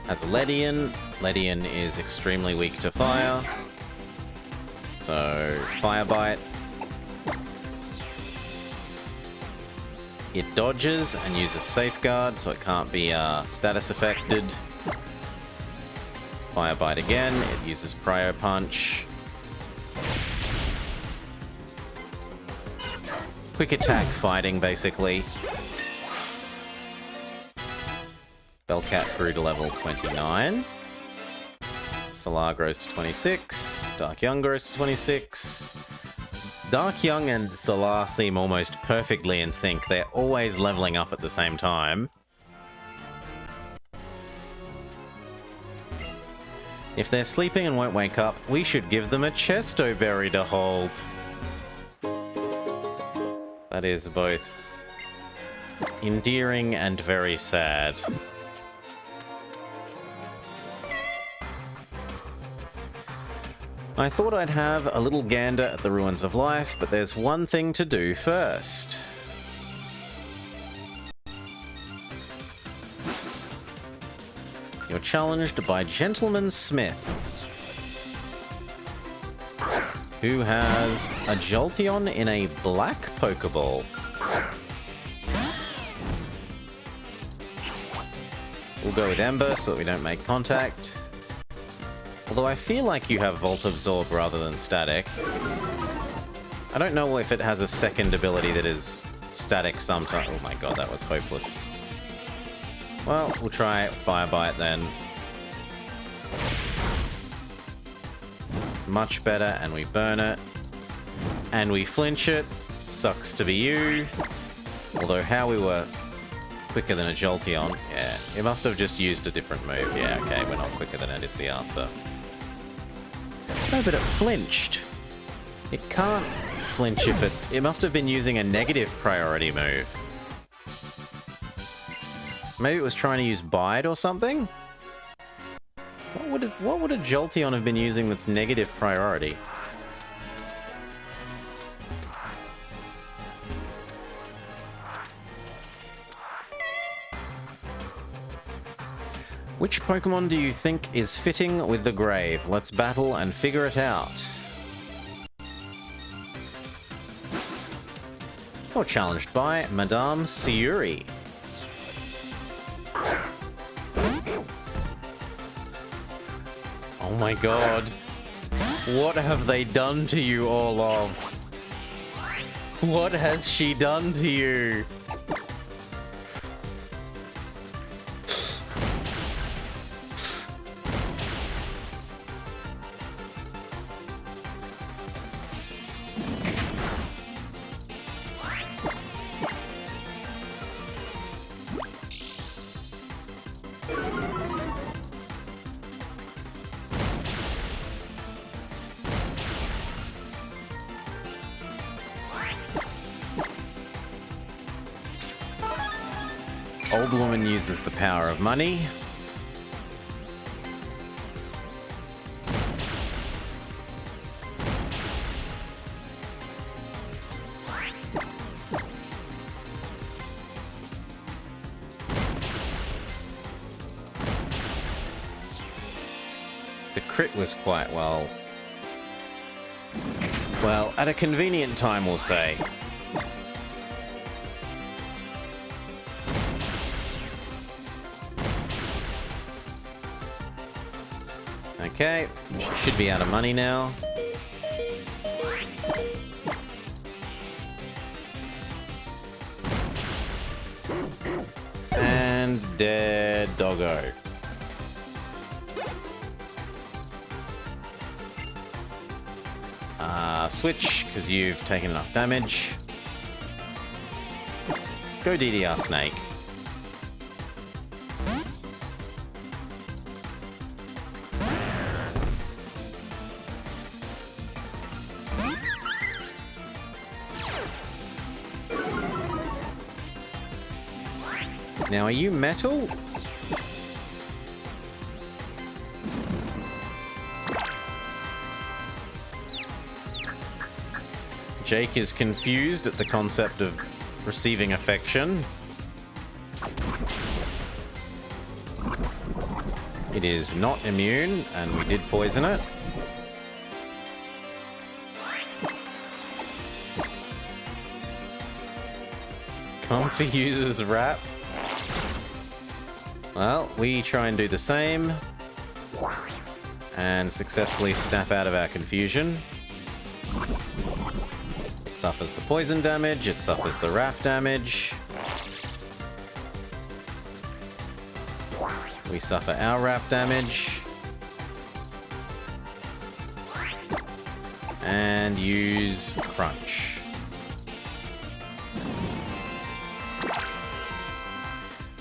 Has a Ledian. Ledian is extremely weak to fire. So, Fire Bite. It dodges and uses Safeguard, so it can't be status affected. Fire Bite again, it uses Prio Punch. Quick attack fighting, basically. Bellcat grew to level 29. Solar grows to 26. Dark Young grows to 26. Dark Young and Solar seem almost perfectly in sync. They're always leveling up at the same time. If they're sleeping and won't wake up, we should give them a Chesto Berry to hold. That is both endearing and very sad. I thought I'd have a little gander at the Ruins of Life, but there's one thing to do first. You're challenged by Gentleman Smith, who has a Jolteon in a black Pokeball. We'll go with Ember so that we don't make contact. Although I feel like you have Volt Absorb rather than Static. I don't know if it has a second ability that is static sometimes. Oh my god, that was hopeless. Well, we'll try Fire Bite then. Much better, and we burn it. And we flinch it. Sucks to be you. Although how we were quicker than a Jolteon. Yeah, it must have just used a different move. Yeah, okay, we're not quicker than it is the answer. No, but it flinched. It can't flinch if it's... It must have been using a negative priority move. Maybe it was trying to use Bide or something? What would a Jolteon have been using that's negative priority? Which Pokemon do you think is fitting with the grave? Let's battle and figure it out. You're challenged by Madame Sayuri. Oh my god. What have they done to you, Orlov? What has she done to you? Old woman uses the power of money. The crit was quite well, at a convenient time, we'll say. Okay, she should be out of money now. And dead doggo. Switch, because you've taken enough damage. Go DDR Snake. Now, are you metal? Jake is confused at the concept of receiving affection. It is not immune, and we did poison it. Comfy uses wrap. Well, we try and do the same. And successfully snap out of our confusion. It suffers the poison damage, it suffers the wrap damage. We suffer our wrap damage. And use Crunch.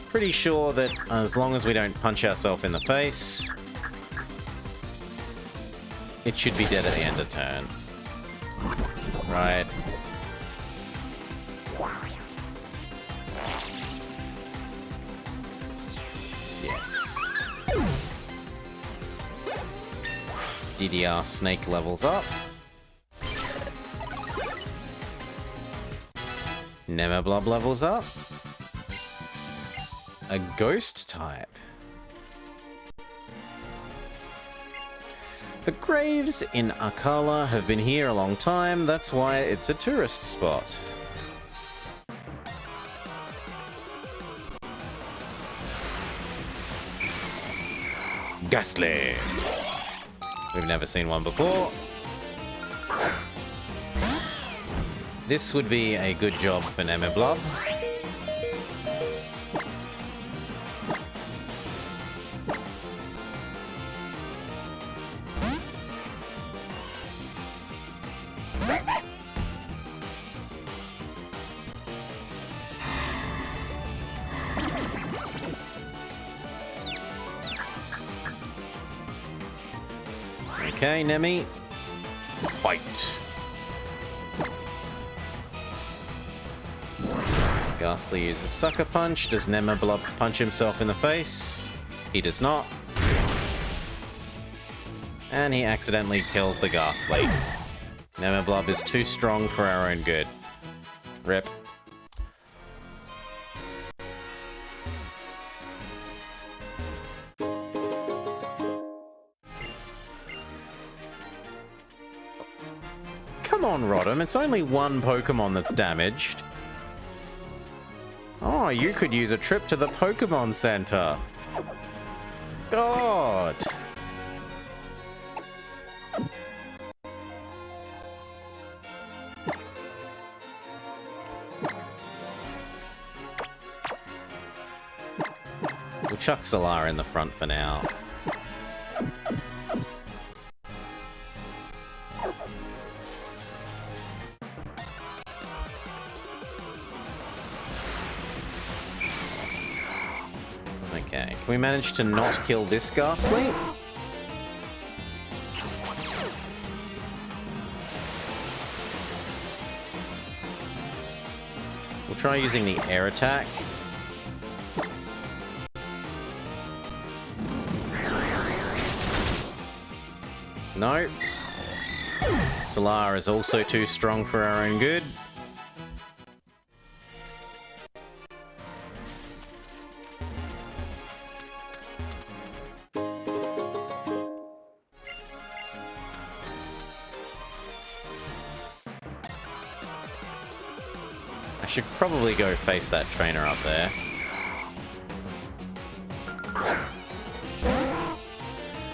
Pretty sure that as long as we don't punch ourselves in the face, it should be dead at the end of turn. Right. Yes. DDR Snake levels up. Nemablob levels up. A ghost type. The graves in Akala have been here a long time, that's why it's a tourist spot. Ghastly! We've never seen one before. This would be a good job for Nemablob. Okay, Nemi. Fight. Ghastly uses Sucker Punch. Does Nemablob punch himself in the face? He does not. And he accidentally kills the Ghastly. Nemablob is too strong for our own good. Rip. Come on, Rodham, it's only one Pokemon that's damaged. Oh, you could use a trip to the Pokemon Center. God. We'll chuck Solar in the front for now. Okay, can we manage to not kill this Ghastly? We'll try using the air attack. No. Solar is also too strong for our own good. I should probably go face that trainer up there.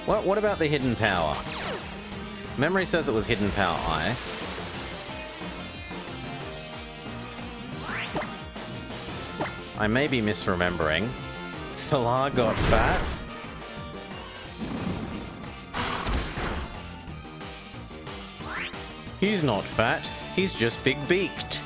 What about the hidden power? Memory says it was hidden power ice. I may be misremembering. Solar got fat. He's not fat, he's just big-beaked.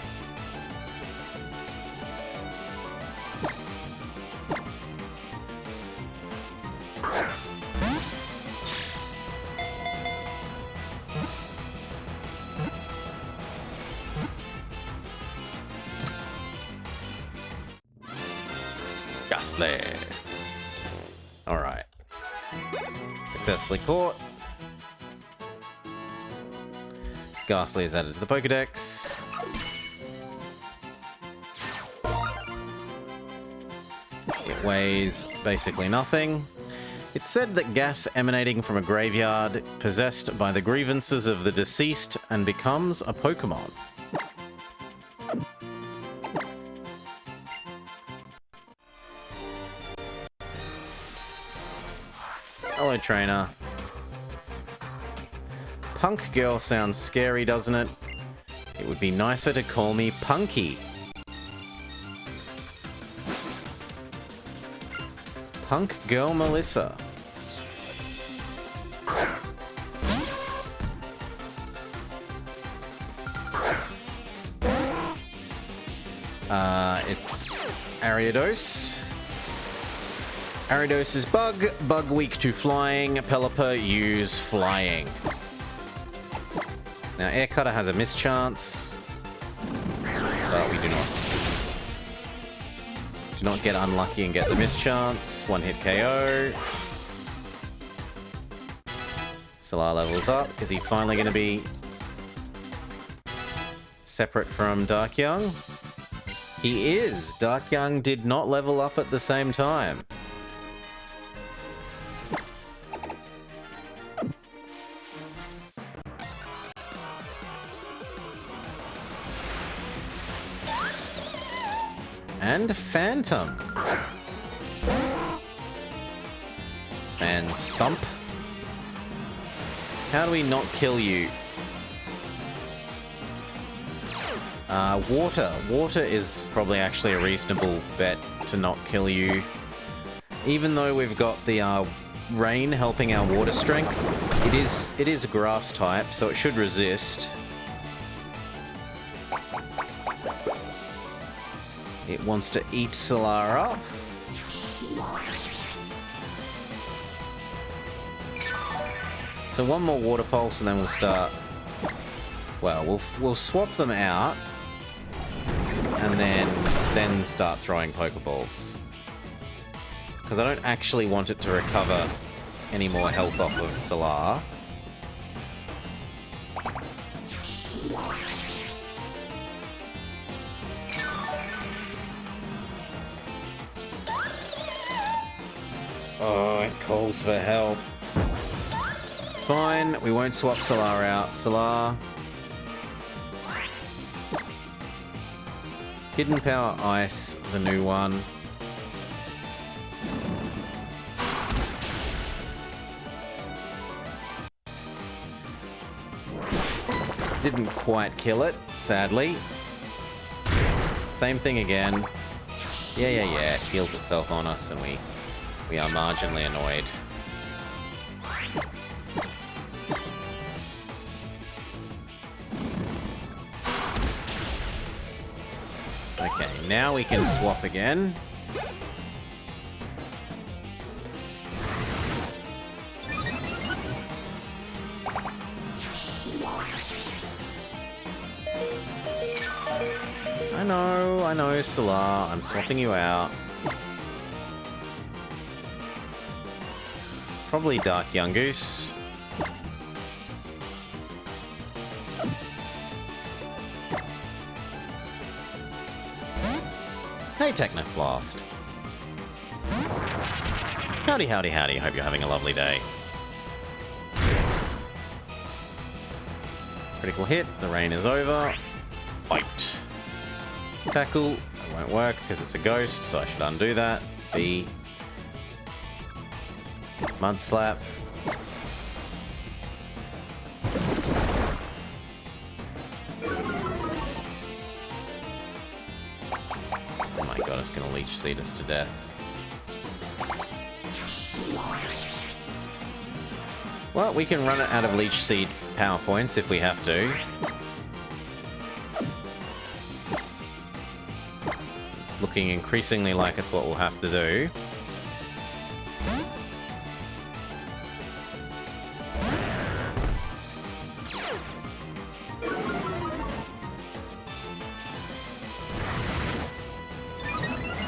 Ghastly. Alright. Successfully caught. Ghastly is added to the Pokédex. It weighs basically nothing. It's said that gas emanating from a graveyard possessed by the grievances of the deceased and becomes a Pokémon. Hello, trainer. Punk girl sounds scary, doesn't it? It would be nicer to call me Punky. Punk girl Melissa. It's Ariados. Ariados is bug weak to flying, Pelipper use flying. Now Air Cutter has a mischance, but we do not get unlucky and get the mischance. One hit KO. Solar levels up. Is he finally going to be separate from Dark Young? He is. Dark Young did not level up at the same time. And Phantom. And Stump. How do we not kill you? Water. Water is probably actually a reasonable bet to not kill you. Even though we've got the rain helping our water strength, it is a grass type, so it should resist. It wants to eat Solar up. So one more Water Pulse and then we'll start... Well, we'll swap them out and then start throwing Pokeballs. Because I don't actually want it to recover any more health off of Solar. Oh, it calls for help. Fine, we won't swap Solar out. Solar. Hidden Power Ice, the new one. Didn't quite kill it, sadly. Same thing again. Yeah, it heals itself on us and we are marginally annoyed. Okay, now we can swap again. I know, Solar, I'm swapping you out. Probably Dark Young Goose. Hey, Technoblast. Howdy, howdy, howdy. Hope you're having a lovely day. Critical hit. The rain is over. Bite. Tackle. It won't work because it's a ghost, so I should undo that. B. Mud Slap. Oh my god, it's gonna leech seed us to death. Well, we can run it out of leech seed power points if we have to. It's looking increasingly like it's what we'll have to do.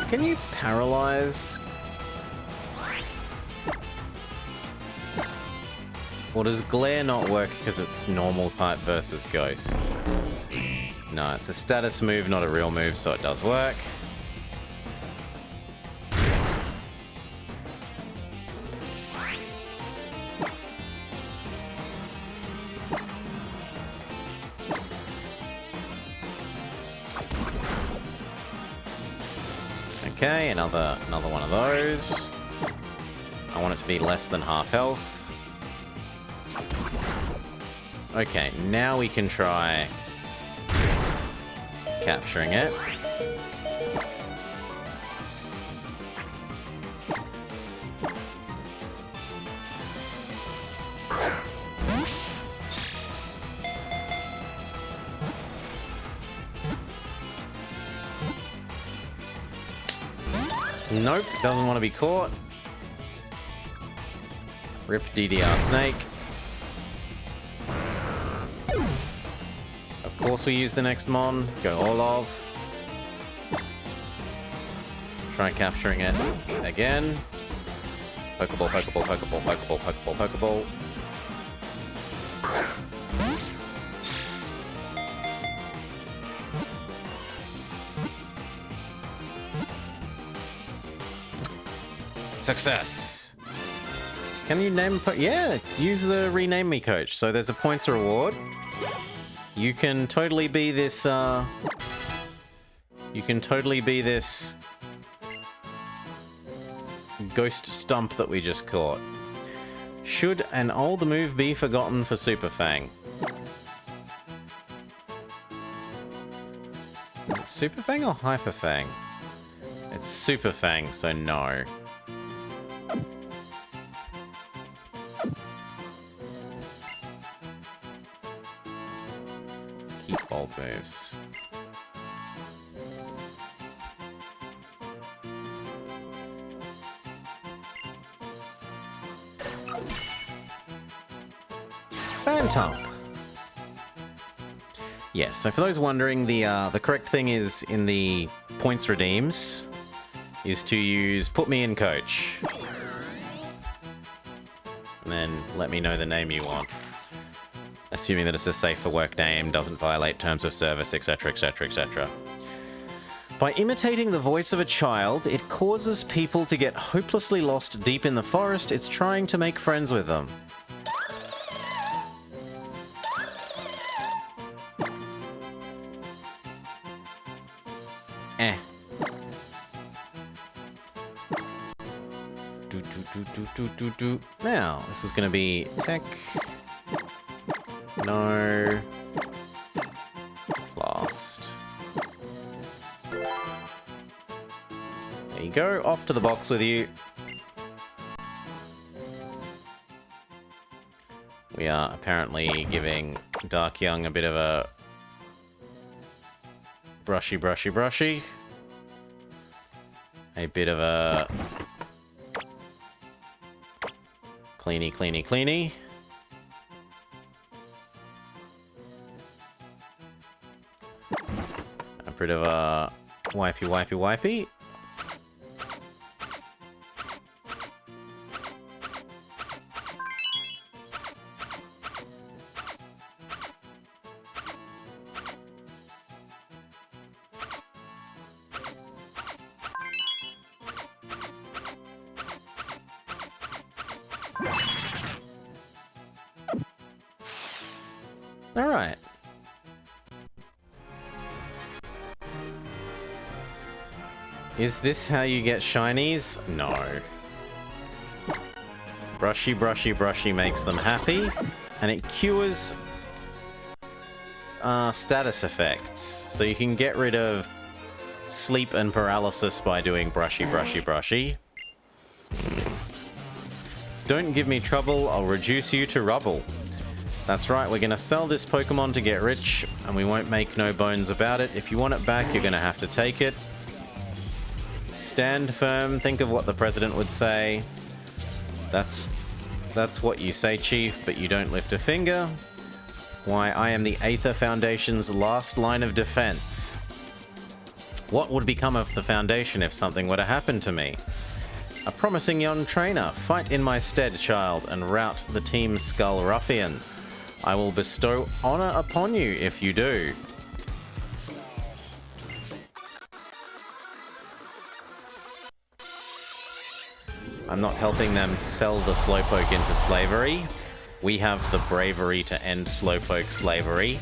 Can you paralyze? Or does Glare not work because it's normal type versus Ghost? No, it's a status move, not a real move, so it does work. Okay, another one of those. I want it to be less than half health. Okay, now we can try capturing it. Nope, doesn't want to be caught. Rip DDR Snake. Of course we use the next mon. Go Olov. Try capturing it again. Pokeball, Pokeball, Pokeball, Pokeball, Pokeball, Pokeball. Success. Can you name yeah, use the rename me coach. So there's a points reward. You can totally be this ghost stump that we just caught. Should an old move be forgotten for Super Fang? Is it Super Fang or Hyper Fang? It's Super Fang, so no. Keep bold moves. Phantom. Yes, so for those wondering, the correct thing is in the points redeems is to use put me in coach. And then let me know the name you want. Assuming that it's a safe for work name, doesn't violate terms of service, etc, etc, etc. By imitating the voice of a child, it causes people to get hopelessly lost deep in the forest it's trying to make friends with them. Now, this is going to be tech. No. Blast. There you go. Off to the box with you. We are apparently giving Dark Young a bit of a brushy. A bit of a cleany. A bit of a wipey. Alright. Is this how you get shinies? No. Brushy, brushy, brushy makes them happy, and it cures status effects. So you can get rid of sleep and paralysis by doing brushy, brushy, brushy. Don't give me trouble, I'll reduce you to rubble. That's right, we're gonna sell this Pokemon to get rich, and we won't make no bones about it. If you want it back, you're gonna have to take it. Stand firm, think of what the president would say. That's what you say, Chief, but you don't lift a finger. Why, I am the Aether Foundation's last line of defense. What would become of the Foundation if something were to happen to me? A promising young trainer, fight in my stead, child, and rout the Team Skull ruffians. I will bestow honor upon you if you do. I'm not helping them sell the Slowpoke into slavery. We have the bravery to end Slowpoke slavery.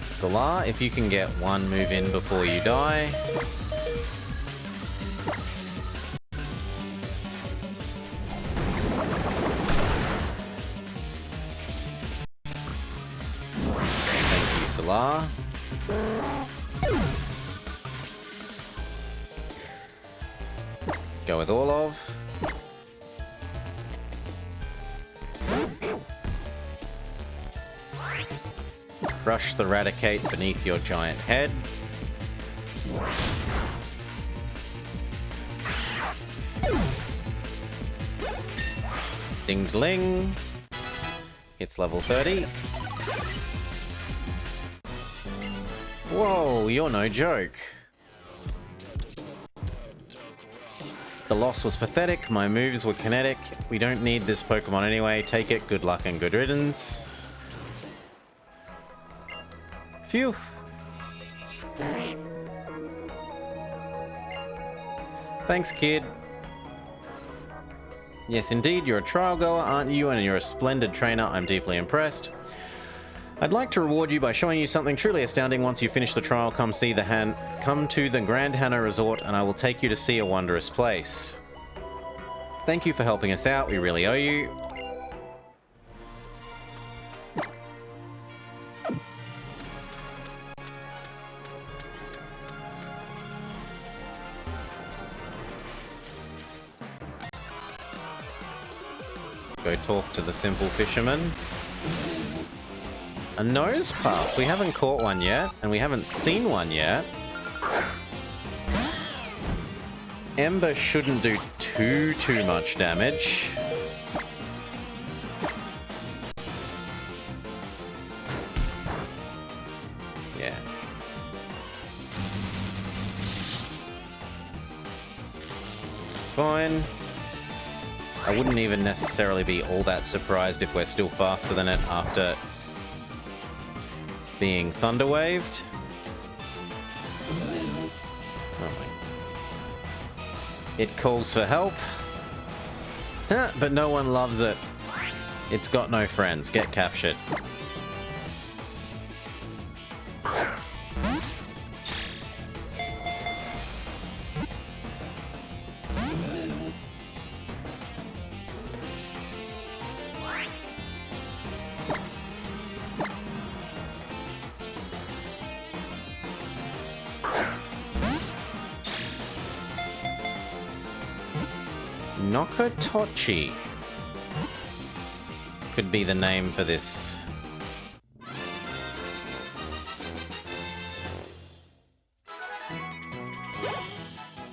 Solar, if you can get one move in before you die. Thank you, Solar. Go with all of. Crush the Raticate beneath your giant head. Ding-dling. Hits level 30. Whoa, you're no joke. The loss was pathetic, my moves were kinetic. We don't need this Pokemon anyway. Take it, good luck and good riddance. Phew. Thanks, kid. Yes, indeed, you're a trial goer, aren't you? And you're a splendid trainer. I'm deeply impressed. I'd like to reward you by showing you something truly astounding. Once you finish the trial, come to the Grand Hana Resort, and I will take you to see a wondrous place. Thank you for helping us out. We really owe you. Go talk to the simple fisherman. A nose pass. We haven't caught one yet, and we haven't seen one yet. Ember shouldn't do too much damage. Yeah. It's fine. I wouldn't even necessarily be all that surprised if we're still faster than it after being thunder waved. Oh my. It calls for help. But no one loves it. It's got no friends. Get captured. Nokotochi could be the name for this.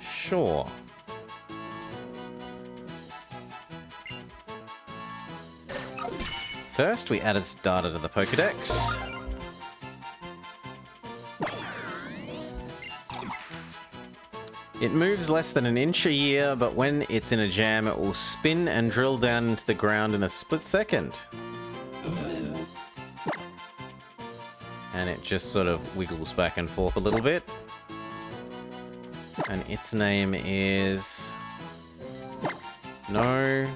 Sure. First, we added data to the Pokédex. It moves less than an inch a year, but when it's in a jam, it will spin and drill down into the ground in a split second. and it just sort of wiggles back and forth a little bit. And its name is... No...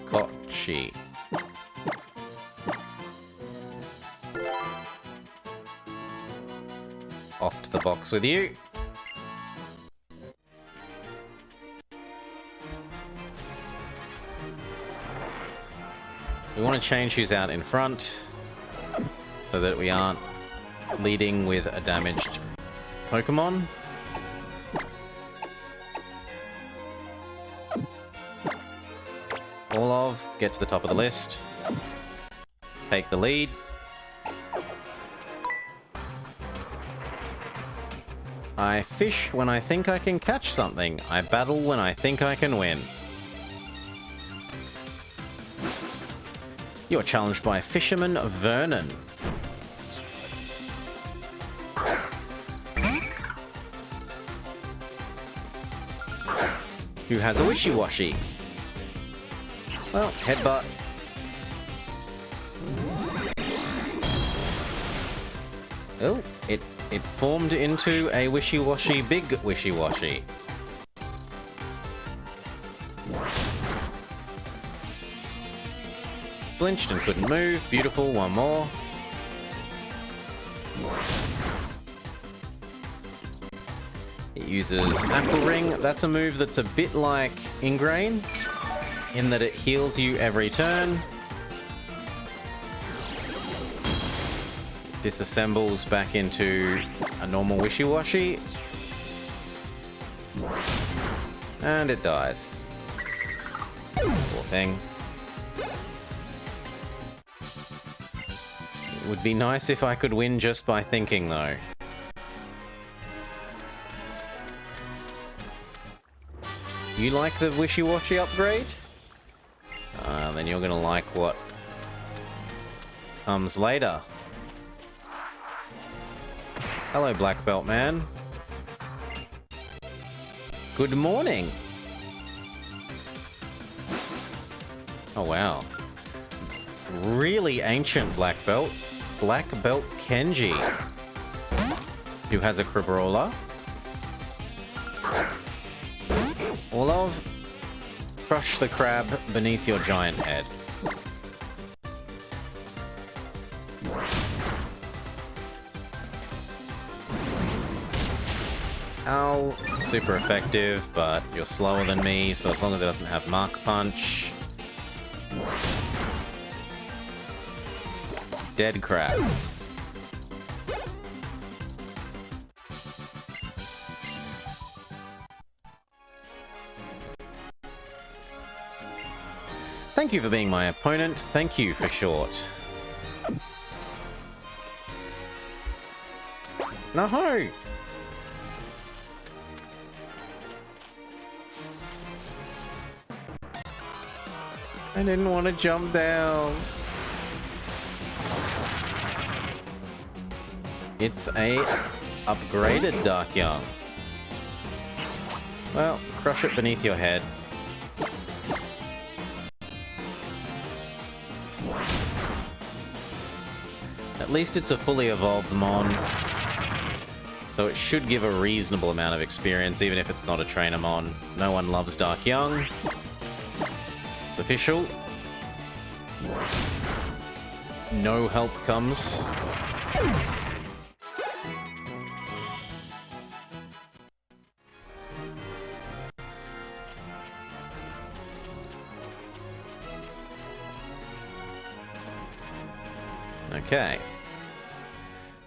Kochi. Off to the box with you. We want to change who's out in front so that we aren't leading with a damaged Pokemon. Olaf, get to the top of the list. Take the lead. I fish when I think I can catch something. I battle when I think I can win. You're challenged by Fisherman Vernon. Who has a wishy-washy. Well, headbutt. Oh, it formed into a wishy-washy, big wishy-washy. Blinched and couldn't move. Beautiful, one more. It uses Apple Ring. That's a move that's a bit like Ingrain, in that it heals you every turn. Disassembles back into a normal wishy-washy. And it dies. Poor thing. It would be nice if I could win just by thinking, though. You like the wishy-washy upgrade? Then you're gonna like what comes later. Hello, Black Belt Man. Good morning. Oh, wow. Really ancient Black Belt. Black Belt Kenji. Who has a Crabrawler. Olaf, crush the crab beneath your giant head. Ow, super effective, but you're slower than me, so as long as it doesn't have Mark Punch. Dead crab. Thank you for being my opponent. Thank you for short. No! I didn't want to jump down. It's a upgraded Dark Young. Well, crush it beneath your head. At least it's a fully evolved Mon, so it should give a reasonable amount of experience, even if it's not a trainer Mon. No one loves Dark Young. It's official. No help comes. Okay.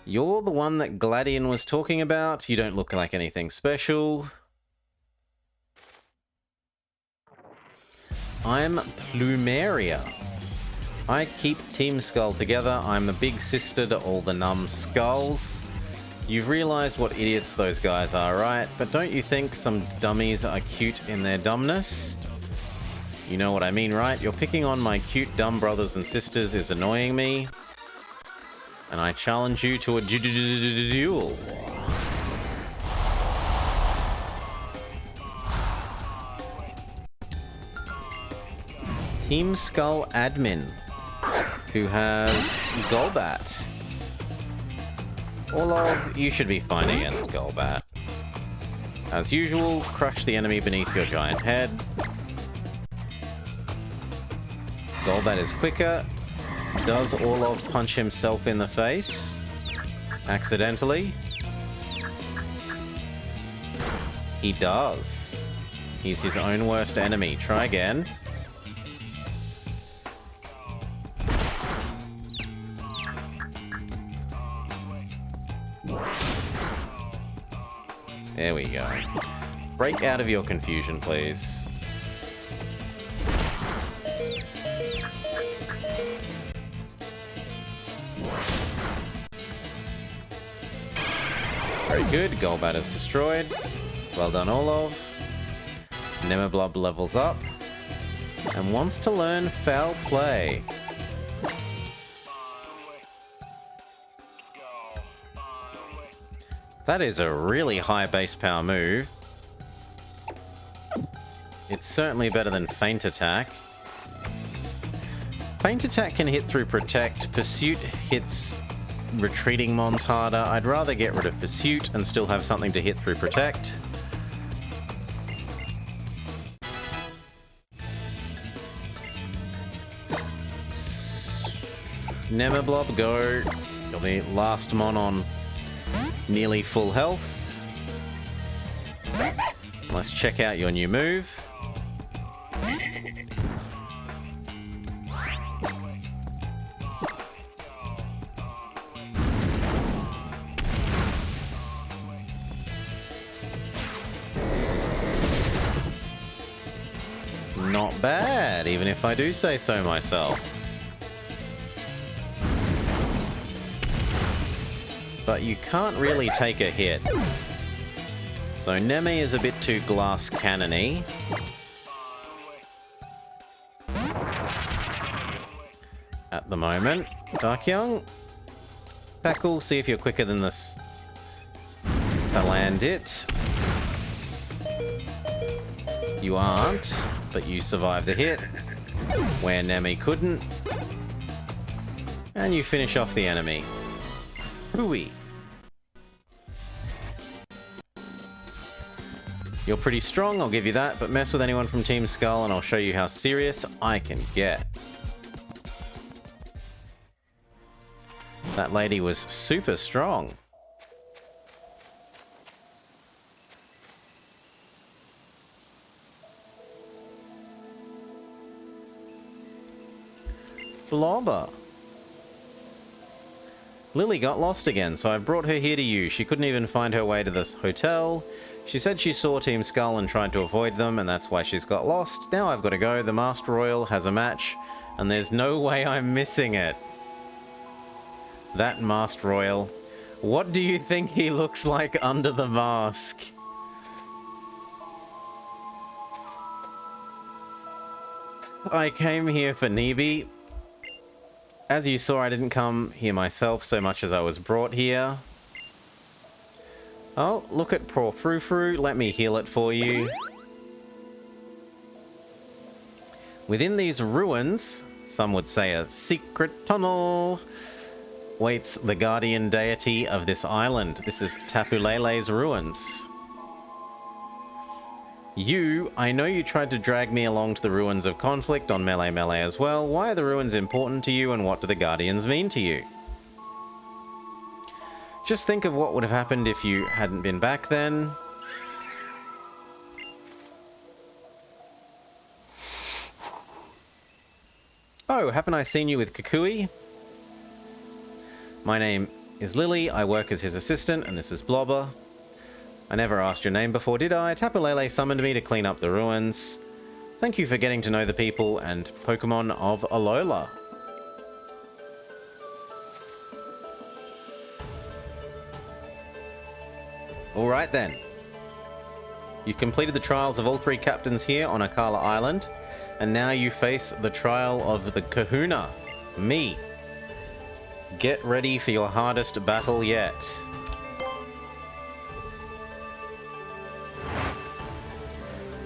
You're the one that Gladion was talking about. You don't look like anything special. I'm Plumeria. I keep Team Skull together. I'm the big sister to all the numb skulls. You've realized what idiots those guys are, right? But don't you think some dummies are cute in their dumbness? You know what I mean, right? You're picking on my cute dumb brothers and sisters is annoying me. And I challenge you to a duel. Team Skull admin, who has Golbat. Orlov, you should be fine against Golbat. As usual, crush the enemy beneath your giant head. Golbat is quicker. Does Orlov punch himself in the face? Accidentally? He does. He's his own worst enemy. Try again. There we go. Break out of your confusion, please. Very good. Golbat is destroyed. Well done, Orlov. Nemablob levels up and wants to learn Foul Play. That is a really high base power move. It's certainly better than Feint Attack. Feint Attack can hit through Protect. Pursuit hits retreating mons harder. I'd rather get rid of Pursuit and still have something to hit through Protect. Nemablob, go. You're the last mon on nearly full health. Let's check out your new move. Not bad, even if I do say so myself. But you can't really take a hit. So Nemi is a bit too glass cannon-y. At the moment. Darkyoung. Packle, see if you're quicker than this Salandit. You aren't, but you survive the hit, where Nemi couldn't. And you finish off the enemy. Hooey. You're pretty strong, I'll give you that, but mess with anyone from Team Skull and I'll show you how serious I can get. That lady was super strong. Blobber. Lily got lost again, so I brought her here to you. She couldn't even find her way to this hotel. She said she saw Team Skull and tried to avoid them, and that's why she's got lost. Now I've got to go. The Masked Royal has a match, and there's no way I'm missing it. That Masked Royal. What do you think he looks like under the mask? I came here for Nibi. As you saw, I didn't come here myself so much as I was brought here. Oh, look at poor Frou-Frou. Let me heal it for you. Within these ruins, some would say a secret tunnel, waits the guardian deity of this island. This is Tapu Lele's ruins. I know you tried to drag me along to the ruins of conflict on Melee Melee as well. Why are the ruins important to you and what do the Guardians mean to you? Just think of what would have happened if you hadn't been back then. Oh, haven't I seen you with Kukui? My name is Lily, I work as his assistant, and this is Blobber. I never asked your name before, did I? Tapu Lele summoned me to clean up the ruins. Thank you for getting to know the people and Pokemon of Alola. Alright then. You've completed the trials of all three captains here on Akala Island, and now you face the trial of the Kahuna, me. Get ready for your hardest battle yet.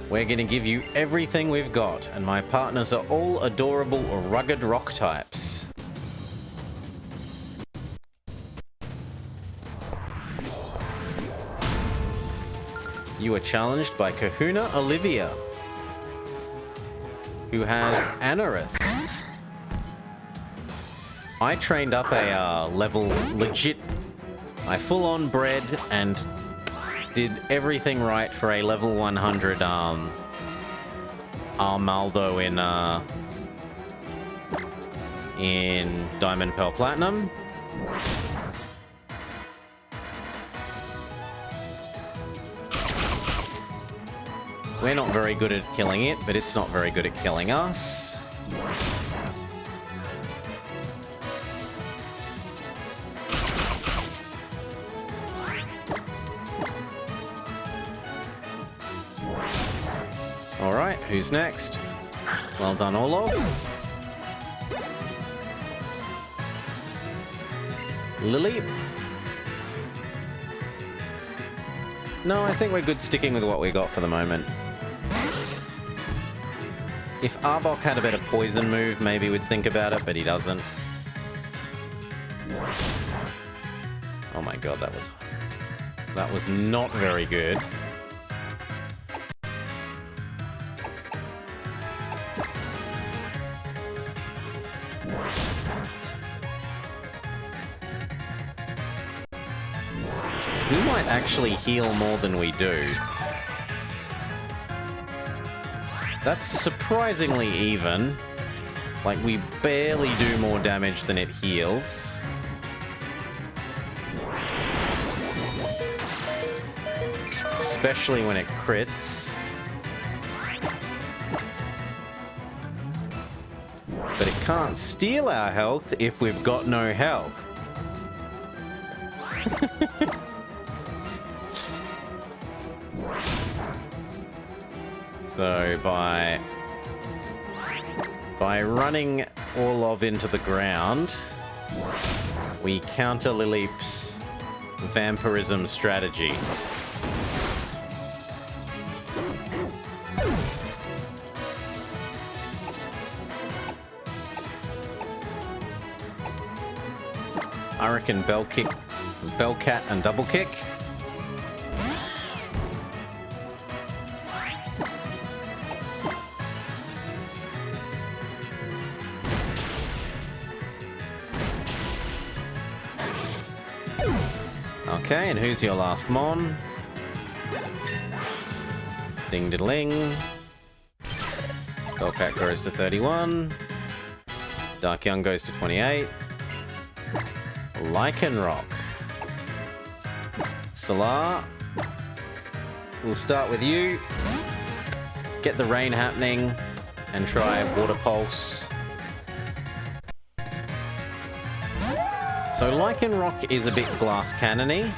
We're going to give you everything we've got, and my partners are all adorable, rugged rock types. You are challenged by Kahuna Olivia, who has Anorith. I trained up a level legit. I full-on bred and did everything right for a level 100 Armaldo in Diamond Pearl Platinum. We're not very good at killing it, but it's not very good at killing us. Alright, who's next? Well done, Orlov. Lily? No, I think we're good sticking with what we got for the moment. If Arbok had a better poison move, maybe we'd think about it, but he doesn't. Oh my god, that was not very good. He might actually heal more than we do. That's surprisingly even. Like, we barely do more damage than it heals. Especially when it crits. But it can't steal our health if we've got no health. So by running Orlov into the ground, we counter Lileep's vampirism strategy. I reckon Bellcat and double kick. Okay, and who's your last Mon? Ding-diddling. Bellcat goes to 31. Dark Young goes to 28. Lycanroc. Solar. We'll start with you. Get the rain happening and try Water Pulse. So Lycanroc is a bit glass cannon-y.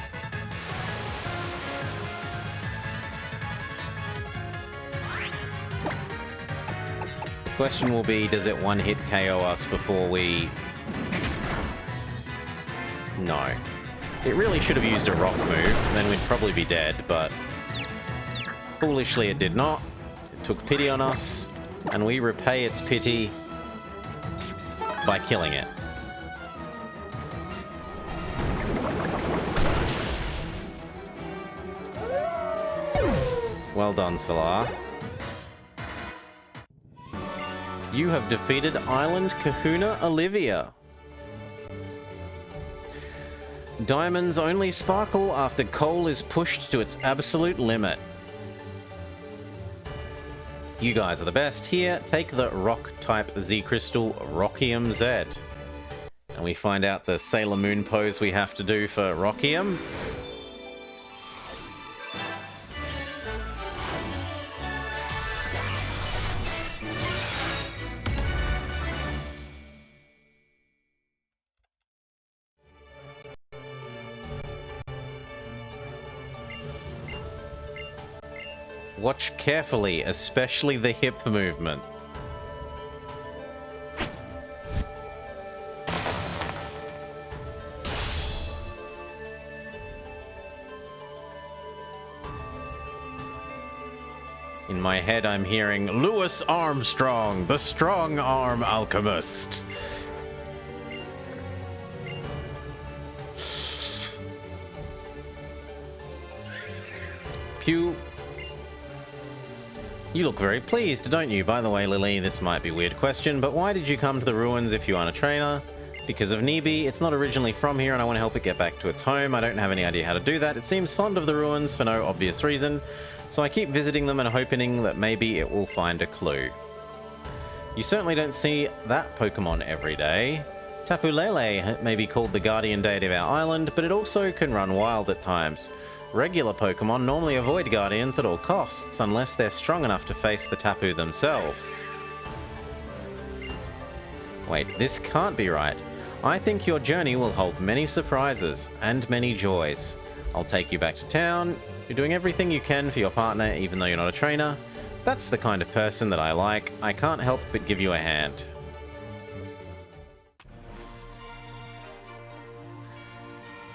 The question will be, does it one-hit KO us before we... No. It really should have used a rock move, then we'd probably be dead, but... foolishly it did not. It took pity on us, and we repay its pity by killing it. Well done, Solar. You have defeated Island Kahuna Olivia. Diamonds only sparkle after coal is pushed to its absolute limit. You guys are the best. Here, take the rock-type Z-Crystal Rockium Z. And we find out the Sailor Moon pose we have to do for Rockium. Watch carefully, especially the hip movement. In my head, I'm hearing Louis Armstrong, the strong arm alchemist. Pew. You look very pleased, don't you? By the way, Lily, this might be a weird question, but why did you come to the ruins if you aren't a trainer? Because of Nibi. It's not originally from here and I want to help it get back to its home. I don't have any idea how to do that. It seems fond of the ruins for no obvious reason, so I keep visiting them and hoping that maybe it will find a clue. You certainly don't see that Pokemon every day. Tapu Lele may be called the guardian deity of our island, but it also can run wild at times. Regular Pokemon normally avoid guardians at all costs, unless they're strong enough to face the Tapu themselves. Wait, this can't be right. I think your journey will hold many surprises and many joys. I'll take you back to town. You're doing everything you can for your partner, even though you're not a trainer. That's the kind of person that I like. I can't help but give you a hand.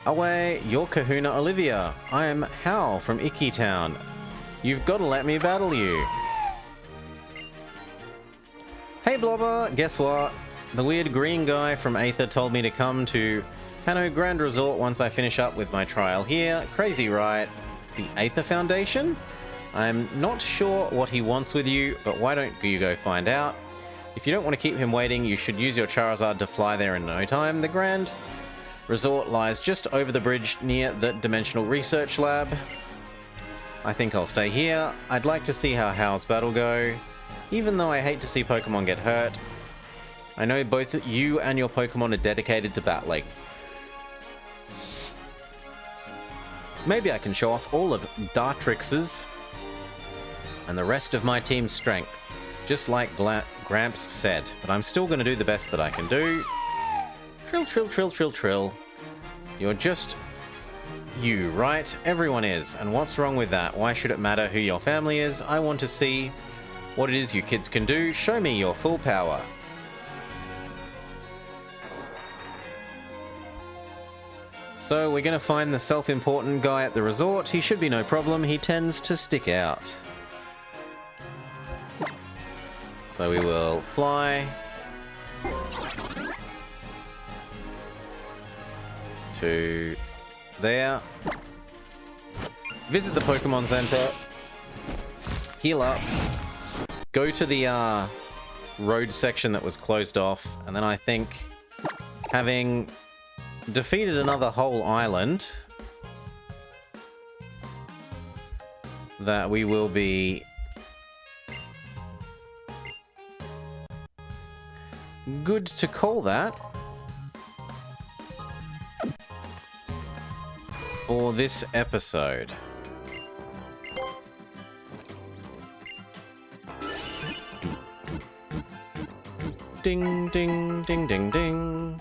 Away, your Kahuna Olivia. I am Hal from Icky Town. You've got to let me battle you. Hey Blobber, guess what? The weird green guy from Aether told me to come to Hano Grand Resort once I finish up with my trial here. Crazy, right? The Aether Foundation? I'm not sure what he wants with you, but why don't you go find out? If you don't want to keep him waiting, you should use your Charizard to fly there in no time. The Grand Resort lies just over the bridge near the Dimensional Research Lab. I think I'll stay here. I'd like to see how Hal's battle go. Even though I hate to see Pokemon get hurt, I know both you and your Pokemon are dedicated to battling. Maybe I can show off all of Dartrix's and the rest of my team's strength, just like Gramps said, but I'm still going to do the best that I can do. Trill, trill, trill, trill, trill. You're just you, right? Everyone is. And what's wrong with that? Why should it matter who your family is? I want to see what it is you kids can do. Show me your full power. So we're going to find the self-important guy at the resort. He should be no problem. He tends to stick out. So we will fly to there. Visit the Pokemon Center. Heal up. Go to the road section that was closed off. And then I think, having defeated another whole island, that we will be good to call that for this episode. Ding, ding, ding, ding, ding.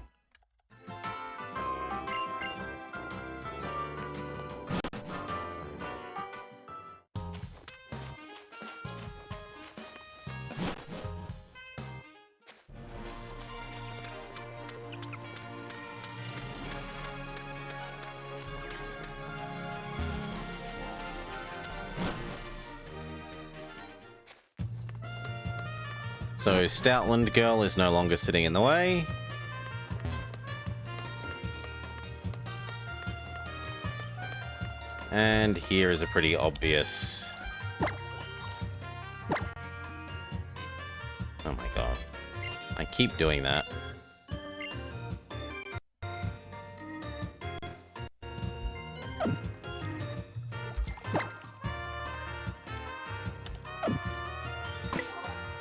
So Stoutland Girl is no longer sitting in the way. And here is a pretty obvious... Oh my god. I keep doing that.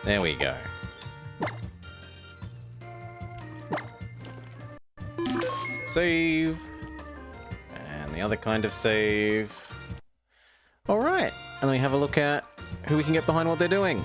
There we go. Save. And the other kind of save. Alright. And then we have a look at who we can get behind what they're doing.